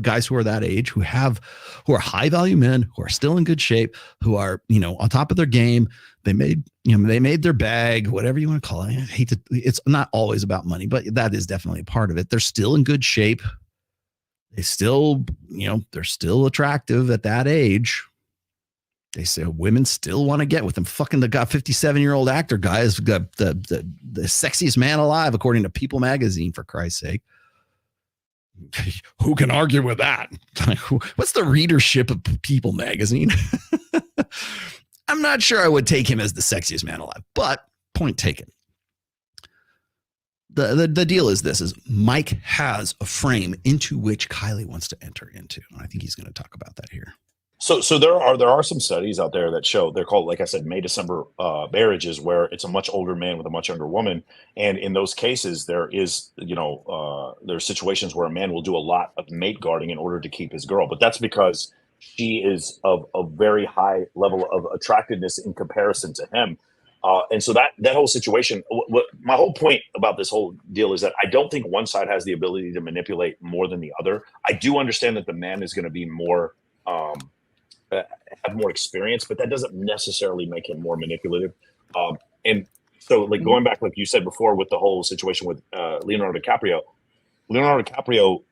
[SPEAKER 14] guys who are that age, who are high value men, who are still in good shape, who are, on top of their game, they made their bag, whatever you want to call it. It's not always about money, but that is definitely a part of it. They're still in good shape. They still, they're still attractive at that age. They say women still want to get with him. Fucking the guy, 57-year-old actor guy is the sexiest man alive, according to People magazine, for Christ's sake. Who can argue with that? What's the readership of People magazine? I'm not sure I would take him as the sexiest man alive, but point taken. The deal is this, is Mike has a frame into which Kylie wants to enter into. And I think he's going to talk about that here.
[SPEAKER 19] So there are some studies out there that show, they're called, like I said, May December marriages, where it's a much older man with a much younger woman, and in those cases there is there's situations where a man will do a lot of mate guarding in order to keep his girl, but that's because she is of a very high level of attractiveness in comparison to him, and so that whole situation. My whole point about this whole deal is that I don't think one side has the ability to manipulate more than the other. I do understand that the man is going to be more. Have more experience, but that doesn't necessarily make him more manipulative. And so, like going back, like you said before, with the whole situation with Leonardo DiCaprio,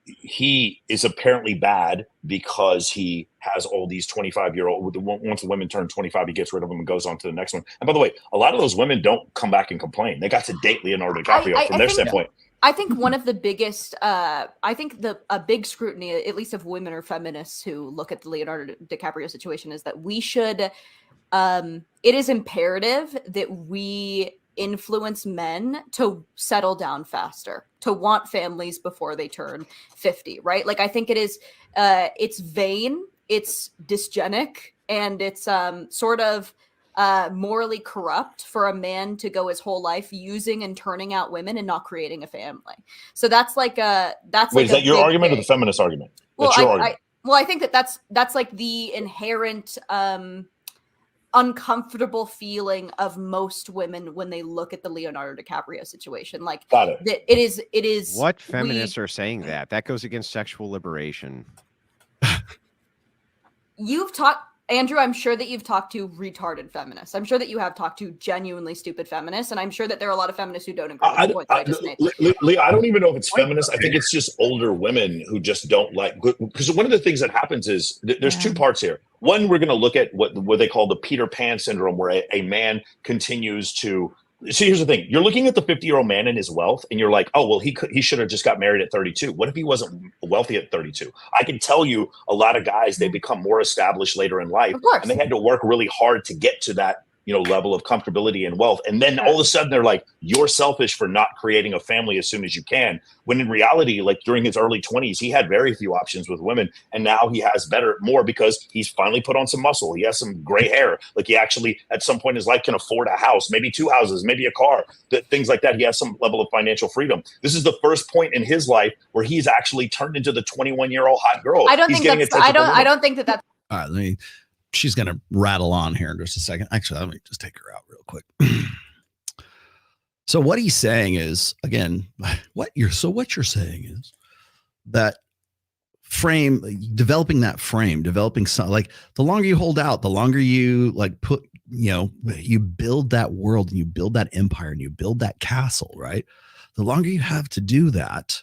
[SPEAKER 19] he is apparently bad because he has all these 25-year-old. Once the women turn 25, he gets rid of them and goes on to the next one. And by the way, a lot of those women don't come back and complain. They got to date Leonardo DiCaprio from their standpoint.
[SPEAKER 20] I think one of the biggest, I think a big scrutiny, at least of women or feminists who look at the Leonardo DiCaprio situation, is that we should, it is imperative that we influence men to settle down faster, to want families before they turn 50, right? Like, I think it is, it's vain, it's dysgenic, and it's sort of morally corrupt for a man to go his whole life using and turning out women and not creating a family. So that's like a
[SPEAKER 19] Wait, is that your argument or the feminist argument?
[SPEAKER 20] Well,
[SPEAKER 19] That's your argument.
[SPEAKER 20] I think that's like the inherent uncomfortable feeling of most women when they look at the Leonardo DiCaprio situation. Like,
[SPEAKER 19] Got it.
[SPEAKER 20] That it is
[SPEAKER 22] What feminists are saying that? That goes against sexual liberation.
[SPEAKER 20] You've talked, Andrew, I'm sure that you've talked to retarded feminists. I'm sure that you have talked to genuinely stupid feminists, and I'm sure that there are a lot of feminists who don't agree with the points I just made.
[SPEAKER 19] Lee, I don't even know if it's feminist. I think it's just older women who just don't like, because one of the things that happens is there's two parts here. One, we're going to look at what they call the Peter Pan syndrome, where a man continues to. See, here's the thing. You're looking at the 50-year-old man and his wealth, and you're like, oh, well, he should have just got married at 32. What if he wasn't wealthy at 32? I can tell you a lot of guys, they become more established later in life, and they had to work really hard to get to that, level of comfortability and wealth. And then all of a sudden they're like, you're selfish for not creating a family as soon as you can. When in reality, like during his early 20s, he had very few options with women. And now he has more because he's finally put on some muscle. He has some gray hair. Like he actually at some point in his life can afford a house, maybe 2 houses, maybe a car, things like that. He has some level of financial freedom. This is the first point in his life where he's actually turned into the 21-year-old hot girl.
[SPEAKER 20] I don't think that's
[SPEAKER 14] All right, she's going to rattle on here in just a second. Actually, let me just take her out real quick. So what he's saying is, again, what you're saying is that developing some, like the longer you hold out, the longer you like put, you build that world and you build that empire and you build that castle, right? The longer you have to do that,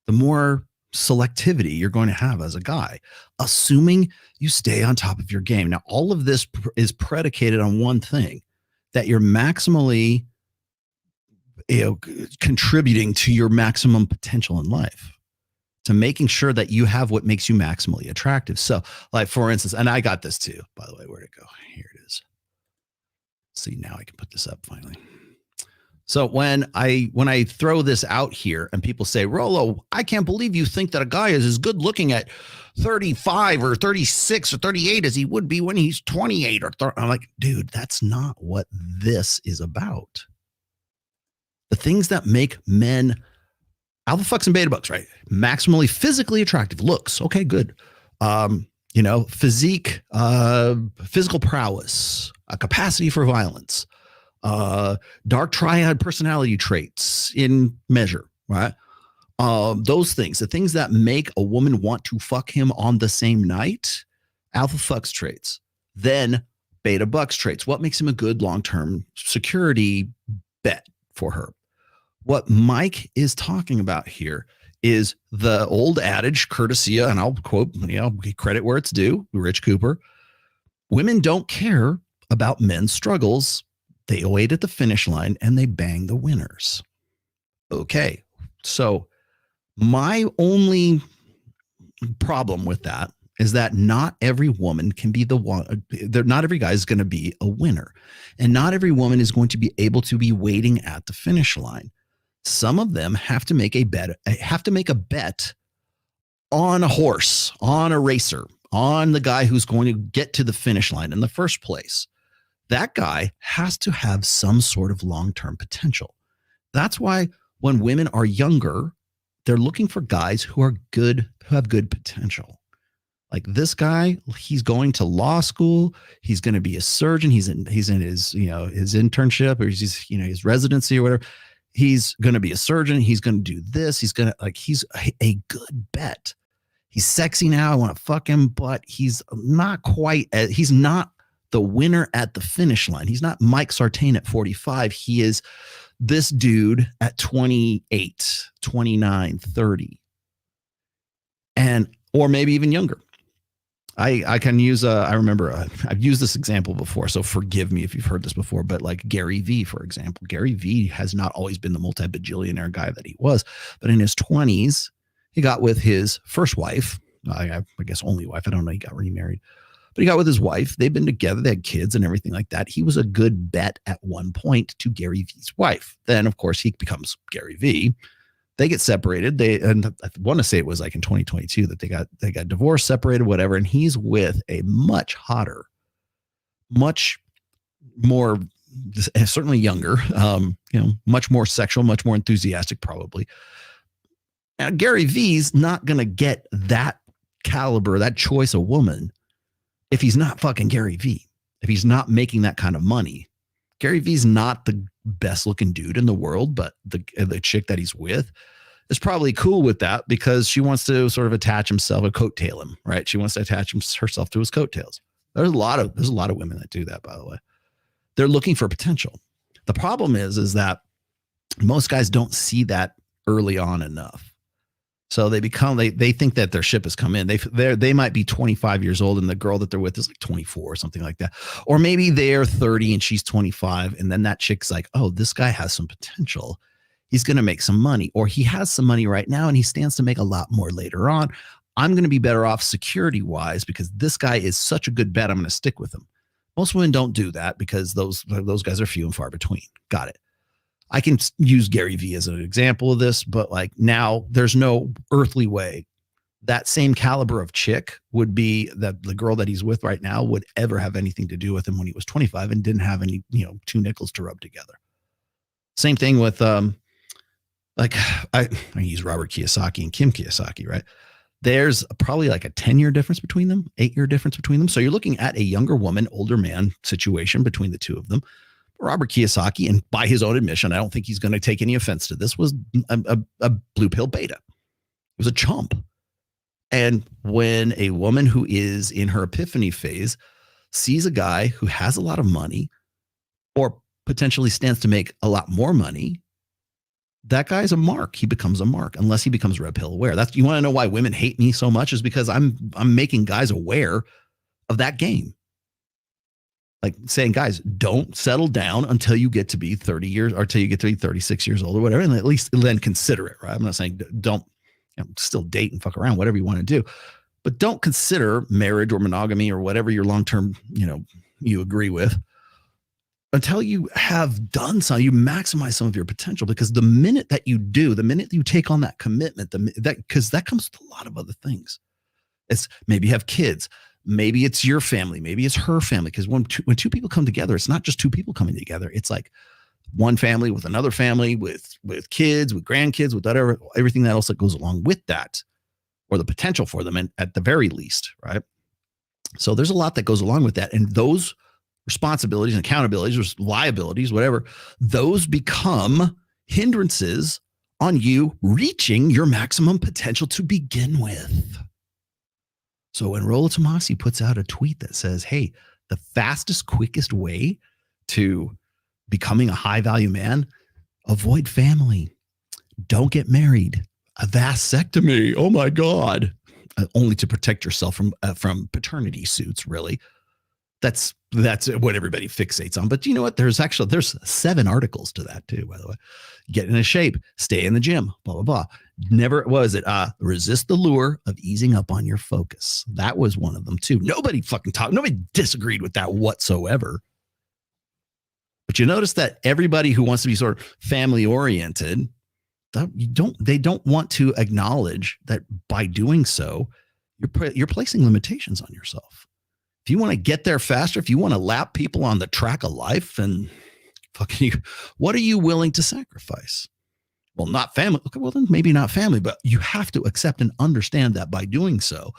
[SPEAKER 14] the more selectivity you're going to have as a guy, assuming you stay on top of your game. Now, all of this is predicated on one thing, that you're maximally contributing to your maximum potential in life, to making sure that you have what makes you maximally attractive. So, like, for instance, and I got this too, by the way, where'd it go? Here it is. See, now I can put this up finally. So when I throw this out here and people say, Rollo, I can't believe you think that a guy is as good looking at 35 or 36 or 38 as he would be when he's 28 or 30. I'm like, dude, that's not what this is about. The things that make men alpha fucks and beta bucks, right? Maximally physically attractive looks. Okay, good. Physique, physical prowess, a capacity for violence, dark triad personality traits in measure, right? Those things, the things that make a woman want to fuck him on the same night, alpha fucks traits. Then beta bucks traits. What makes him a good long-term security bet for her? What Mike is talking about here is the old adage, courtesy, and I'll quote, credit where it's due, Rich Cooper. Women don't care about men's struggles. They wait at the finish line and they bang the winners. Okay, so my only problem with that is that not every woman can be the one. Not every guy is going to be a winner, and not every woman is going to be able to be waiting at the finish line. Some of them have to make a bet on a horse, on a racer, on the guy who's going to get to the finish line in the first place. That guy has to have some sort of long-term potential. That's why when women are younger, they're looking for guys who are good, who have good potential. Like this guy, he's going to law school. He's going to be a surgeon. He's in his, his internship or his residency or whatever. He's going to be a surgeon. He's going to do this. He's a good bet. He's sexy now. I want to fuck him, but he's not he's not the winner at the finish line. He's not Mike Sartain at 45. He is this dude at 28, 29, 30. Or maybe even younger. I can use I remember I've used this example before, so forgive me if you've heard this before, but like Gary Vee, for example. Gary Vee has not always been the multi-bajillionaire guy that he was, but in his 20s, he got with his first wife, I guess only wife. I don't know, he got remarried, but he got with his wife. They've been together, they had kids and everything like that. He was a good bet at one point to Gary Vee's wife. Then, of course, he becomes Gary Vee. They get separated. And I want to say it was like in 2022 that they got divorced, separated, whatever. And he's with a much hotter, much more, certainly younger, much more sexual, much more enthusiastic, probably. Now, Gary Vee's not going to get that caliber, that choice of woman, if he's not fucking Gary Vee, if he's not making that kind of money. Gary Vee's not the best looking dude in the world, but the chick that he's with is probably cool with that because she wants to sort of attach himself or coattail him, right? She wants to attach herself to his coattails. There's a lot of women that do that, by the way. They're looking for potential. The problem is that most guys don't see that early on enough. So they think that their ship has come in. They might be 25 years old and the girl that they're with is like 24 or something like that. Or maybe they're 30 and she's 25. And then that chick's like, oh, this guy has some potential. He's going to make some money, or he has some money right now and he stands to make a lot more later on. I'm going to be better off security wise because this guy is such a good bet. I'm going to stick with him. Most women don't do that because those guys are few and far between. Got it. I can use Gary Vee as an example of this, but like now there's no earthly way that same caliber of chick would be that the girl that he's with right now would ever have anything to do with him when he was 25 and didn't have any, two nickels to rub together. Same thing with, I use Robert Kiyosaki and Kim Kiyosaki, right? There's probably like a 10-year difference between them, 8-year difference between them. So you're looking at a younger woman, older man situation between the two of them. Robert Kiyosaki, and by his own admission, I don't think he's going to take any offense to this, was a blue pill beta. He was a chump. And when a woman who is in her epiphany phase sees a guy who has a lot of money or potentially stands to make a lot more money, that guy's a mark. He becomes a mark unless he becomes red pill aware. You want to know why women hate me so much is because I'm making guys aware of that game. Like saying, guys, don't settle down until you get to be 30 years or until you get to be 36 years old or whatever. And at least then consider it, right? I'm not saying don't still date and fuck around, whatever you want to do, but don't consider marriage or monogamy or whatever your long-term, you agree with until you have done something, you maximize some of your potential, because the minute that you do, the minute you take on that commitment, because that comes with a lot of other things. It's maybe you have kids. Maybe it's your family. Maybe it's her family. Because when two people come together, it's not just two people coming together. It's like one family with another family, with kids, with grandkids, with whatever, everything else that goes along with that, or the potential for them, and at the very least, right? So there's a lot that goes along with that, and those responsibilities and accountabilities, or liabilities, whatever, those become hindrances on you reaching your maximum potential to begin with. So when Rollo Tomasi puts out a tweet that says, hey, the fastest, quickest way to becoming a high value man, avoid family, don't get married, a vasectomy, oh my God, only to protect yourself from paternity suits, really. That's what everybody fixates on. But you know what? There's 7 articles to that too, by the way. Get in shape, stay in the gym, blah, blah, blah. Never was it resist the lure of easing up on your focus. That was one of them too. Nobody disagreed with that whatsoever. But you notice that everybody who wants to be sort of family oriented, they don't want to acknowledge that by doing so, you're placing limitations on yourself. If you want to get there faster, if you want to lap people on the track of life, and what are you willing to sacrifice? Well, not family. Okay, well, then maybe not family, but you have to accept and understand that by doing so,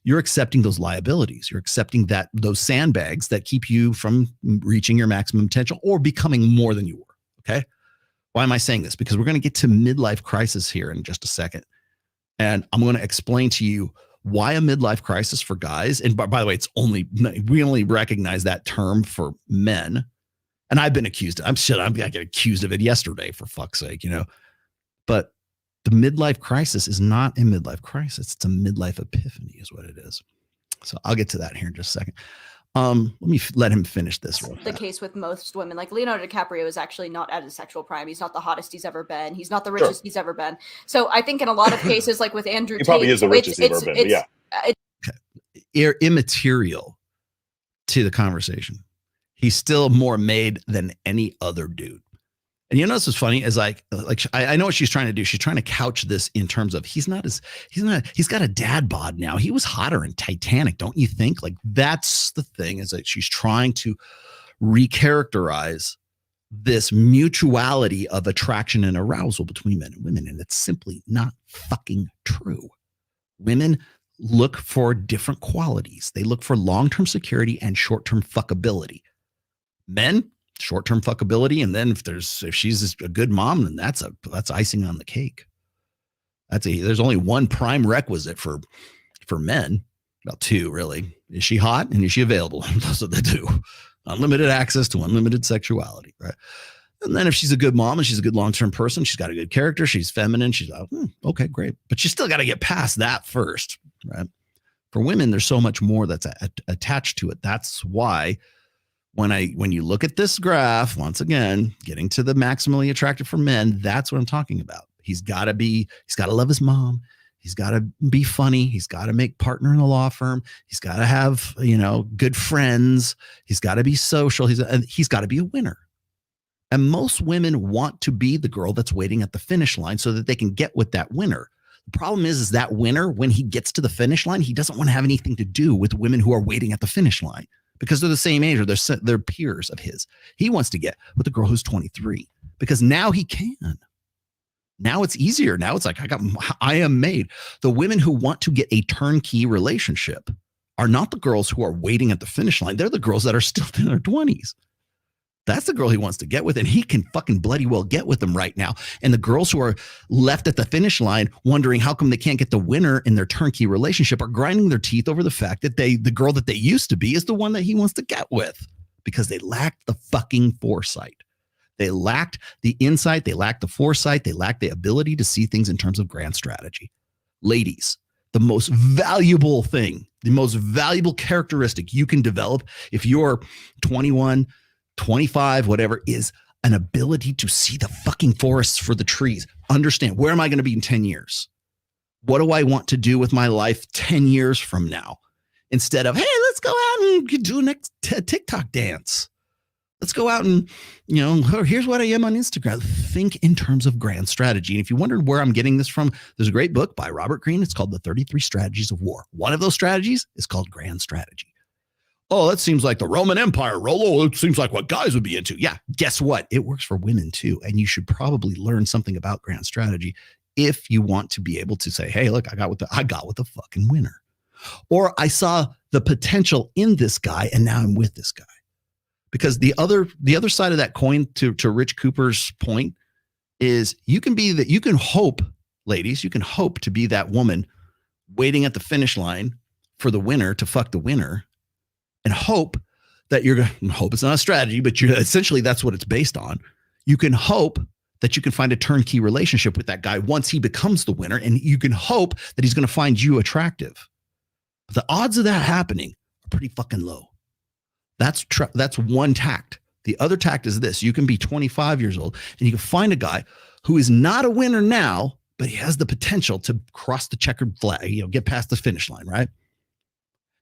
[SPEAKER 14] you're accepting those liabilities. You're accepting those sandbags that keep you from reaching your maximum potential or becoming more than you were. Okay. Why am I saying this? Because we're going to get to midlife crisis here in just a second. And I'm going to explain to you why a midlife crisis for guys. And by the way, we only recognize that term for men. And I've been accused. I got accused of it yesterday, for fuck's sake, But the midlife crisis is not a midlife crisis. It's a midlife epiphany is what it is. So I'll get to that here in just a second. Let me let him finish this real
[SPEAKER 20] The case with most women, like Leonardo DiCaprio, is actually not at his sexual prime. He's not the hottest he's ever been. He's not the richest he's ever been. So I think in a lot of cases, like with Andrew Tate,
[SPEAKER 19] probably is the richest he's ever been. But yeah,
[SPEAKER 14] immaterial to the conversation. He's still more made than any other dude. And you know what's funny is like I know what she's trying to do. She's trying to couch this in terms of he's got a dad bod now. He was hotter in Titanic, don't you think? Like that's the thing, is that she's trying to recharacterize this mutuality of attraction and arousal between men and women, and it's simply not fucking true. Women look for different qualities. They look for long-term security and short-term fuckability. Men, short-term fuckability, and then if she's a good mom, then that's icing on the cake. There's only one prime requisite for men, about two really. Is she hot and is she available? Those are the two. Unlimited access to unlimited sexuality, right? And then if she's a good mom and she's a good long-term person, she's got a good character, she's feminine, she's okay, great. But you still got to get past that first, right? For women, there's so much more that's attached to it. That's why when you look at this graph, once again, getting to the maximally attractive for men, that's what I'm talking about. He's got to love his mom. He's got to be funny. He's got to make partner in a law firm. He's got to have, good friends. He's got to be social. He's got to be a winner. And most women want to be the girl that's waiting at the finish line so that they can get with that winner. The problem is that winner, when he gets to the finish line, he doesn't want to have anything to do with women who are waiting at the finish line, because they're the same age or they're peers of his. He wants to get with the girl who's 23 because now he can. Now it's easier. Now it's like, I am made. The women who want to get a turnkey relationship are not the girls who are waiting at the finish line. They're the girls that are still in their 20s. That's the girl he wants to get with, and he can fucking bloody well get with them right now. And the girls who are left at the finish line wondering how come they can't get the winner in their turnkey relationship are grinding their teeth over the fact that the girl that they used to be is the one that he wants to get with, because they lacked the fucking foresight. They lacked the insight. They lacked the foresight. They lacked the ability to see things in terms of grand strategy. Ladies, the most valuable thing, the most valuable characteristic you can develop if you're 21, 25, whatever, is an ability to see the fucking forests for the trees. Understand, where am I going to be in 10 years? What do I want to do with my life 10 years from now? Instead of, hey, let's go out and do a next TikTok dance. Let's go out and, here's what I am on Instagram. Think in terms of grand strategy. And if you wondered where I'm getting this from, there's a great book by Robert Greene. It's called The 33 Strategies of War. One of those strategies is called grand strategy. Oh, that seems like the Roman Empire, Rollo. It seems like what guys would be into. Yeah, guess what? It works for women too. And you should probably learn something about grand strategy if you want to be able to say, hey, look, I got with the fucking winner. Or I saw the potential in this guy and now I'm with this guy. Because the other side of that coin, to Rich Cooper's point, is you can hope, ladies, you can hope to be that woman waiting at the finish line for the winner to fuck the winner. And hope that hope it's not a strategy, but essentially that's what it's based on. You can hope that you can find a turnkey relationship with that guy once he becomes the winner, and you can hope that he's going to find you attractive. But the odds of that happening are pretty fucking low. That's one tact. The other tact is this: you can be 25 years old and you can find a guy who is not a winner now, but he has the potential to cross the checkered flag, get past the finish line, right?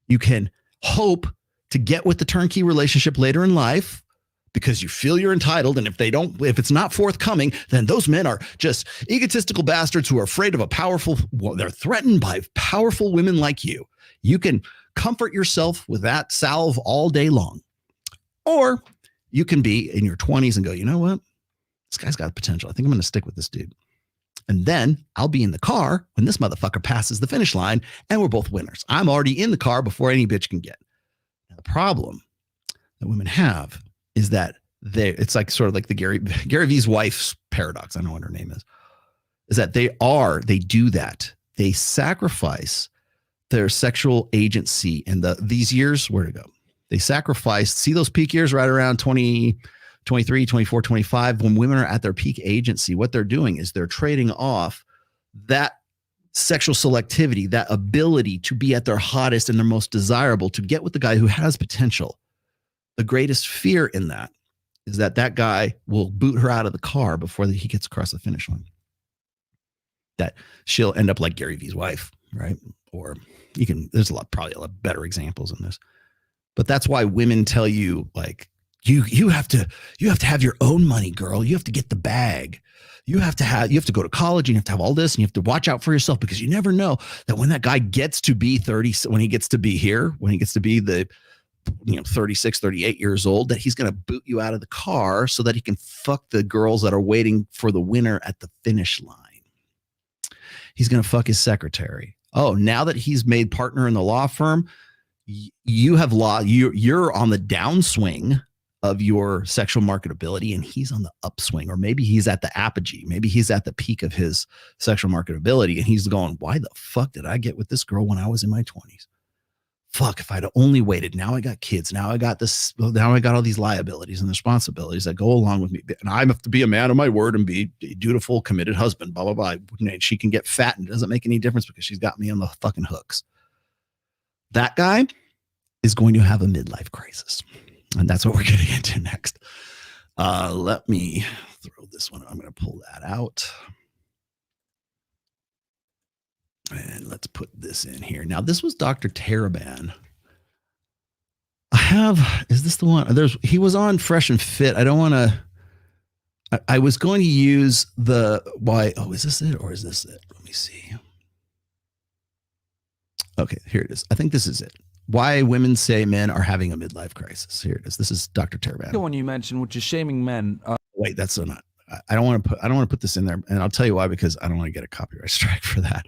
[SPEAKER 14] You can hope to get with the turnkey relationship later in life because you feel you're entitled. And if it's not forthcoming, then those men are just egotistical bastards who are afraid of they're threatened by powerful women like you. You can comfort yourself with that salve all day long. Or you can be in your 20s and go, you know what? This guy's got potential. I think I'm going to stick with this dude. And then I'll be in the car when this motherfucker passes the finish line and we're both winners. I'm already in the car before any bitch can get. The problem that women have is that it's like sort of like the Gary V's wife's paradox. I don't know what her name is that they do that. They sacrifice their sexual agency and these years, where to go? They sacrifice, see those peak years right around 20, 23, 24, 25, when women are at their peak agency. What they're doing is they're trading off that sexual selectivity, that ability to be at their hottest and their most desirable, to get with the guy who has potential. The greatest fear in that is that that guy will boot her out of the car before he gets across the finish line. That she'll end up like Gary Vee's wife, right? Or there's probably a lot better examples in this. But that's why women tell you, like, you have to have your own money, girl. You have to get the bag. You have to go to college, and you have to have all this, and you have to watch out for yourself, because you never know that when that guy gets to be 30, when he gets to be here, when he gets to be the 36, 38 years old, that he's going to boot you out of the car so that he can fuck the girls that are waiting for the winner at the finish line. He's going to fuck his secretary. Oh, now that he's made partner in the law firm, you're on the downswing of your sexual marketability, and he's on the upswing. Or maybe he's at the apogee. Maybe he's at the peak of his sexual marketability, and he's going, why the fuck did I get with this girl when I was in my 20s? Fuck, if I'd only waited. Now I got kids. Now I got this. Now I got all these liabilities and responsibilities that go along with me. And I have to be a man of my word and be a dutiful, committed husband, blah, blah, blah. And she can get fat, and it doesn't make any difference because she's got me on the fucking hooks. That guy is going to have a midlife crisis. And that's what we're getting into next. Let me throw this one. I'm going to pull that out. And let's put this in here. Now, this was Dr. Taraban. Is this the one? He was on Fresh and Fit. I don't want to, I was going to use is this it or is this it? Let me see. Okay, here it is. I think this is it. Why women say men are having a midlife crisis. Here it is. This is Dr. Taraban.
[SPEAKER 4] The one you mentioned, which is shaming men.
[SPEAKER 14] Wait, that's so not. I don't want to put this in there, and I'll tell you why, because I don't want to get a copyright strike for that.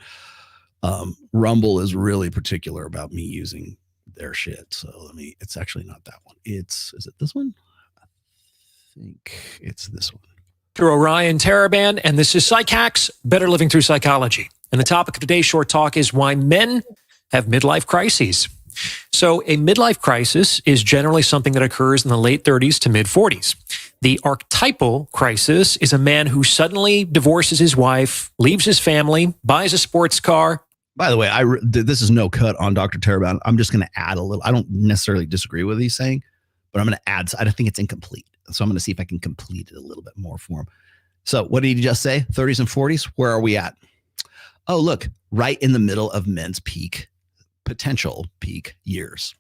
[SPEAKER 14] Rumble is really particular about me using their shit. So it's actually not that one. Is it this one? I think it's this one.
[SPEAKER 6] Dr. Orion Taraban, and this is Psych Hacks, Better Living Through Psychology. And the topic of today's short talk is why men have midlife crises. So a midlife crisis is generally something that occurs in the late 30s to mid 40s. The archetypal crisis is a man who suddenly divorces his wife, leaves his family, buys a sports car.
[SPEAKER 14] By the way, this is no cut on Dr. Taraban. I'm just going to add a little. I don't necessarily disagree with what he's saying, but I'm going to add. I think it's incomplete. So I'm going to see if I can complete it a little bit more for him. So what did he just say? 30s and 40s? Where are we at? Oh, look, right in the middle of men's potential peak years.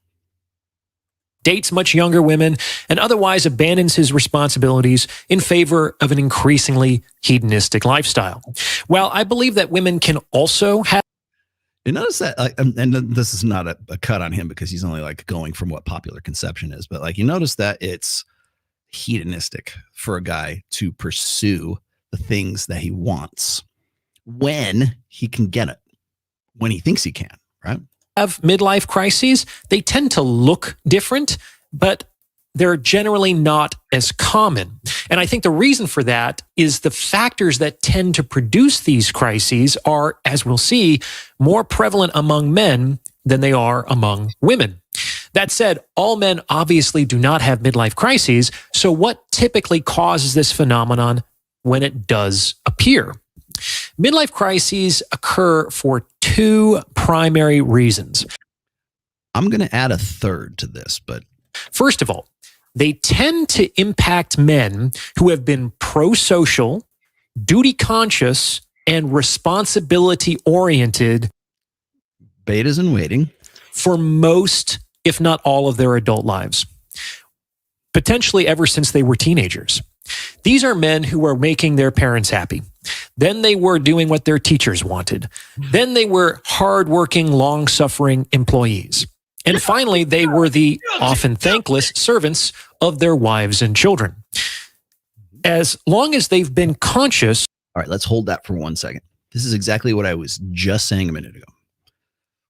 [SPEAKER 6] Dates much younger women and otherwise abandons his responsibilities in favor of an increasingly hedonistic lifestyle. While I believe that women can also have.
[SPEAKER 14] You notice that, and this is not a cut on him because he's only like going from what popular conception is, but like you notice that it's hedonistic for a guy to pursue the things that he wants when he can get it, when he thinks he can, right?
[SPEAKER 6] Have midlife crises, they tend to look different, but they're generally not as common. And I think the reason for that is the factors that tend to produce these crises are, as we'll see, more prevalent among men than they are among women. That said, all men obviously do not have midlife crises. So what typically causes this phenomenon when it does appear? Midlife crises occur for two primary reasons.
[SPEAKER 14] I'm going to add a third to this, but
[SPEAKER 6] first of all, they tend to impact men who have been pro-social, duty-conscious, and responsibility-oriented
[SPEAKER 14] betas in waiting
[SPEAKER 6] for most, if not all, of their adult lives, potentially ever since they were teenagers. These are men who were making their parents happy. Then they were doing what their teachers wanted. Then they were hardworking, long-suffering employees. And finally, they were the often thankless servants of their wives and children. As long as they've been conscious.
[SPEAKER 14] All right, let's hold that for 1 second. This is exactly what I was just saying a minute ago.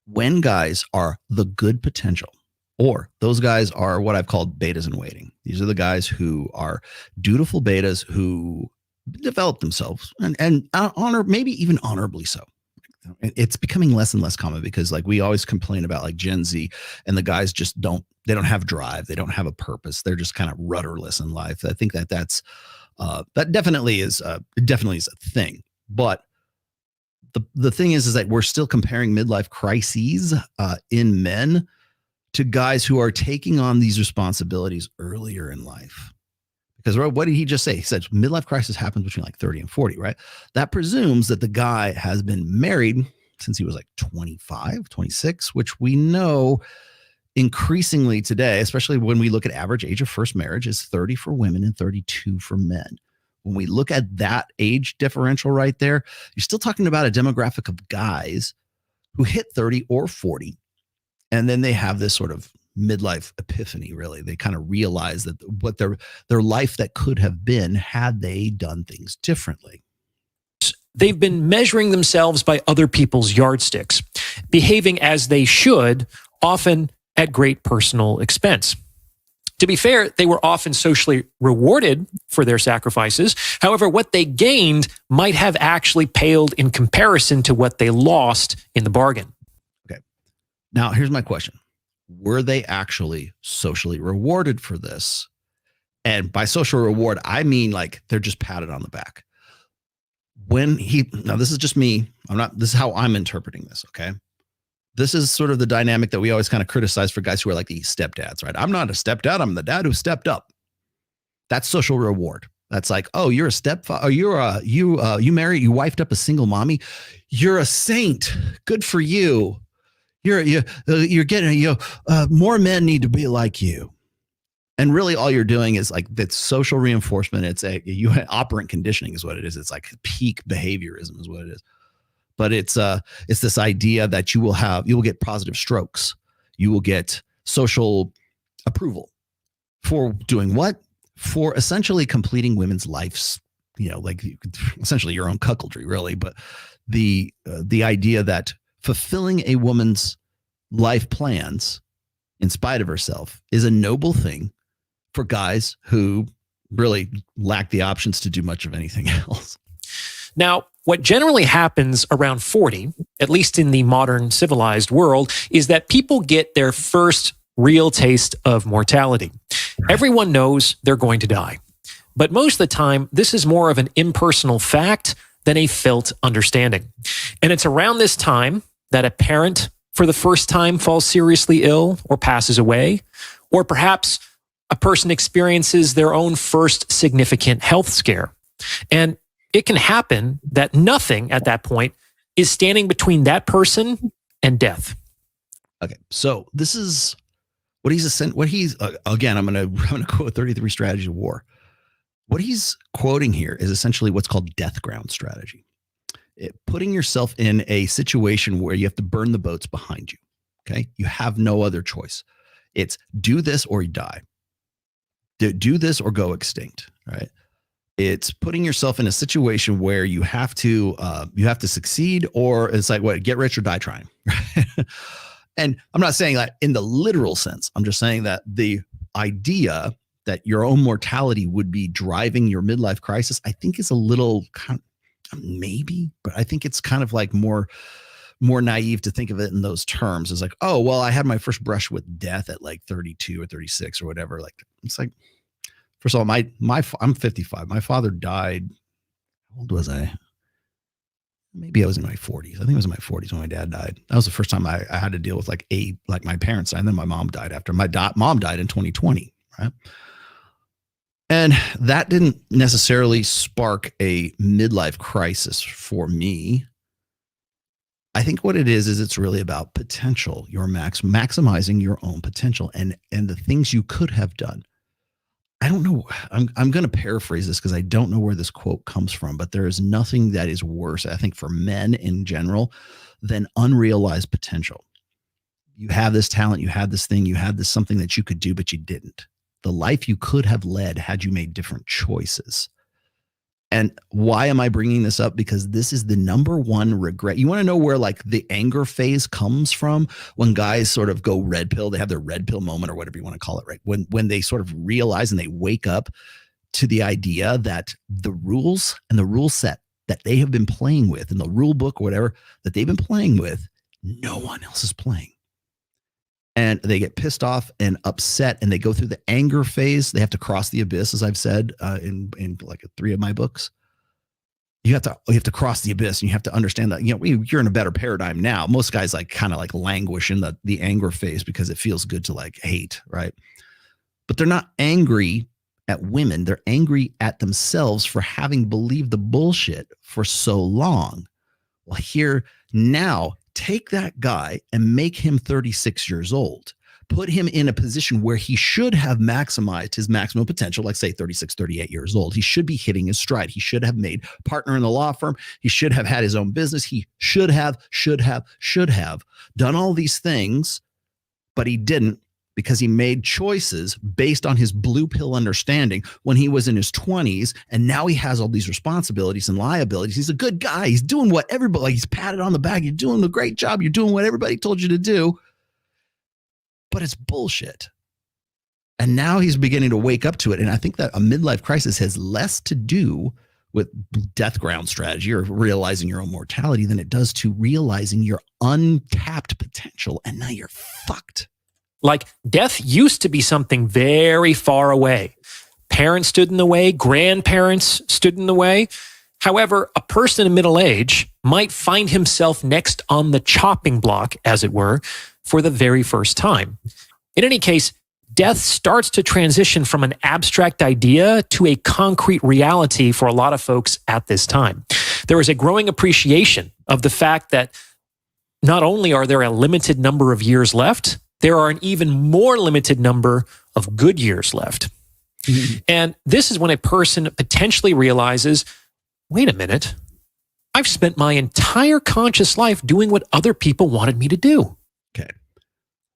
[SPEAKER 14] When guys are the good potential, or those guys are what I've called betas in waiting. These are the guys who are dutiful betas who develop themselves and maybe even honorably so. It's becoming less and less common because like we always complain about like Gen Z and the guys just don't have drive. They don't have a purpose. They're just kind of rudderless in life. I think that definitely is a thing, but the thing is that we're still comparing midlife crises in men to guys who are taking on these responsibilities earlier in life. Because what did he just say? He said midlife crisis happens between like 30 and 40, right? That presumes that the guy has been married since he was like 25, 26, which we know increasingly today, especially when we look at average age of first marriage, is 30 for women and 32 for men. When we look at that age differential right there, you're still talking about a demographic of guys who hit 30 or 40, and then they have this sort of midlife epiphany, really. They kind of realize that what their life that could have been had they done things differently.
[SPEAKER 6] They've been measuring themselves by other people's yardsticks, behaving as they should, often at great personal expense. To be fair, they were often socially rewarded for their sacrifices. However, what they gained might have actually paled in comparison to what they lost in the bargain.
[SPEAKER 14] Okay. Now, here's my question. Were they actually socially rewarded for this? And by social reward, I mean like they're just patted on the back. Now this is just me. This is how I'm interpreting this. Okay. This is sort of the dynamic that we always kind of criticize for guys who are like these stepdads, right? I'm not a stepdad. I'm the dad who stepped up. That's social reward. That's like, oh, you're a stepfather. You married, you wifed up a single mommy. You're a saint. Good for you. You're getting, more men need to be like you. And really all you're doing is like that social reinforcement. It's operant conditioning is what it is. It's like peak behaviorism is what it is. But it's this idea that you will get positive strokes. You will get social approval for doing what? For essentially completing women's lives, like essentially your own cuckoldry, really. But the idea that fulfilling a woman's life plans in spite of herself is a noble thing for guys who really lack the options to do much of anything else.
[SPEAKER 6] Now, what generally happens around 40, at least in the modern civilized world, is that people get their first real taste of mortality. Everyone knows they're going to die. But most of the time, this is more of an impersonal fact than a felt understanding. And it's around this time that a parent, for the first time, falls seriously ill or passes away, or perhaps a person experiences their own first significant health scare. And it can happen that nothing at that point is standing between that person and death.
[SPEAKER 14] Okay, so this is what he's again. I'm gonna quote 33 Strategies of War. What he's quoting here is essentially what's called death ground strategy. Putting yourself in a situation where you have to burn the boats behind you. Okay, you have no other choice. It's do this or you die. Do this or go extinct. Right. It's putting yourself in a situation where you have to succeed, or it's like what, get rich or die trying. And I'm not saying that in the literal sense. I'm just saying that the idea that your own mortality would be driving your midlife crisis, I think is a little maybe, but I think it's kind of like more naive to think of it in those terms. It's like, oh, well, I had my first brush with death at like 32 or 36 or whatever. Like, it's like, first of all, I'm 55. My father died. How old was I? Maybe I was in my 40s. I think it was in my 40s when my dad died. That was the first time I had to deal with like my parents died, and then my mom died after. My mom died in 2020, right? And that didn't necessarily spark a midlife crisis for me. I think what it is it's really about potential. You're maximizing your own potential and the things you could have done. I don't know. I'm going to paraphrase this because I don't know where this quote comes from, but there is nothing that is worse, I think, for men in general than unrealized potential. You have this talent, you have this thing, you had this something that you could do, but you didn't. The life you could have led had you made different choices. And why am I bringing this up? Because this is the number one regret. You want to know where like the anger phase comes from? When guys sort of go red pill, they have their red pill moment or whatever you want to call it, right? When they sort of realize and they wake up to the idea that the rules and the rule set that they have been playing with in the rule book or whatever that they've been playing with, no one else is playing. And they get pissed off and upset, and they go through the anger phase. They have to cross the abyss, as I've said in like 3 of my books. you have to cross the abyss, and you have to understand that, you're in a better paradigm now. Most guys kind of languish in the anger phase because it feels good to hate, right? But they're not angry at women. They're angry at themselves for having believed the bullshit for so long. Well, here now, take that guy and make him 36 years old. Put him in a position where he should have maximized his maximum potential, like say 36, 38 years old. He should be hitting his stride. He should have made partner in the law firm. He should have had his own business. He should have done all these things, but he didn't, because he made choices based on his blue pill understanding when he was in his 20s. And now he has all these responsibilities and liabilities. He's a good guy. He's doing what everybody, he's patted on the back. You're doing a great job. You're doing what everybody told you to do. But it's bullshit. And now he's beginning to wake up to it. And I think that a midlife crisis has less to do with death ground strategy or realizing your own mortality than it does to realizing your untapped potential. And now you're fucked.
[SPEAKER 6] Like, death used to be something very far away. Parents stood in the way, grandparents stood in the way. However, a person in middle age might find himself next on the chopping block, as it were, for the very first time. In any case, death starts to transition from an abstract idea to a concrete reality for a lot of folks at this time. There is a growing appreciation of the fact that not only are there a limited number of years left, there are an even more limited number of good years left. And this is when a person potentially realizes, wait a minute, I've spent my entire conscious life doing what other people wanted me to do.
[SPEAKER 14] Okay.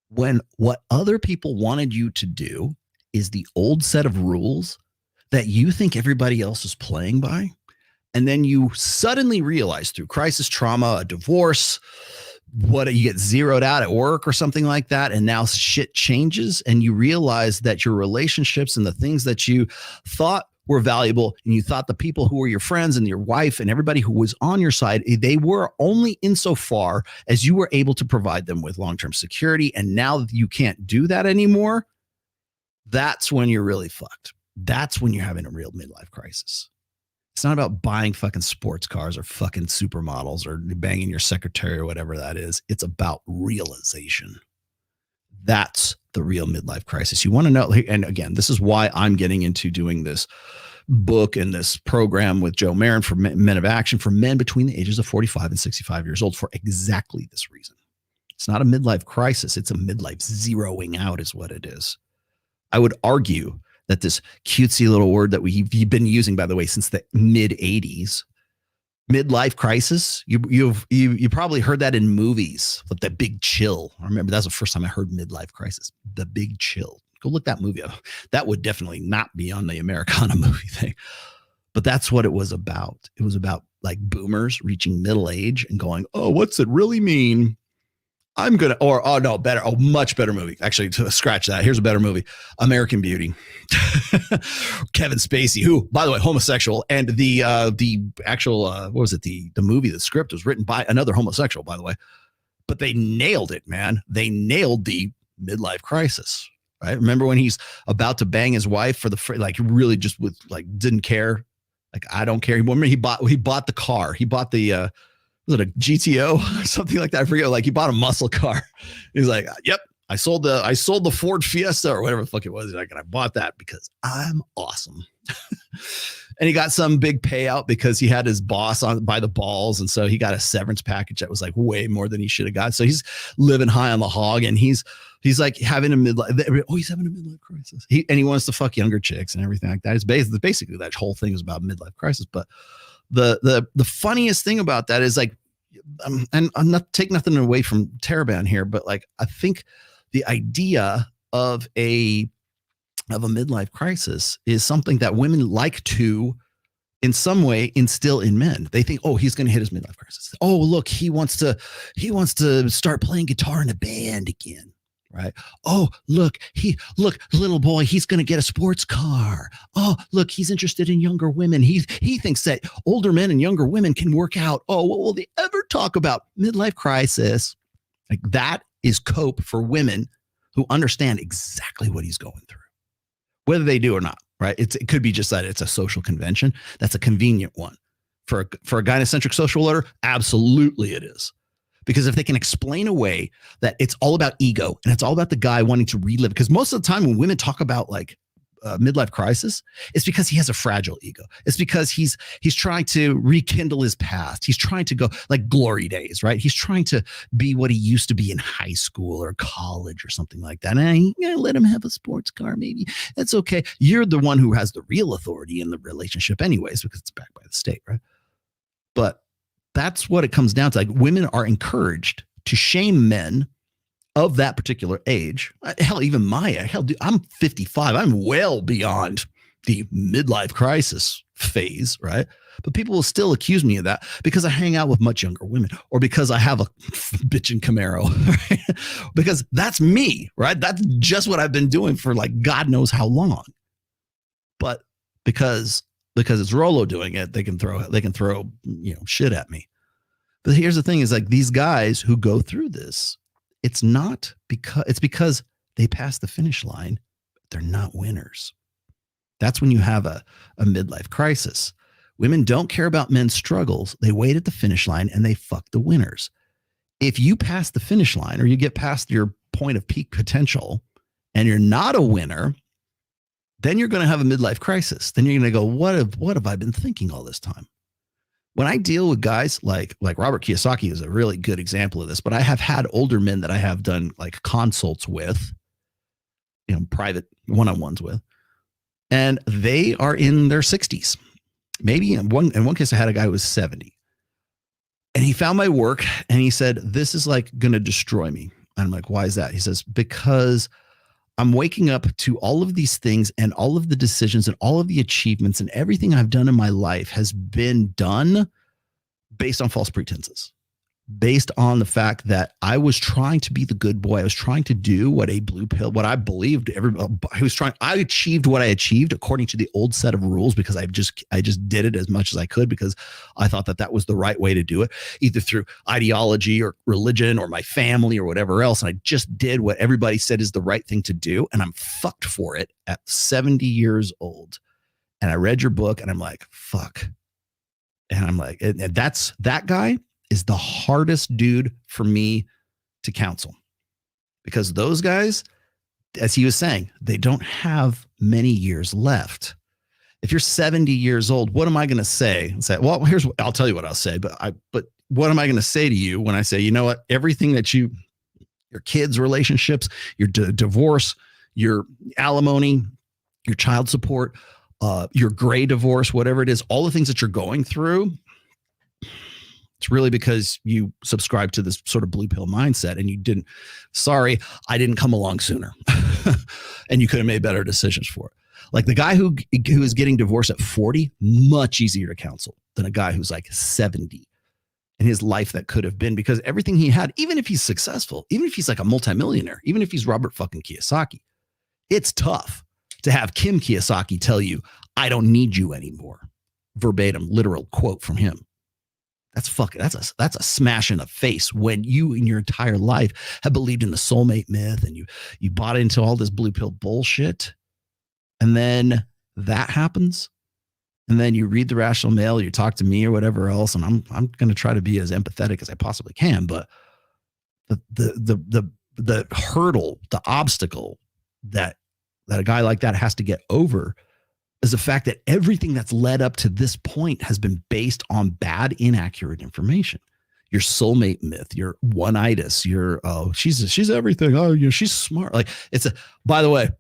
[SPEAKER 14] When what other people wanted you to do is the old set of rules that you think everybody else is playing by, and then you suddenly realize through crisis trauma, a divorce, you get zeroed out at work or something like that, and now shit changes, and you realize that your relationships and the things that you thought were valuable, and you thought the people who were your friends and your wife and everybody who was on your side, they were only insofar as you were able to provide them with long-term security, and now you can't do that anymore. That's when you're really fucked. That's when you're having a real midlife crisis. It's not about buying fucking sports cars or fucking supermodels or banging your secretary or whatever that is. It's about realization. That's the real midlife crisis. You want to know, and again, this is why I'm getting into doing this book and this program with Joe Marin for Men of Action, for men between the ages of 45 and 65 years old, for exactly this reason. It's not a midlife crisis. It's a midlife zeroing out is what it is. I would argue that this cutesy little word that we've been using, by the way, since the mid 80s, midlife crisis, you probably heard that in movies, like The Big Chill. I remember that's the first time I heard midlife crisis, The Big Chill. Go look that movie up. That would definitely not be on the Americana movie thing. But that's what it was about. It was about like boomers reaching middle age and going, oh, what's it really mean? I'm going to, much better movie. Actually, to scratch that. Here's a better movie. American Beauty. Kevin Spacey, who, by the way, homosexual. And the actual, what was it? The movie, the script was written by another homosexual, by the way. But they nailed it, man. They nailed the midlife crisis, right? Remember when he's about to bang his wife for really just with didn't care. Like, I don't care. Remember he bought the car. He bought the, was it a GTO or something like that? I forget. Like, he bought a muscle car. He's like, yep, I sold the Ford Fiesta or whatever the fuck it was. He's like, and I bought that because I'm awesome. And he got some big payout because he had his boss on by the balls. And so he got a severance package that was like way more than he should have got. So he's living high on the hog, and he's like having a midlife. Oh, he's having a midlife crisis. He wants to fuck younger chicks and everything like that. It's basically that whole thing is about midlife crisis. But the funniest thing about that is, like, and I'm not taking nothing away from Taraban here, but like, I think the idea of a midlife crisis is something that women like to, in some way, instill in men. They think, oh, he's going to hit his midlife crisis. Oh, look, he wants to start playing guitar in a band again. Right. Oh, look, little boy, he's going to get a sports car. Oh, look, he's interested in younger women. He thinks that older men and younger women can work out. Oh, what will they ever talk about? Midlife crisis. Like, that is cope for women who understand exactly what he's going through, whether they do or not. Right. It could be just that it's a social convention. That's a convenient one For a gynocentric social order, absolutely it is. Because if they can explain away that it's all about ego and it's all about the guy wanting to relive, because most of the time when women talk about like midlife crisis, it's because he has a fragile ego. It's because he's trying to rekindle his past. He's trying to go like glory days, right? He's trying to be what he used to be in high school or college or something like that. And let him have a sports car, maybe. That's okay. You're the one who has the real authority in the relationship anyways, because it's backed by the state, right? But that's what it comes down to. Like, women are encouraged to shame men of that particular age. Hell, even dude, I'm 55. I'm well beyond the midlife crisis phase, right? But people will still accuse me of that because I hang out with much younger women, or because I have a bitchin' Camaro, right? Because that's me, right? That's just what I've been doing for like God knows how long. But because it's Rolo doing it, they can throw shit at me. But here's the thing: is like these guys who go through this, it's because they pass the finish line, but they're not winners. That's when you have a midlife crisis. Women don't care about men's struggles. They wait at the finish line and they fuck the winners. If you pass the finish line or you get past your point of peak potential and you're not a winner, then you're going to have a midlife crisis. Then you're going to go, what have I been thinking all this time? When I deal with guys like Robert Kiyosaki is a really good example of this, but I have had older men that I have done like consults with, private one-on-ones with, and they are in their 60s. Maybe in one case I had a guy who was 70, and he found my work and he said, this is like going to destroy me. And I'm like, why is that? He says, because I'm waking up to all of these things and all of the decisions and all of the achievements and everything I've done in my life has been done based on false pretenses, based on the fact that I was trying to be the good boy. I was trying to do what I believed I achieved what I achieved according to the old set of rules because I just did it as much as I could because I thought that was the right way to do it, either through ideology or religion or my family or whatever else. And I just did what everybody said is the right thing to do. And I'm fucked for it at 70 years old. And I read your book and I'm like, fuck. And I'm like, and that guy is the hardest dude for me to counsel, because those guys, as he was saying, they don't have many years left. If you're 70 years old, what am I going to say? Well, I'll tell you what I'll say, but what am I going to say to you when I say, you know what, everything that your kids' relationships, your divorce, your alimony, your child support, your gray divorce, whatever it is, all the things that you're going through, it's really because you subscribe to this sort of blue pill mindset and I didn't come along sooner. And you could have made better decisions for it. Like the guy who is getting divorced at 40, much easier to counsel than a guy who's like 70 in his life that could have been, because everything he had, even if he's successful, even if he's like a multimillionaire, even if he's Robert fucking Kiyosaki, it's tough to have Kim Kiyosaki tell you, I don't need you anymore. Verbatim, literal quote from him. That's a smash in the face when you in your entire life have believed in the soulmate myth and you bought into all this blue pill bullshit. And then that happens. And then you read The Rational Male, you talk to me or whatever else. And I'm going to try to be as empathetic as I possibly can. But the hurdle, the obstacle that a guy like that has to get over is the fact that everything that's led up to this point has been based on bad, inaccurate information. Your soulmate myth, your one-itis, she's everything. Oh, she's smart. Like by the way,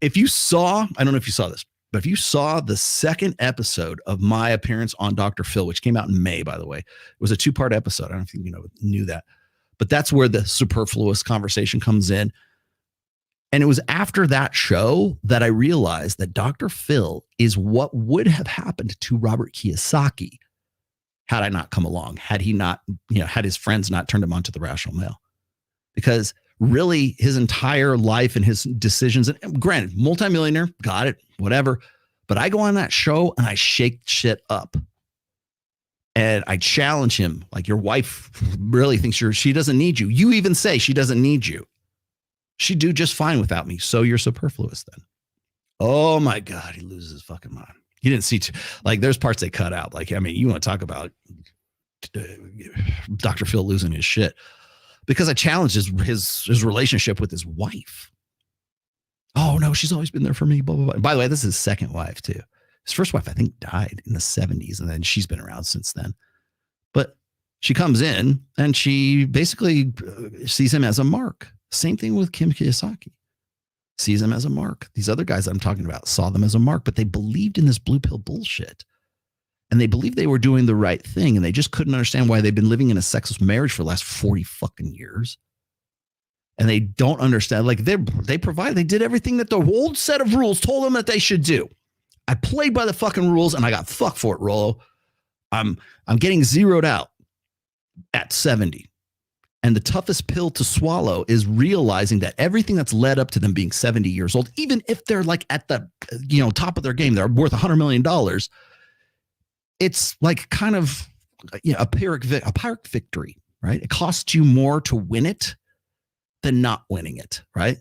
[SPEAKER 14] if you saw, I don't know if you saw this, but if you saw the second episode of my appearance on Dr. Phil, which came out in May, by the way, it was a 2-part episode. I don't know if you knew that, but that's where the superfluous conversation comes in. And it was after that show that I realized that Dr. Phil is what would have happened to Robert Kiyosaki had I not come along, had he not, had his friends not turned him on to The Rational Male. Because really his entire life and his decisions, and granted, multimillionaire, got it, whatever. But I go on that show and I shake shit up. And I challenge him, like, your wife really thinks she doesn't need you. You even say she doesn't need you. She'd do just fine without me. So you're superfluous then. Oh my God, he loses his fucking mind. You didn't see like there's parts they cut out. Like, I mean, you want to talk about Dr. Phil losing his shit because I challenged his relationship with his wife. Oh no, she's always been there for me. Blah, blah, blah. By the way, this is his second wife too. His first wife, I think, died in the 70s, and then she's been around since then. But she comes in and she basically sees him as a mark. Same thing with Kim Kiyosaki. Sees him as a mark. These other guys I'm talking about saw them as a mark, but they believed in this blue pill bullshit. And they believed they were doing the right thing, and they just couldn't understand why they've been living in a sexless marriage for the last 40 fucking years. And they don't understand. Like they did everything that the old set of rules told them that they should do. I played by the fucking rules and I got fucked for it, Rollo. I'm getting zeroed out at 70. And the toughest pill to swallow is realizing that everything that's led up to them being 70 years old, even if they're like at the top of their game, they're worth $100 million. It's like kind of a Pyrrhic victory, right? It costs you more to win it than not winning it, right?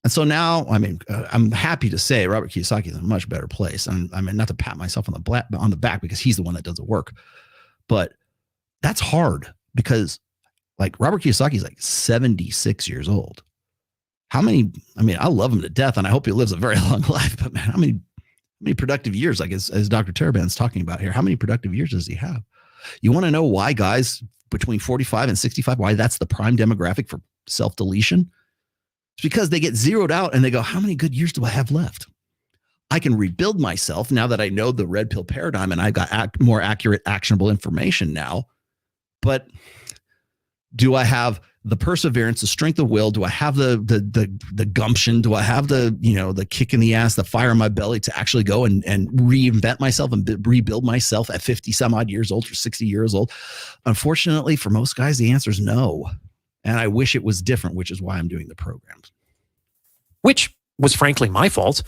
[SPEAKER 14] And so now, I mean, I'm happy to say Robert Kiyosaki is in a much better place. And I mean, not to pat myself on the back because he's the one that does the work, but that's hard because like Robert Kiyosaki is like 76 years old. How many? I mean, I love him to death, and I hope he lives a very long life. But man, how many productive years? Like as Dr. Taraban's talking about here, how many productive years does he have? You want to know why guys between 45 and 65? Why that's the prime demographic for self-deletion? It's because they get zeroed out and they go, how many good years do I have left? I can rebuild myself now that I know the red pill paradigm and I've got more accurate, actionable information now. But do I have the perseverance, the strength of will? Do I have the gumption? Do I have the kick in the ass, the fire in my belly to actually go and reinvent myself and rebuild myself at 50 some odd years old or 60 years old? Unfortunately, for most guys, the answer is no. And I wish it was different, which is why I'm doing the programs.
[SPEAKER 6] Which was frankly my fault.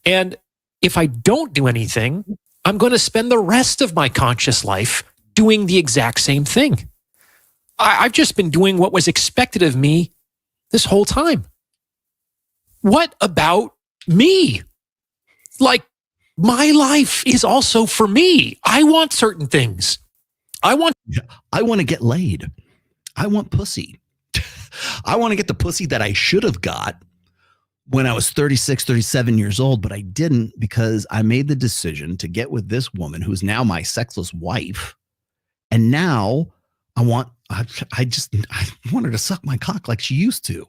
[SPEAKER 6] And if I don't do anything, I'm going to spend the rest of my conscious life doing the exact same thing. I've just been doing what was expected of me this whole time. What about me? Like, my life is also for me. I want certain things. I want
[SPEAKER 14] to get laid. I want pussy. I want to get the pussy that I should have got when I was 36, 37 years old, but I didn't because I made the decision to get with this woman who's now my sexless wife. And now I want her to suck my cock like she used to.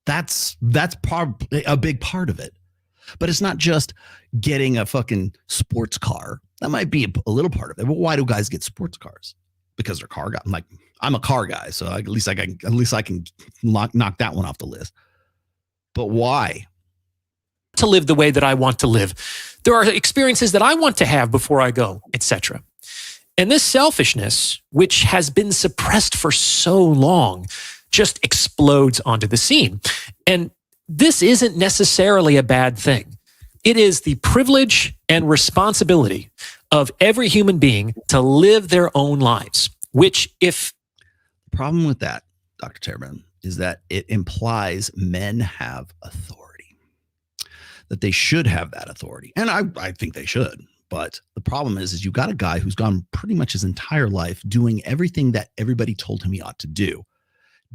[SPEAKER 14] That's a big part of it. But it's not just getting a fucking sports car. That might be a little part of it. But why do guys get sports cars? Because they're car guys. I'm a car guy, so at least I can knock that one off the list. But why?
[SPEAKER 6] To live the way that I want to live. There are experiences that I want to have before I go, etc. And this selfishness, which has been suppressed for so long, just explodes onto the scene. And this isn't necessarily a bad thing. It is the privilege and responsibility of every human being to live their own lives, which if...
[SPEAKER 14] The problem with that, Dr. Terman, is that it implies men have authority, that they should have that authority. And I think they should. But the problem is you've got a guy who's gone pretty much his entire life doing everything that everybody told him he ought to do.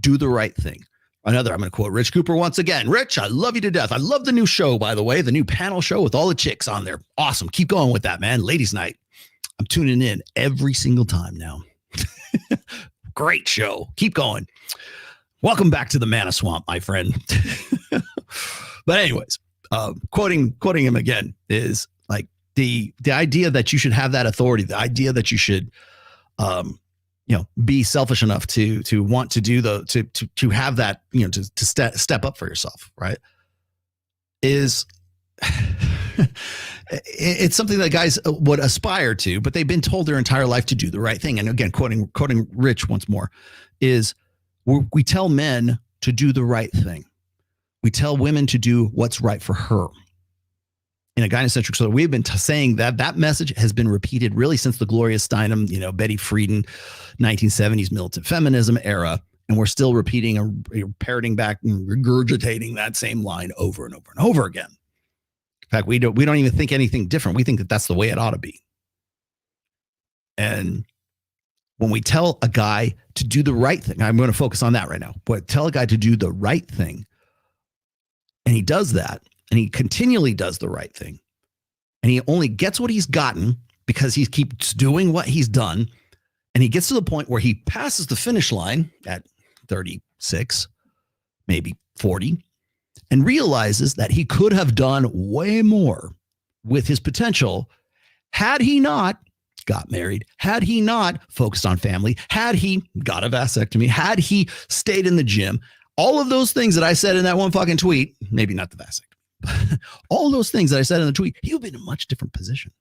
[SPEAKER 14] Do the right thing. I'm going to quote Rich Cooper once again. Rich, I love you to death. I love the new show, by the way, the new panel show with all the chicks on there. Awesome. Keep going with that, man. Ladies' night. I'm tuning in every single time now. Great show. Keep going. Welcome back to the Mana Swamp, my friend. But anyways, quoting him again is like the idea that you should have that authority, the idea that you should be selfish enough to want to do to have that, to step up for yourself, right? Is it's something that guys would aspire to, but they've been told their entire life to do the right thing. And again, quoting Rich once more, is we tell men to do the right thing. We tell women to do what's right for her. In a gynocentric so we've been saying that message has been repeated really since the Gloria Steinem, Betty Friedan, 1970s militant feminism era. And we're still repeating and parroting back and regurgitating that same line over and over and over again. In fact, we don't even think anything different. We think that that's the way it ought to be. And when we tell a guy to do the right thing, I'm going to focus on that right now, but tell a guy to do the right thing, and he does that, and he continually does the right thing, and he only gets what he's gotten because he keeps doing what he's done, and he gets to the point where he passes the finish line at 36, maybe 40, and realizes that he could have done way more with his potential had he not got married, had he not focused on family, had he got a vasectomy, had he stayed in the gym. All of those things that I said in that one fucking tweet, maybe not the vasectomy, all those things that I said in the tweet, he would be in a much different position.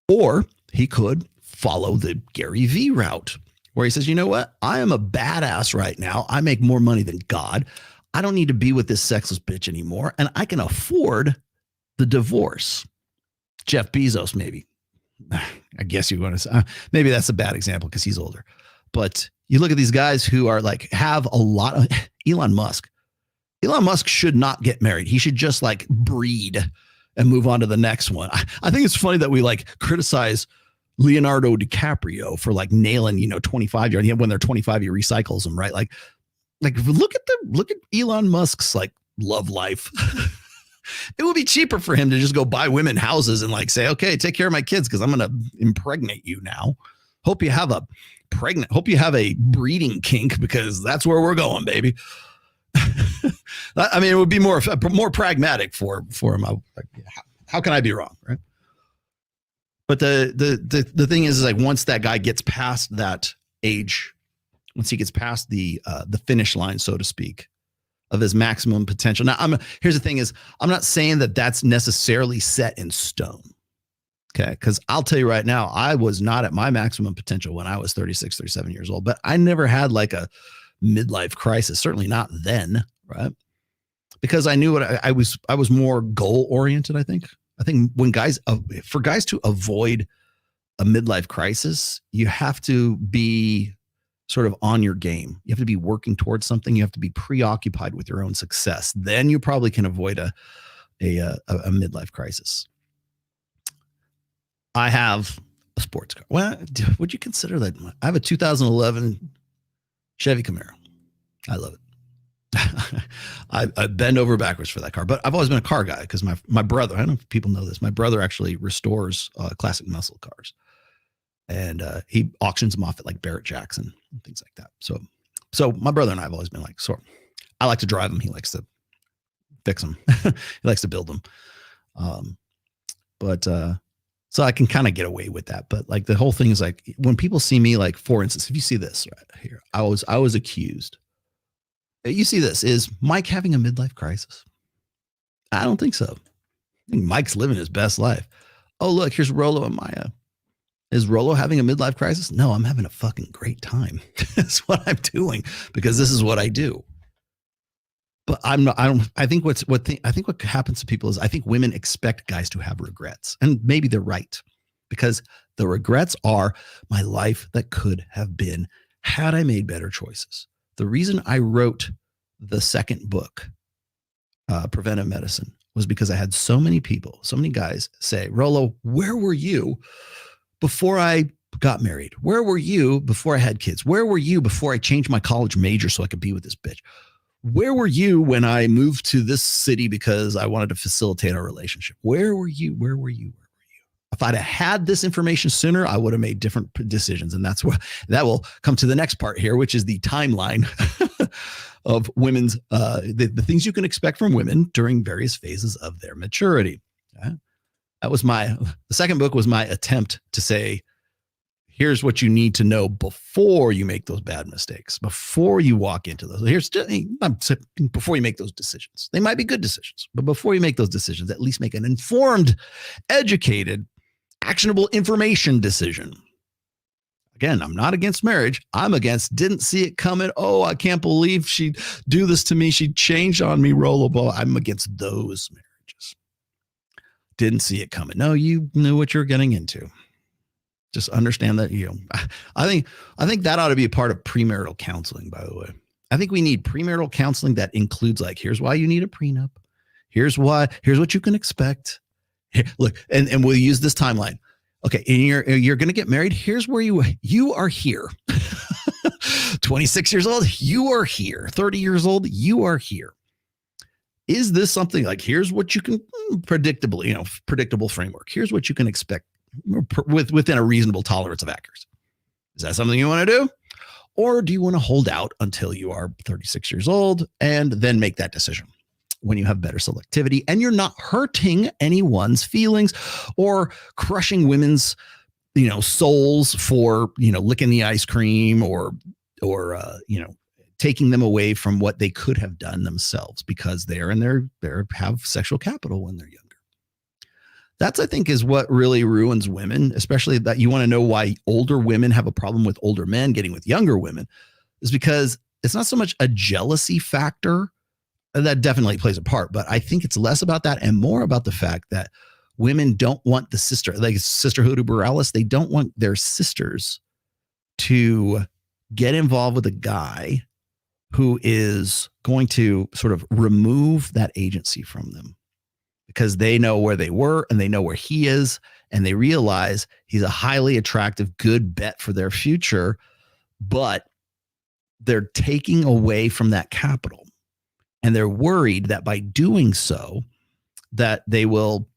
[SPEAKER 14] Or he could follow the Gary V route where he says, you know what? I am a badass right now. I make more money than God. I don't need to be with this sexless bitch anymore. And I can afford the divorce. Jeff Bezos, maybe. I guess you want to say, maybe that's a bad example because he's older. But you look at these guys who are like, have a lot of Elon Musk. Elon Musk should not get married. He should just like breed and move on to the next one. I think it's funny that we like criticize Leonardo DiCaprio for like nailing, 25 year. When they're 25, he recycles them, right? Like look at Elon Musk's like love life. It would be cheaper for him to just go buy women houses and like say, okay, take care of my kids because I'm going to impregnate you now. Hope you have a breeding kink because that's where we're going, baby. I mean, it would be more pragmatic for him. How can I be wrong, right? But the thing is like once that guy gets past that age, once he gets past the finish line, so to speak, of his maximum potential. Now, here's the thing is, I'm not saying that that's necessarily set in stone. Okay. Because I'll tell you right now, I was not at my maximum potential when I was 36, 37 years old, but I never had like a midlife crisis. Certainly not then. Right. Because I knew what I was more goal oriented. I think when for guys to avoid a midlife crisis, you have to be sort of on your game. You have to be working towards something. You have to be preoccupied with your own success. Then you probably can avoid a midlife crisis. I have a sports car. Well, would you consider that? I have a 2011 Chevy Camaro. I love it. I bend over backwards for that car, but I've always been a car guy because my brother, I don't know if people know this, my brother actually restores classic muscle cars. And he auctions them off at like Barrett Jackson and things like that. So my brother and I have always been like, so I like to drive them. He likes to fix them. He likes to build them. So I can kind of get away with that. But like the whole thing is like when people see me, like, for instance, if you see this right here, I was accused. You see this, is Mike having a midlife crisis? I don't think so. I think Mike's living his best life. Oh, look, here's Rollo and Maya. Is Rollo having a midlife crisis? No, I'm having a fucking great time. That's what I'm doing because this is what I do. But I think what happens to people is I think women expect guys to have regrets, and maybe they're right because the regrets are my life that could have been had I made better choices. The reason I wrote the second book, Preventive Medicine, was because I had so many people, so many guys say, Rollo, where were you before I got married? Where were you before I had kids? Where were you before I changed my college major so I could be with this bitch? Where were you when I moved to this city because I wanted to facilitate our relationship? Where were you? Where were you? Where were you? If I'd have had this information sooner, I would have made different decisions. And that's what that will come to the next part here, which is the timeline of women's, the things you can expect from women during various phases of their maturity. Okay? That was the second book was my attempt to say, here's what you need to know before you make those bad mistakes, before you walk into those. Before you make those decisions. They might be good decisions, but before you make those decisions, at least make an informed, educated, actionable information decision. Again, I'm not against marriage. I'm against didn't see it coming. Oh, I can't believe she'd do this to me. She'd change on me, rollerball. I'm against those marriages. Didn't see it coming. No, you knew what you're getting into. Just understand that, I think that ought to be a part of premarital counseling, by the way. I think we need premarital counseling that includes like, here's why you need a prenup. Here's what you can expect. Here, look, and we'll use this timeline. Okay, and you're going to get married. Here's where you are here. 26 years old, you are here. 30 years old, you are here. Is this something like, here's what you can predictable framework. Here's what you can expect within a reasonable tolerance of accuracy. Is that something you want to do? Or do you want to hold out until you are 36 years old and then make that decision when you have better selectivity and you're not hurting anyone's feelings or crushing women's, souls for, licking the ice cream or taking them away from what they could have done themselves because they have sexual capital when they're younger. That's, I think, is what really ruins women, especially that you want to know why older women have a problem with older men getting with younger women, is because it's not so much a jealousy factor. That definitely plays a part, but I think it's less about that and more about the fact that women don't want the sisterhood uberalis. They don't want their sisters to get involved with a guy who is going to sort of remove that agency from them because they know where they were and they know where he is and they realize he's a highly attractive, good bet for their future, but they're taking away from that capital. And they're worried that by doing so, that they will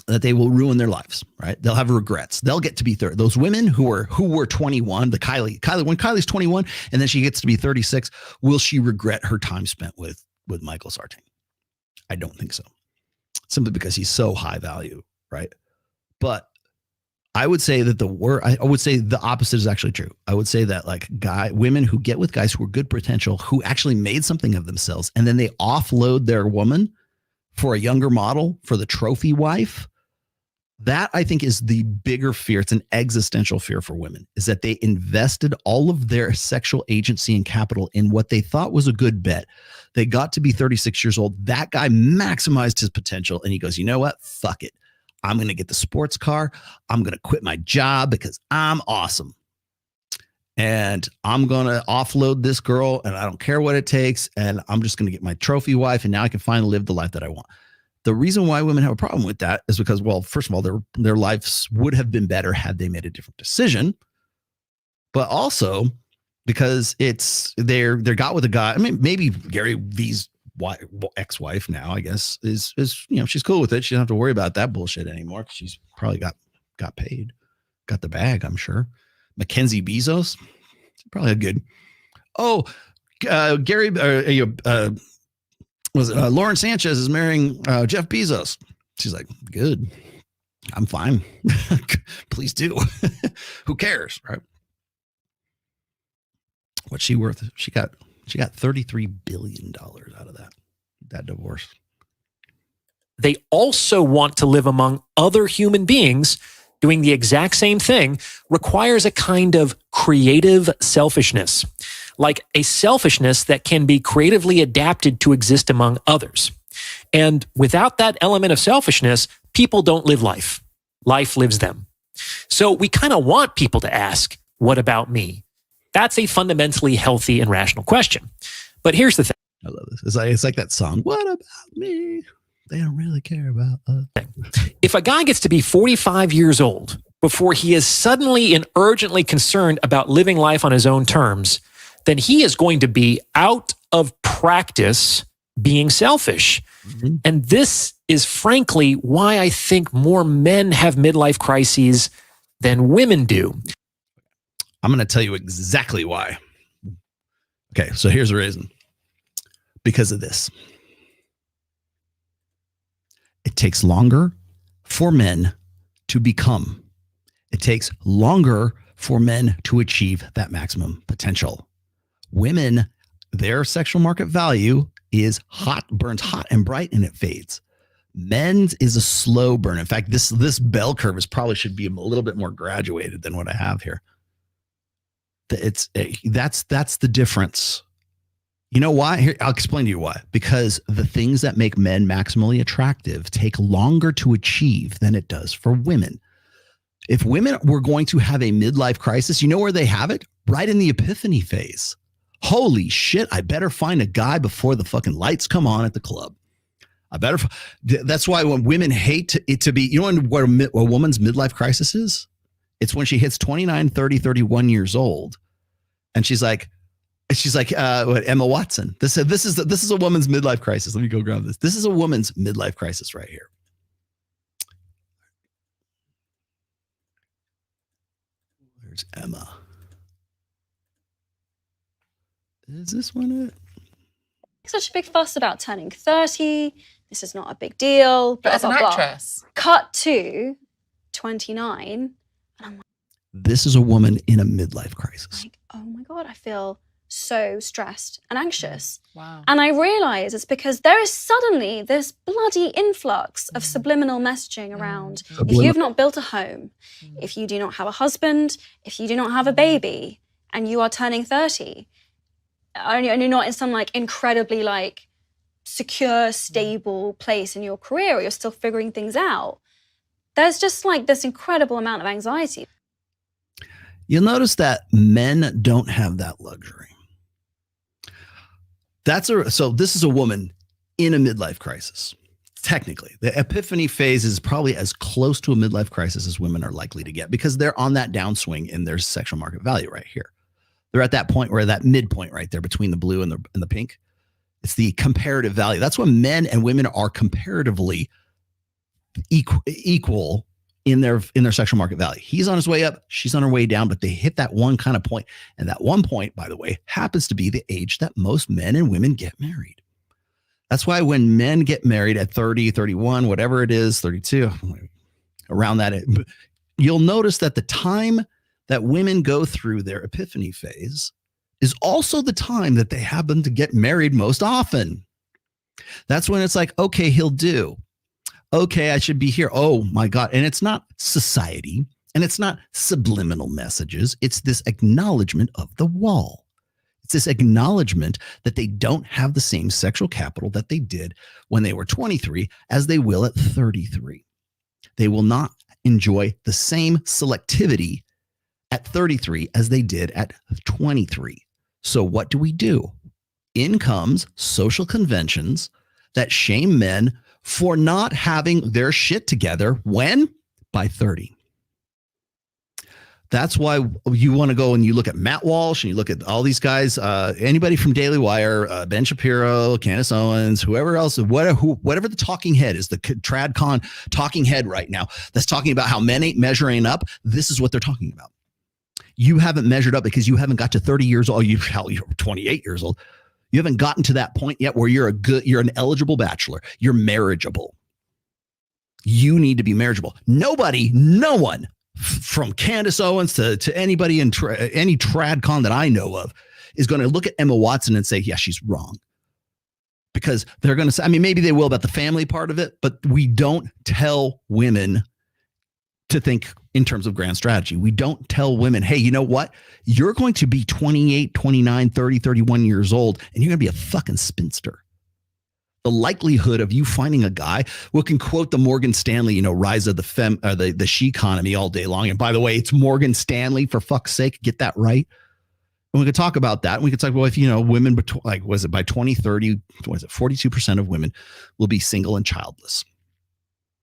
[SPEAKER 14] ruin their lives, right? They'll have regrets. They'll get to be 30. Those women who were 21, when Kylie's 21 and then she gets to be 36, will she regret her time spent with Michael Sartain? I don't think so. Simply because he's so high value, right? But I would say that I would say the opposite is actually true. I would say that women who get with guys who are good potential, who actually made something of themselves, and then they offload their woman for a younger model, for the trophy wife, that I think is the bigger fear. It's an existential fear for women, is that they invested all of their sexual agency and capital in what they thought was a good bet. They got to be 36 years old. That guy maximized his potential and he goes, you know what? Fuck it. I'm going to get the sports car. I'm going to quit my job because I'm awesome. And I'm going to offload this girl and I don't care what it takes. And I'm just going to get my trophy wife. And now I can finally live the life that I want. The reason why women have a problem with that is because, well, first of all, their lives would have been better had they made a different decision. But also because they're got with a guy. I mean, maybe Gary V's ex-wife now, I guess, is she's cool with it. She doesn't have to worry about that bullshit anymore because she's probably got paid, got the bag, I'm sure. Mackenzie Bezos, probably a good. Gary, Lauren Sanchez is marrying Jeff Bezos. She's like, good, I'm fine. Please do. Who cares, right? What's she worth? She got $33 billion out of that divorce.
[SPEAKER 6] They also want to live among other human beings. Doing the exact same thing requires a kind of creative selfishness, like a selfishness that can be creatively adapted to exist among others. And without that element of selfishness, people don't live life. Life lives them. So we kind of want people to ask, what about me? That's a fundamentally healthy and rational question. But here's the thing.
[SPEAKER 14] I love this. It's like that song, what about me? They don't really care about us.
[SPEAKER 6] If a guy gets to be 45 years old before he is suddenly and urgently concerned about living life on his own terms, then he is going to be out of practice being selfish. Mm-hmm. And this is frankly why I think more men have midlife crises than women do.
[SPEAKER 14] I'm going to tell you exactly why. Okay, so here's the reason. Because of this. It takes longer for men to become. It takes longer for men to achieve that maximum potential. Women, their sexual market value is hot, burns hot and bright, and it fades. Men's is a slow burn. In fact, this bell curve probably should be a little bit more graduated than what I have here. That's the difference. You know why? Here, I'll explain to you why. Because the things that make men maximally attractive take longer to achieve than it does for women. If women were going to have a midlife crisis, you know where they have it? Right in the epiphany phase. Holy shit, I better find a guy before the fucking lights come on at the club. That's why when women hate it to be, you know what a woman's midlife crisis is? It's when she hits 29, 30, 31 years old. And she's like, Emma Watson. This is a woman's midlife crisis. Let me go grab this. This is a woman's midlife crisis right here. There's Emma. Is this one it?
[SPEAKER 5] Such a big fuss about turning 30. This is not a big deal.
[SPEAKER 13] But as an actress.
[SPEAKER 5] Cut to 29. And I'm like,
[SPEAKER 14] this is a woman in a midlife crisis.
[SPEAKER 5] oh my God, I feel so stressed and anxious.
[SPEAKER 13] Wow.
[SPEAKER 5] And I realize it's because there is suddenly this bloody influx of subliminal messaging around. If you've not built a home, if you do not have a husband, if you do not have a baby, and you are turning 30, and you're not in some like incredibly like secure, stable place in your career, or you're still figuring things out, there's just like this incredible amount of anxiety.
[SPEAKER 14] You'll notice that men don't have that luxury. So this is a woman in a midlife crisis. Technically, the epiphany phase is probably as close to a midlife crisis as women are likely to get because they're on that downswing in their sexual market value right here. They're at that point where that midpoint right there between the blue and the pink. It's the comparative value. That's when men and women are comparatively equal in their sexual market value. He's on his way up, she's on her way down, but they hit that one kind of point. And that one point, by the way, happens to be the age that most men and women get married. That's why when men get married at 30, 31, whatever it is, 32, around that, you'll notice that the time that women go through their epiphany phase is also the time that they happen to get married most often. That's when it's like, okay, he'll do. Okay, I should be here. Oh my God. And it's not society and it's not subliminal messages. It's this acknowledgement of the wall. It's this acknowledgement that they don't have the same sexual capital that they did when they were 23 as they will at 33. They will not enjoy the same selectivity at 33 as they did at 23. So what do? In comes social conventions that shame men for not having their shit together when? By 30. That's why you want to go and you look at Matt Walsh and you look at all these guys, anybody from Daily Wire, Ben Shapiro, Candace Owens, whoever else, whatever the talking head is, the TradCon talking head right now that's talking about how men ain't measuring up. This is what they're talking about. You haven't measured up because you haven't got to 30 years old. You're 28 years old. You haven't gotten to that point yet where you're an eligible bachelor. You're marriageable. You need to be marriageable. No one from Candace Owens to anybody in any TradCon that I know of is going to look at Emma Watson and say, yeah, she's wrong. Because they're going to say, I mean, maybe they will about the family part of it, but we don't tell women to think in terms of grand strategy. We don't tell women, hey, you know what? You're going to be 28, 29, 30, 31 years old, and you're going to be a fucking spinster. The likelihood of you finding a guy, we can quote the Morgan Stanley, rise of the she economy all day long. And by the way, it's Morgan Stanley, for fuck's sake, get that right. And we could talk about that. And we could talk about if, women, by 2030, 42% of women will be single and childless.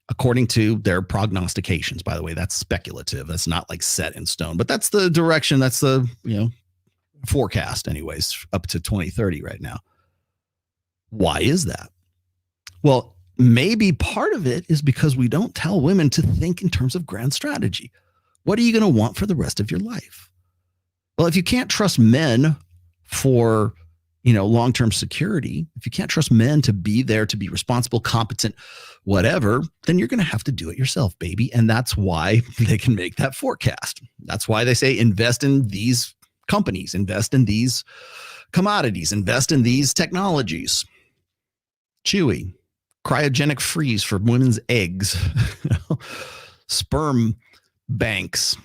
[SPEAKER 14] According to their prognostications, by the way, that's speculative. That's not like set in stone, but that's the direction. That's the, forecast anyways, up to 2030 right now. Why is that? Well, maybe part of it is because we don't tell women to think in terms of grand strategy. What are you going to want for the rest of your life? Well, if you can't trust men for long-term security, if you can't trust men to be there, to be responsible, competent, whatever, then you're going to have to do it yourself, baby. And that's why they can make that forecast. That's why they say invest in these companies, invest in these commodities, invest in these technologies. Chewy, cryogenic freeze for women's eggs, sperm banks,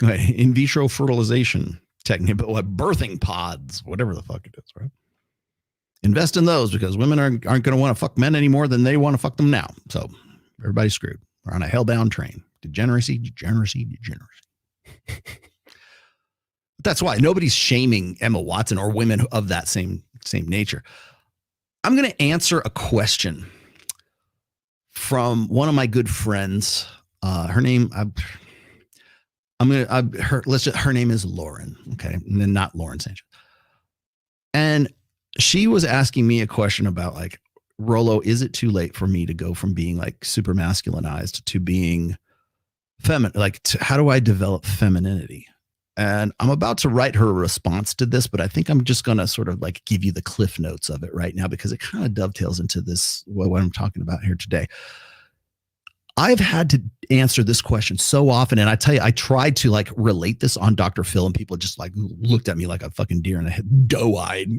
[SPEAKER 14] in vitro fertilization technique, but birthing pods, whatever the fuck it is, right? Invest in those because women aren't going to want to fuck men any more than they want to fuck them now. So everybody's screwed. We're on a hellbound train. Degeneracy. That's why nobody's shaming Emma Watson or women of that same nature. I'm going to answer a question from one of my good friends. Her name, her name is Lauren. Okay. And then not Lauren Sanchez. And she was asking me a question about like, Rolo, is it too late for me to go from being like super masculinized to being feminine? Like, how do I develop femininity? And I'm about to write her a response to this, but I think I'm just going to sort of like give you the cliff notes of it right now, because it kind of dovetails into this, what I'm talking about here today. I've had to answer this question so often. And I tell you, I tried to like relate this on Dr. Phil, and people just like looked at me like a fucking deer in the head, doe-eyed.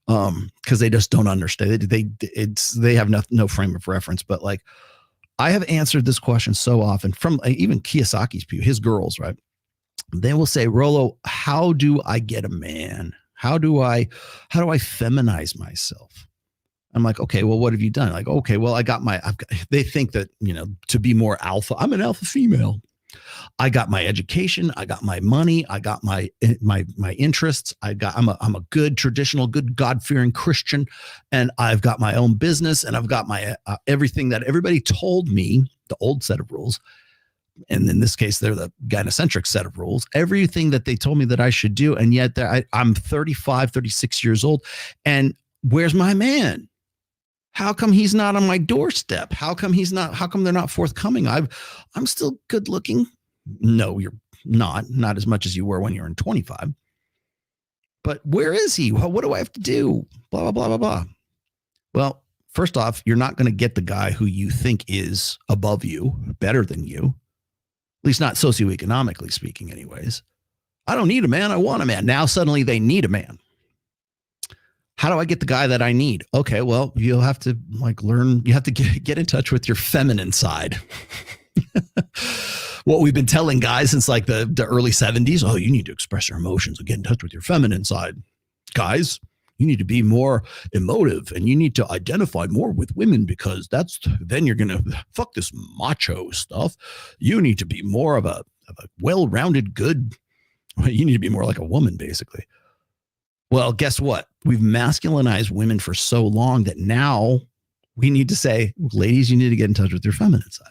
[SPEAKER 14] Because they just don't understand it. They have no frame of reference. But like, I have answered this question so often from even Kiyosaki's people, his girls, right? They will say, Rolo, how do I get a man? How do I feminize myself? I'm like, okay, well, what have you done? Like, okay, well, they think that, to be more alpha, I'm an alpha female. I got my education, I got my money, I got my interests, I'm a good traditional, good God-fearing Christian, and I've got my own business, and I've got my everything that everybody told me, the old set of rules, and in this case, they're the gynocentric set of rules, everything that they told me that I should do, and yet I'm 35, 36 years old, and where's my man? How come he's not on my doorstep? How come they're not forthcoming? I'm still good looking. No, you're not as much as you were when you were in 25. But where is he? What do I have to do? Blah, blah, blah, blah, blah. Well, first off, you're not going to get the guy who you think is above you, better than you, at least not socioeconomically speaking anyways. I don't need a man. I want a man. Now suddenly they need a man. How do I get the guy that I need? Okay, well, you'll have to learn. You have to get in touch with your feminine side. What we've been telling guys since like the early 70s. Oh, you need to express your emotions and get in touch with your feminine side. Guys, you need to be more emotive, and you need to identify more with women, because then you're going to fuck this macho stuff. You need to be more of a well-rounded, good. You need to be more like a woman, basically. Well, guess what? We've masculinized women for so long that now we need to say, ladies, you need to get in touch with your feminine side.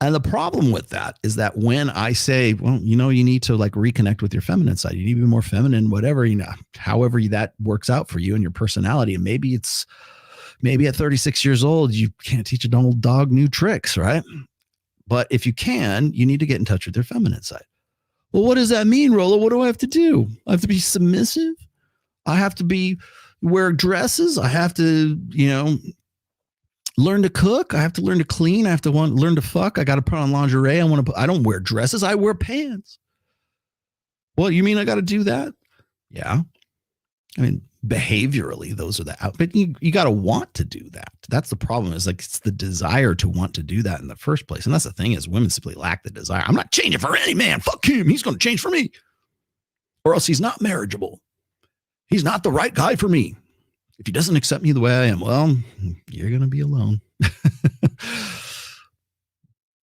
[SPEAKER 14] And the problem with that is that when I say, well, you need to like reconnect with your feminine side, you need to be more feminine, whatever, however that works out for you and your personality. And maybe at 36 years old, you can't teach an old dog new tricks, right? But if you can, you need to get in touch with your feminine side. Well, what does that mean, Rolo? What do I have to do? I have to be submissive. I have to wear dresses. I have to, learn to cook. I have to learn to clean. I have to learn to fuck. I got to put on lingerie. I don't wear dresses. I wear pants. Well, you mean I got to do that? Yeah. I mean, behaviorally, those are but you got to want to do that. That's the problem, is like, it's the desire to want to do that in the first place. And that's the thing, is women simply lack the desire. I'm not changing for any man. Fuck him. He's going to change for me, or else he's not marriageable. He's not the right guy for me. If he doesn't accept me the way I am, well, you're going to be alone.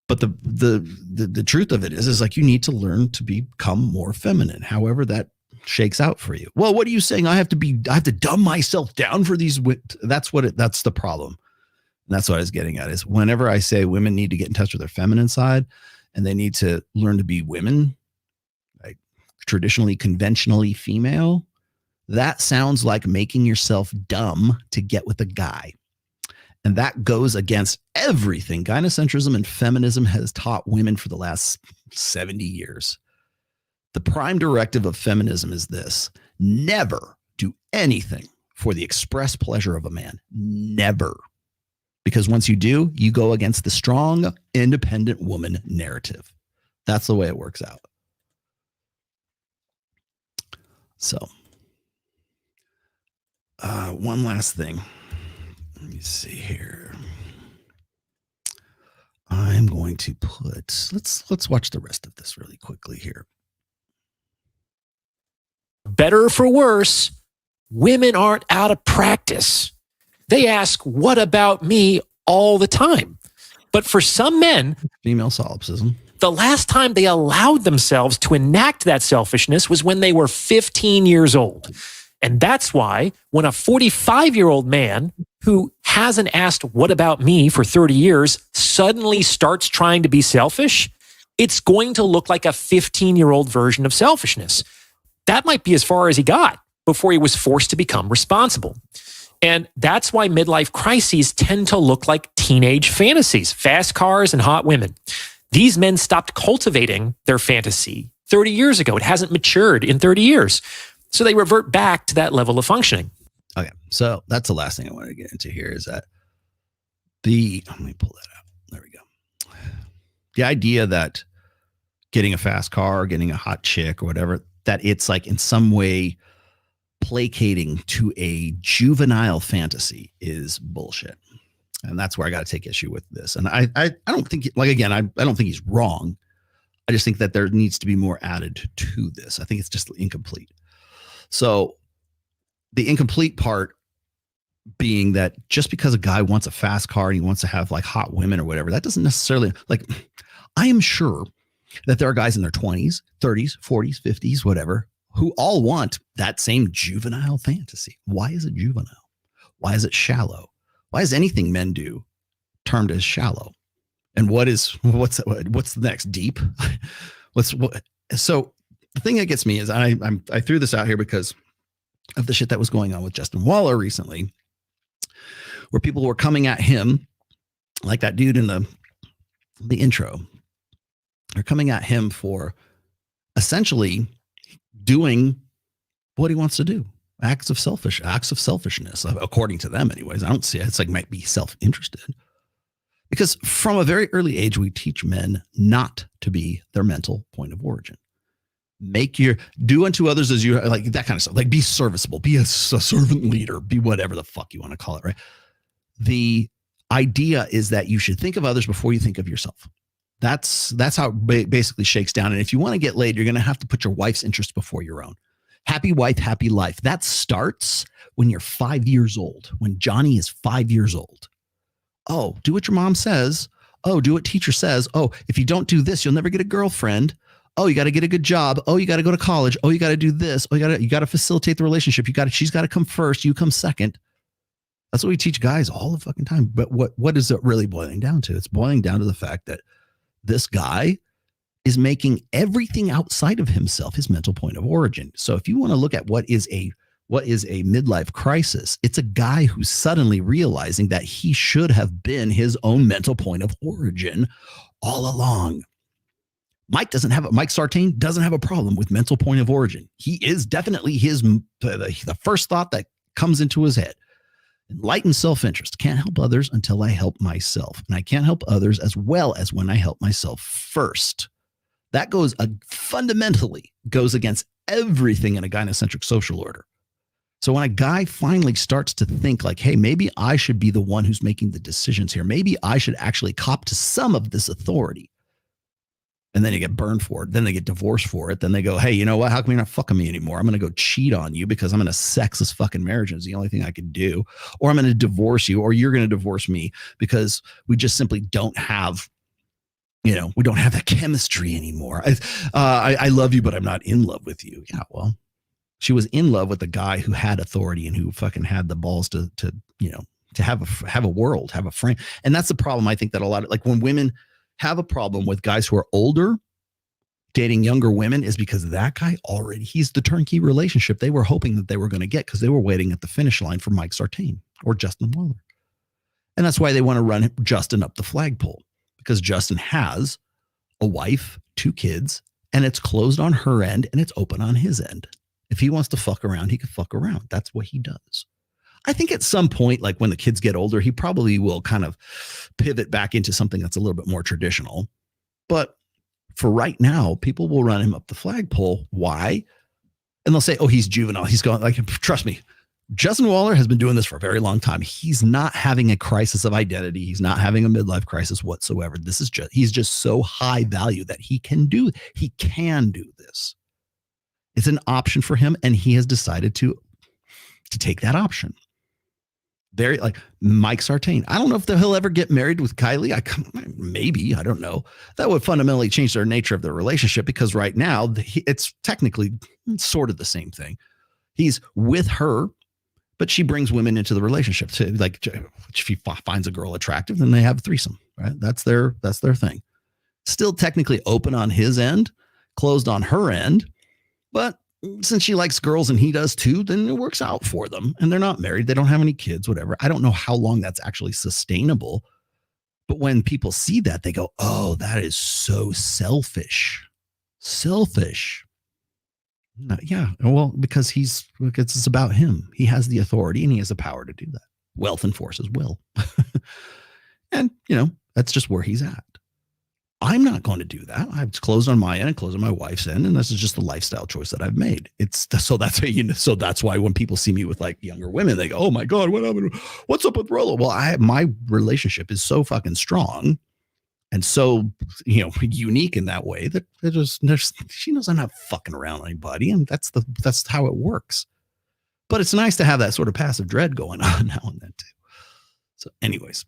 [SPEAKER 14] But the truth of it is like, you need to learn to become more feminine, however that shakes out for you. Well, what are you saying? I have to dumb myself down for these. That's the problem. And that's what I was getting at, is whenever I say women need to get in touch with their feminine side, and they need to learn to be women, like traditionally, conventionally female, that sounds like making yourself dumb to get with a guy. And that goes against everything gynocentrism and feminism has taught women for the last 70 years. The prime directive of feminism is this: never do anything for the express pleasure of a man. Never. Because once you do, you go against the strong, independent woman narrative. That's the way it works out. So, one last thing. Let me see here. I'm going to let's watch the rest of this really quickly here.
[SPEAKER 6] Better for worse, women aren't out of practice. They ask, what about me, all the time. But for some men,
[SPEAKER 14] female solipsism,
[SPEAKER 6] the last time they allowed themselves to enact that selfishness was when they were 15 years old. And that's why when a 45-year-old man who hasn't asked, what about me for 30 years, suddenly starts trying to be selfish, it's going to look like a 15-year-old version of selfishness. That might be as far as he got before he was forced to become responsible. And that's why midlife crises tend to look like teenage fantasies, fast cars and hot women. These men stopped cultivating their fantasy 30 years ago. It hasn't matured in 30 years. So they revert back to that level of functioning.
[SPEAKER 14] Okay, so that's the last thing I want to get into here is that let me pull that out. There we go. The idea that getting a fast car, getting a hot chick or whatever, that it's like in some way placating to a juvenile fantasy is bullshit. And that's where I got to take issue with this. And I don't think, like, again, I don't think he's wrong. I just think that there needs to be more added to this. I think it's just incomplete. So the incomplete part being that just because a guy wants a fast car and he wants to have like hot women or whatever, that doesn't necessarily, like, I am sure that there are guys in their 20s, 30s, 40s, 50s, whatever, who all want that same juvenile fantasy. Why is it juvenile? Why is it shallow? Why is anything men do termed as shallow? And what's the next? Deep? So the thing that gets me is I threw this out here because of the shit that was going on with Justin Waller recently, where people were coming at him like that dude in the intro. They're coming at him for essentially doing what he wants to do. Acts of selfishness, according to them anyways. I don't see it. It's like might be self-interested. Because from a very early age, we teach men not to be their mental point of origin. Do unto others as you like, that kind of stuff. Like, be serviceable, be a servant leader, be whatever the fuck you want to call it, right? The idea is that you should think of others before you think of yourself. That's how it basically shakes down. And if you want to get laid, you're going to have to put your wife's interest before your own. Happy wife, happy life. That starts when you're 5 years old, when Johnny is 5 years old. Oh, do what your mom says. Oh, do what teacher says. Oh, if you don't do this, you'll never get a girlfriend. Oh, you got to get a good job. Oh, you got to go to college. Oh, you got to do this. Oh, you got to facilitate the relationship. She's got to come first. You come second. That's what we teach guys all the fucking time. But what is it really boiling down to? It's boiling down to the fact that this guy is making everything outside of himself his mental point of origin. So if you want to look at what is a midlife crisis, it's a guy who's suddenly realizing that he should have been his own mental point of origin all along. Mike Sartain doesn't have a problem with mental point of origin. He is definitely the first thought that comes into his head. Enlightened self-interest. Can't help others until I help myself. And I can't help others as well as when I help myself first. That fundamentally goes against everything in a gynocentric social order. So when a guy finally starts to think like, hey, maybe I should be the one who's making the decisions here. Maybe I should actually cop to some of this authority. And then you get burned for it. Then they get divorced for it. Then they go, hey, you know what? How come you're not fucking me anymore? I'm going to go cheat on you because I'm in a sexless fucking marriage. It's the only thing I can do. Or I'm going to divorce you, or you're going to divorce me because we just simply don't have, we don't have that chemistry anymore. I love you, but I'm not in love with you. Yeah, well, she was in love with the guy who had authority and who fucking had the balls to have a world, have a frame. And that's the problem. I think that a lot of, like, when women have a problem with guys who are older dating younger women, is because that guy he's the turnkey relationship they were hoping that they were going to get, because they were waiting at the finish line for Mike Sartain or Justin Waller. And that's why they want to run Justin up the flagpole, because Justin has a wife, 2 kids, and it's closed on her end and it's open on his end. If he wants to fuck around, he can fuck around. That's what he does. I think at some point, like when the kids get older, he probably will kind of pivot back into something that's a little bit more traditional. But for right now, people will run him up the flagpole. Why? And they'll say, oh, he's juvenile. He's going, like, trust me, Justin Waller has been doing this for a very long time. He's not having a crisis of identity. He's not having a midlife crisis whatsoever. He's just so high value that he can do this. It's an option for him, and he has decided to take that option. Very, like Mike Sartain. I don't know if he'll ever get married with Kylie. Maybe, I don't know. That would fundamentally change their nature of their relationship, because right now it's technically sort of the same thing. He's with her, but she brings women into the relationship. To, like, if she finds a girl attractive, then they have a threesome, right? That's their thing. Still technically open on his end, closed on her end, but since she likes girls and he does too, then it works out for them. And they're not married. They don't have any kids, whatever. I don't know how long that's actually sustainable. But when people see that, they go, oh, that is so selfish. Selfish. No, yeah. Well, because it's about him. He has the authority and he has the power to do that. Wealth enforces will. And, that's just where he's at. I'm not going to do that. I've closed on my end and closed on my wife's end, and this is just the lifestyle choice that I've made. So that's why when people see me with like younger women, they go, "Oh my God, what happened? What's up with Rollo?" Well, my relationship is so fucking strong and so unique in that way that she knows I'm not fucking around anybody, and that's how it works. But it's nice to have that sort of passive dread going on now and then too. So, anyways,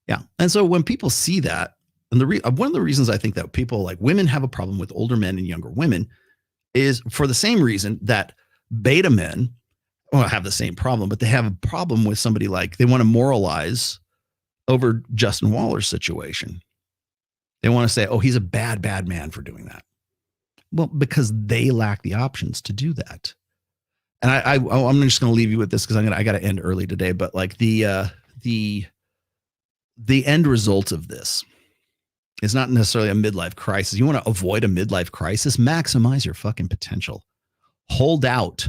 [SPEAKER 14] yeah, and so when people see that. And one of the reasons I think that people like women have a problem with older men and younger women is for the same reason that beta men have the same problem, but they have a problem with somebody like they want to moralize over Justin Waller's situation. They want to say, oh, he's a bad man for doing that. Well, because they lack the options to do that. And I'm just going to leave you with this because I got to end early today. But like the end result of this. It's not necessarily a midlife crisis. You want to avoid a midlife crisis? Maximize your fucking potential. Hold out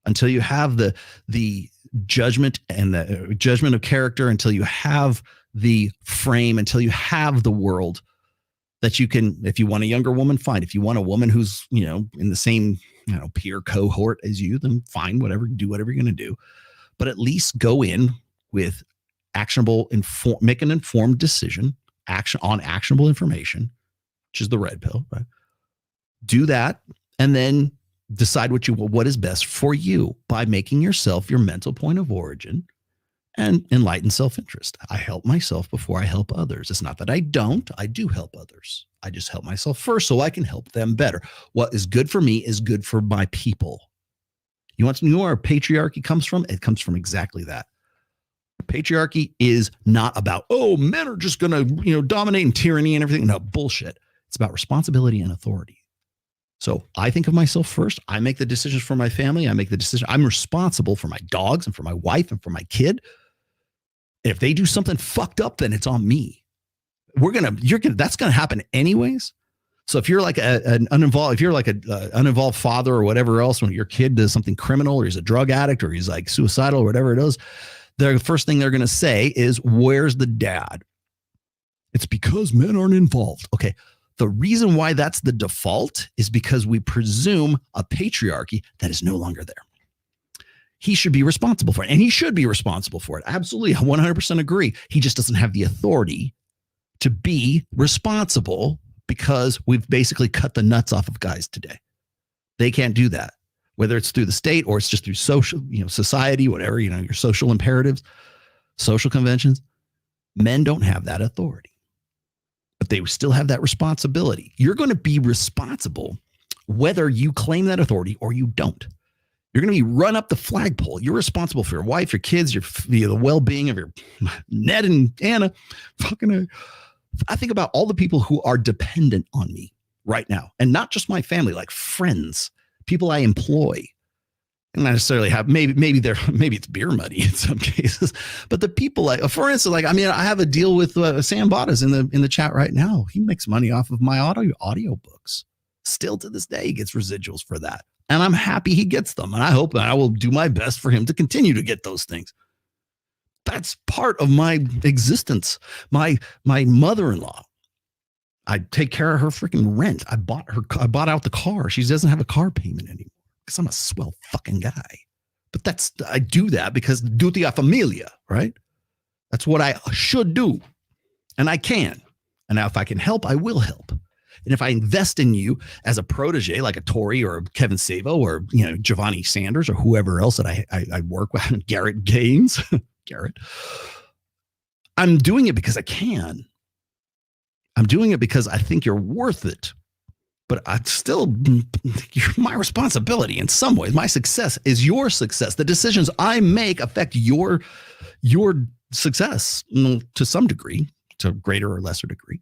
[SPEAKER 14] until you have the judgment and the judgment of character, until you have the frame, until you have the world that you can, if you want a younger woman, fine. If you want a woman who's, in the same, peer cohort as you, then fine, whatever, do whatever you're going to do. But at least go in with actionable, make an informed decision. Actionable information, which is the red pill, right? Do that and then decide what is best for you by making yourself your mental point of origin and enlightened self-interest. I help myself before I help others. It's not that I do help others. I just help myself first so I can help them better. What is good for me is good for my people. You want to know where patriarchy comes from? It comes from exactly that. Patriarchy is not about, oh, men are just going to, dominate and tyranny and everything. No, bullshit. It's about responsibility and authority. So I think of myself first. I make the decisions for my family. I make the decision. I'm responsible for my dogs and for my wife and for my kid. If they do something fucked up, then it's on me. That's going to happen anyways. So if you're like an uninvolved father or whatever else, when your kid does something criminal or he's a drug addict or he's like suicidal or whatever it is, the first thing they're going to say is, where's the dad? It's because men aren't involved. Okay. The reason why that's the default is because we presume a patriarchy that is no longer there. He should be responsible for it, and he should be responsible for it. Absolutely. 100% agree. He just doesn't have the authority to be responsible because we've basically cut the nuts off of guys today. They can't do that. Whether it's through the state or it's just through social, society, whatever, your social imperatives, social conventions, men don't have that authority, but they still have that responsibility. You're going to be responsible whether you claim that authority or you don't. You're going to be run up the flagpole. You're responsible for your wife, your kids, the well-being of your Ned and Anna. I think about all the people who are dependent on me right now, and not just my family, like friends. People I employ, and not necessarily have maybe it's beer money in some cases, but the people for instance, I have a deal with Sam Bottas in the chat right now. He makes money off of my audio books. Still to this day, he gets residuals for that, and I'm happy he gets them, and I hope I will do my best for him to continue to get those things. That's part of my existence. My mother-in-law. I take care of her freaking rent. I bought out the car. She doesn't have a car payment anymore because I'm a swell fucking guy. But I do that because duty a familia, right? That's what I should do. And I can. And now if I can help, I will help. And if I invest in you as a protege, like a Tory or Kevin Savo or, Giovanni Sanders or whoever else that I work with, Garrett Gaines, Garrett, I'm doing it because I can. I'm doing it because I think you're worth it. but I still, my responsibility in some ways. My success is your success. The decisions I make affect your success to some degree, to a greater or lesser degree.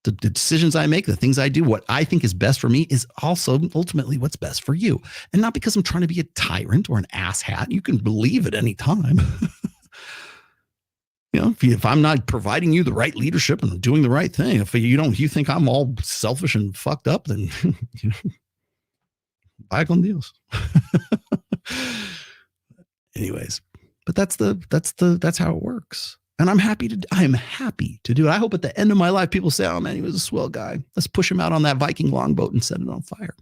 [SPEAKER 14] The decisions I make, the things I do, what I think is best for me is also ultimately what's best for you. And not because I'm trying to be a tyrant or an asshat. You can believe at any time. If I'm not providing you the right leadership and doing the right thing, if you think I'm all selfish and fucked up, then vaya con Dios. Anyways, but that's how it works. And I'm happy to do it. I hope at the end of my life, people say, oh man, he was a swell guy. Let's push him out on that Viking longboat and set it on fire.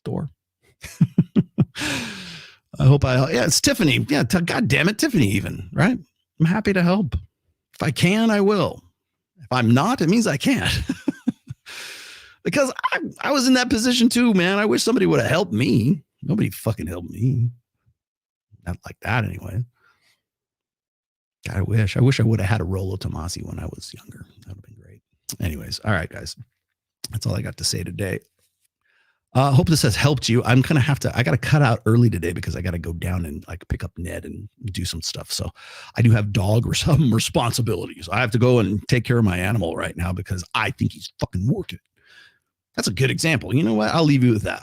[SPEAKER 14] Thor. It's Tiffany. Yeah. God damn it. Tiffany even, right? I'm happy to help. If I can, I will. If I'm not, it means I can't. Because I was in that position too, man. I wish somebody would have helped me. Nobody fucking helped me. Not like that anyway. God, I wish I would have had a Rollo Tomasi when I was younger. That would have been great. Anyways, all right, guys. That's all I got to say today. Hope this has helped you. I got to cut out early today because I got to go down and pick up Ned and do some stuff. So I do have dog or some responsibilities. I have to go and take care of my animal right now because I think he's fucking working. That's a good example. You know what? I'll leave you with that.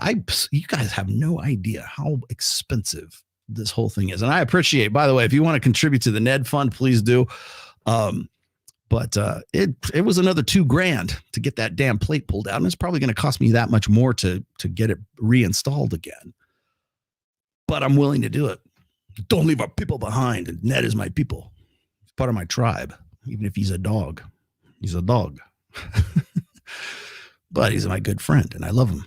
[SPEAKER 14] You guys have no idea how expensive this whole thing is. And I appreciate, by the way, if you want to contribute to the Ned Fund, please do. But it was another $2,000 to get that damn plate pulled out. And it's probably going to cost me that much more to get it reinstalled again. But I'm willing to do it. Don't leave our people behind. And Ned is my people. He's part of my tribe. Even if he's a dog. He's a dog. But he's my good friend and I love him.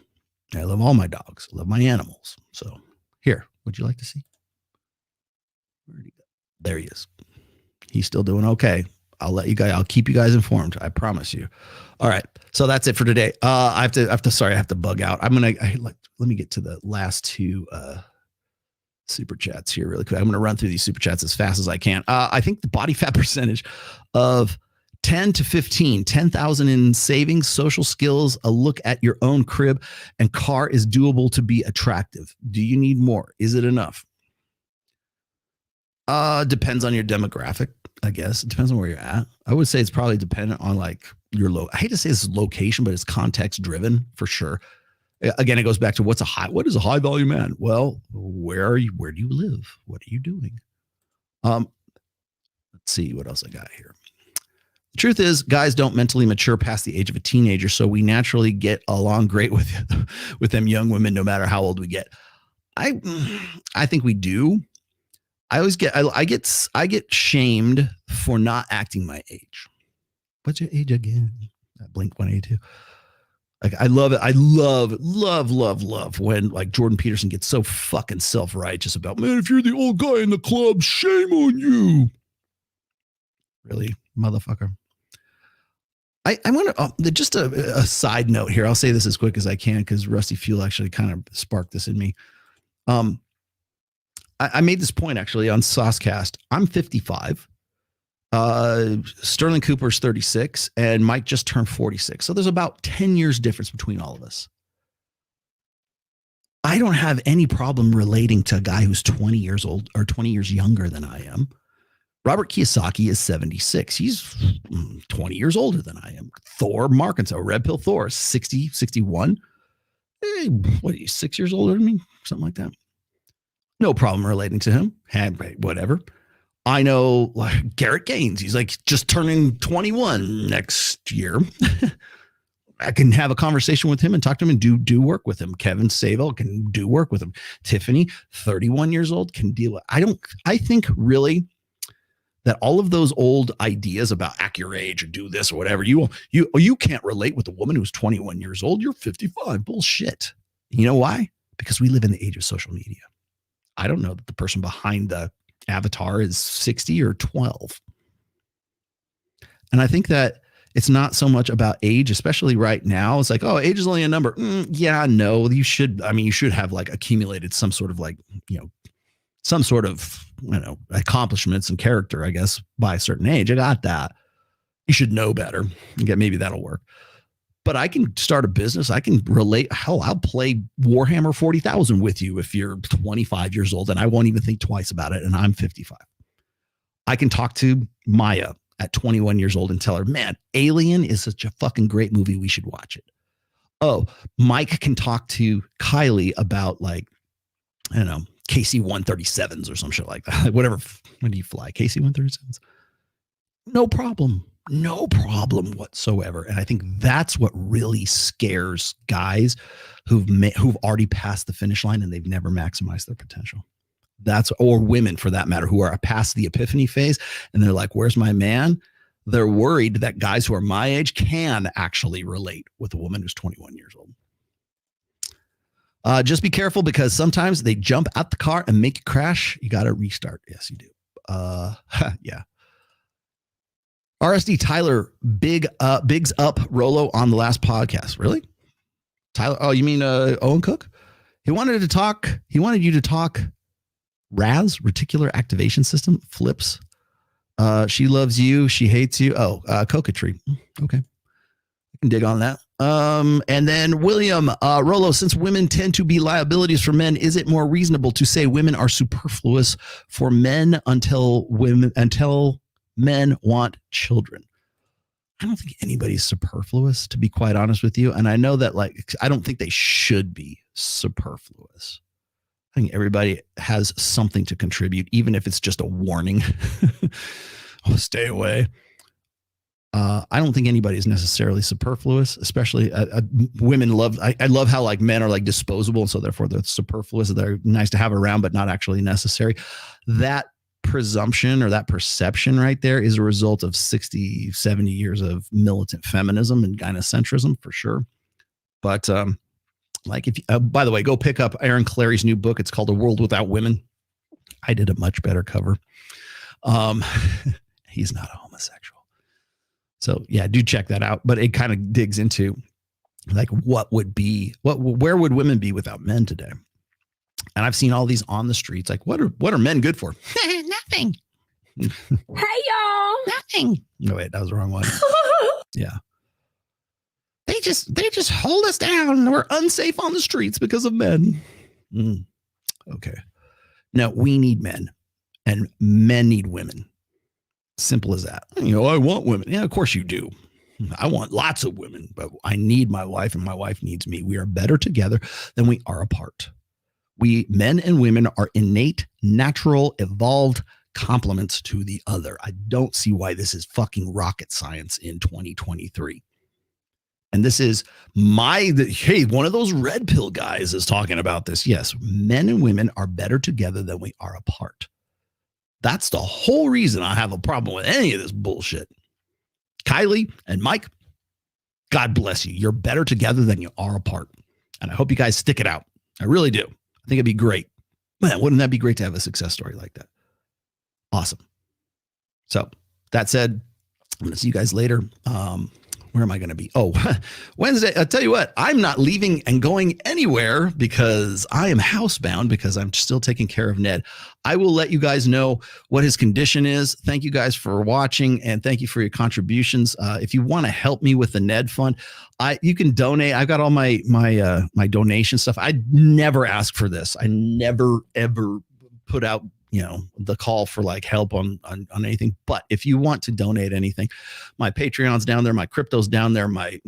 [SPEAKER 14] I love all my dogs. I love my animals. So here, would you like to see? Where'd he go? There he is. He's still doing okay. I'll keep you guys informed. I promise you. All right. So that's it for today. I have to bug out. Let me get to the last two super chats here really quick. I'm going to run through these super chats as fast as I can. I think the body fat percentage of 10 to 15, 10,000 in savings, social skills, a look at your own crib and car is doable to be attractive. Do you need more? Is it enough? Depends on your demographic, I guess. It depends on where you're at. I would say it's probably dependent on your I hate to say this is location, but it's context driven for sure. Again, it goes back to what is a high value man? Well, where do you live? What are you doing? Let's see what else I got here. The truth is, guys don't mentally mature past the age of a teenager, so we naturally get along great with them young women, no matter how old we get. I think we do. I get shamed for not acting my age. What's your age again? Blink-182. I love it. I love when Jordan Peterson gets so fucking self-righteous about, man, if you're the old guy in the club, shame on you. Really, motherfucker. I want to just a side note here. I'll say this as quick as I can because Rusty Fuel actually kind of sparked this in me. I made this point actually on Saucecast. I'm 55. Sterling Cooper's 36 and Mike just turned 46. So there's about 10 years difference between all of us. I don't have any problem relating to a guy who's 20 years old or 20 years younger than I am. Robert Kiyosaki is 76. He's 20 years older than I am. Thor Markenso, Red Pill Thor, 60, 61. Hey, what are you, 6 years older than me? Something like that. No problem relating to him. Whatever. I know Garrett Gaines. He's just turning 21 next year. I can have a conversation with him and talk to him and do work with him. Kevin Savel can do work with him. Tiffany, 31 years old, can deal with. I think really that all of those old ideas about act your age or do this or whatever, you can't relate with a woman who's 21 years old. You're 55. Bullshit. You know why? Because we live in the age of social media. I don't know that the person behind the avatar is 60 or 12. And I think that it's not so much about age, especially right now. It's oh, age is only a number. Yeah, no, you should have accumulated some sort of accomplishments and character, I guess, by a certain age. I got that. You should know better. Maybe that'll work. but I can start a business. I can relate. Hell, I'll play Warhammer 40,000 with you if you're 25 years old, and I won't even think twice about it. And I'm 55. I can talk to Maya at 21 years old and tell her, man, Alien is such a fucking great movie. We should watch it. Oh, Mike can talk to Kylie about like, I don't know, KC-137s or some shit like that. Whatever. When do you fly? KC-137s? No problem. No problem whatsoever. And I think that's what really scares guys who've already passed the finish line and they've never maximized their potential. Or women for that matter, who are past the epiphany phase and they're like, where's my man? They're worried that guys who are my age can actually relate with a woman who's 21 years old. Just be careful because sometimes they jump out the car and make you crash. You got to restart. Yes, you do. Yeah. RSD Tyler bigs up Rolo on the last podcast. Really? Tyler? Oh, you mean Owen Cook? He wanted you to talk RAS, reticular activation system, flips. She loves you. She hates you. Oh, coquetry. Okay. I can dig on that. And then William, Rolo, since women tend to be liabilities for men, is it more reasonable to say women are superfluous for men until men want children? I don't think anybody's superfluous, to be quite honest with you. And I know that, like, I don't think they should be superfluous. I think everybody has something to contribute, even if it's just a warning. Oh, stay away. I don't think anybody is necessarily superfluous, especially women love. I love how like men are like disposable. And so therefore they're superfluous. They're nice to have around, but not actually necessary. That presumption or that perception right there is a result of 60, 70 years of militant feminism and gynocentrism for sure. But like, if by the way, go pick up Aaron Clary's new book. It's called A World Without Women. I did a much better cover. He's not a homosexual. So yeah, do check that out. But it kind of digs into like where would women be without men today? And I've seen all these on the streets. Like, what are men good for? Nothing.
[SPEAKER 18] Hey y'all.
[SPEAKER 14] Nothing. No, wait, that was the wrong one. Yeah. They just hold us down. We're unsafe on the streets because of men. Okay. No, we need men and men need women. Simple as that. You know, I want women. Yeah, of course you do. I want lots of women, but I need my wife and my wife needs me. We are better together than we are apart. We, men and women, are innate, natural, evolved complements to the other. I don't see why this is fucking rocket science in 2023. And this is hey, one of those red pill guys is talking about this. Yes, men and women are better together than we are apart. That's the whole reason I have a problem with any of this bullshit. Kylie and Mike, God bless you. You're better together than you are apart. And I hope you guys stick it out. I really do. I think it'd be great. Man, wouldn't that be great to have a success story like that? Awesome. So that said, I'm going to see you guys later. Where am I going to be? Oh, Wednesday. I'll tell you what, I'm not leaving and going anywhere because I am housebound because I'm still taking care of Ned. I will let you guys know what his condition is. Thank you guys for watching and thank you for your contributions. If you want to help me with the Ned Fund, you can donate. I've got all my donation stuff. I never ask for this. I never, ever put out the call for like help on anything. But if you want to donate anything, my Patreon's down there, my crypto's down there, my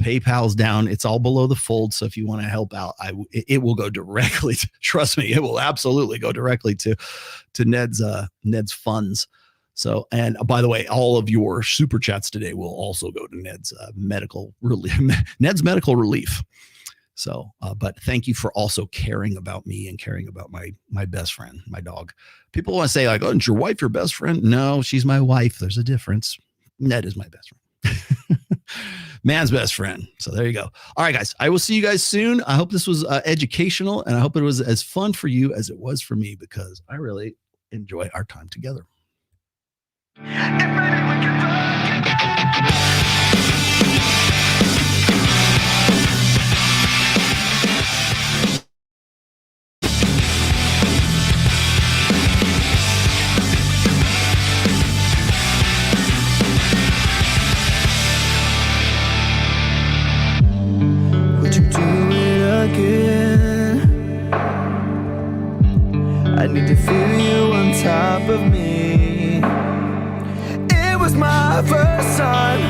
[SPEAKER 14] PayPal's down. It's all below the fold. So if you want to help out, it will go directly to, trust me, it will absolutely go directly to Ned's funds. So, and by the way, all of your super chats today will also go to Ned's medical relief. So, but thank you for also caring about me and caring about my best friend, my dog. People want to say like, oh, isn't your wife your best friend? No, she's my wife. There's a difference. Ned is my best friend. Man's best friend. So there you go. All right, guys, I will see you guys soon. I hope this was educational and I hope it was as fun for you as it was for me because I really enjoy our time together.
[SPEAKER 7] my first time,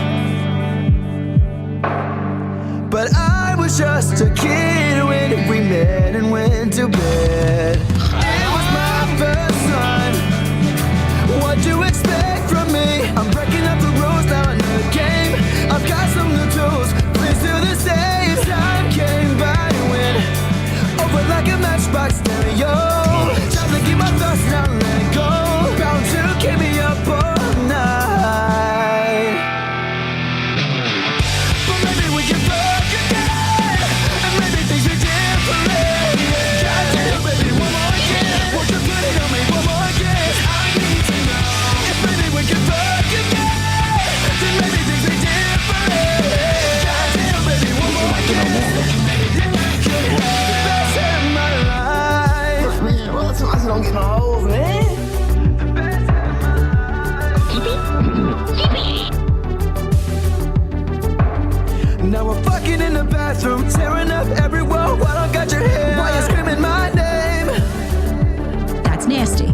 [SPEAKER 7] but I was just a kid when we met and went to bed. It was my first time. What do you expect from me? I'm breaking up the rules now in the game. I've got some new tools, please do the same. Time came by and went over like a matchbox stereo. Time to keep my thoughts not let go. Bound to keep me up all night. But maybe we can fuck again, and maybe things are different. Goddamn, baby, one more again. Won't you put it on me one more again? I need to know if maybe we can fuck again, then maybe things are different. Goddamn, baby, one more again. Could have the best of my life. Man, well, so I don't get no hoes, man. Now we're fucking in the bathroom, tearing up every wall while I got your hair. Why you screaming my name?
[SPEAKER 8] That's nasty.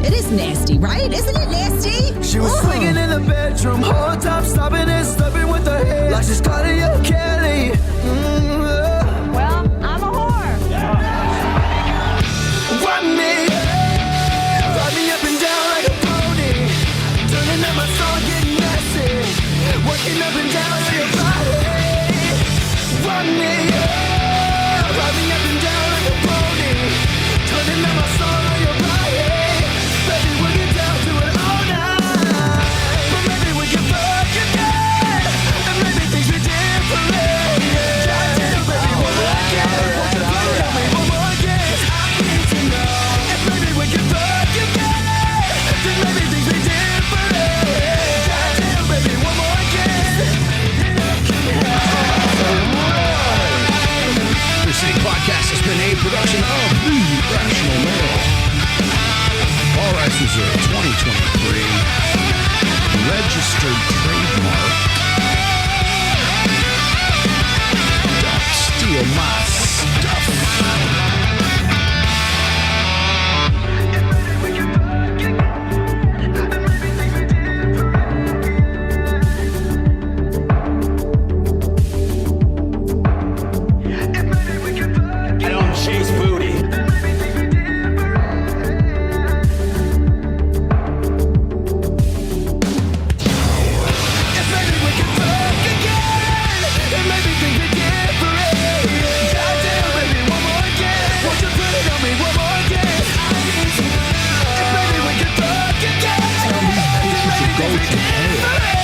[SPEAKER 8] It is nasty, right? Isn't it nasty?
[SPEAKER 7] She was swinging in the bedroom, whole time stopping and stopping with her head like she's Claudia Kelly.
[SPEAKER 15] Well, I'm a whore.
[SPEAKER 7] Run me, ride me up and down like a pony, turning up my song, getting messy, working up and down to your body. Run me, ride me up and down like a pony, turning up my song on your body. Baby, we'll get down to it all night. But maybe we can fuck again, and maybe things are different. Goddamn, baby, one more again. Won't you put it on me one more again? I need to know if maybe we can fuck again, then maybe things are different. Goddamn, baby, one more again.
[SPEAKER 2] Your City Podcast has been a production of The Rational Male. All rights reserved 2023. Registered trademark. Don't steal my stuff.
[SPEAKER 7] I don't chase booty. If maybe we can fuck again, and maybe things are different. Goddamn, baby, one more again. Won't you put it on me one more again? If maybe we can fuck again, then maybe things are different.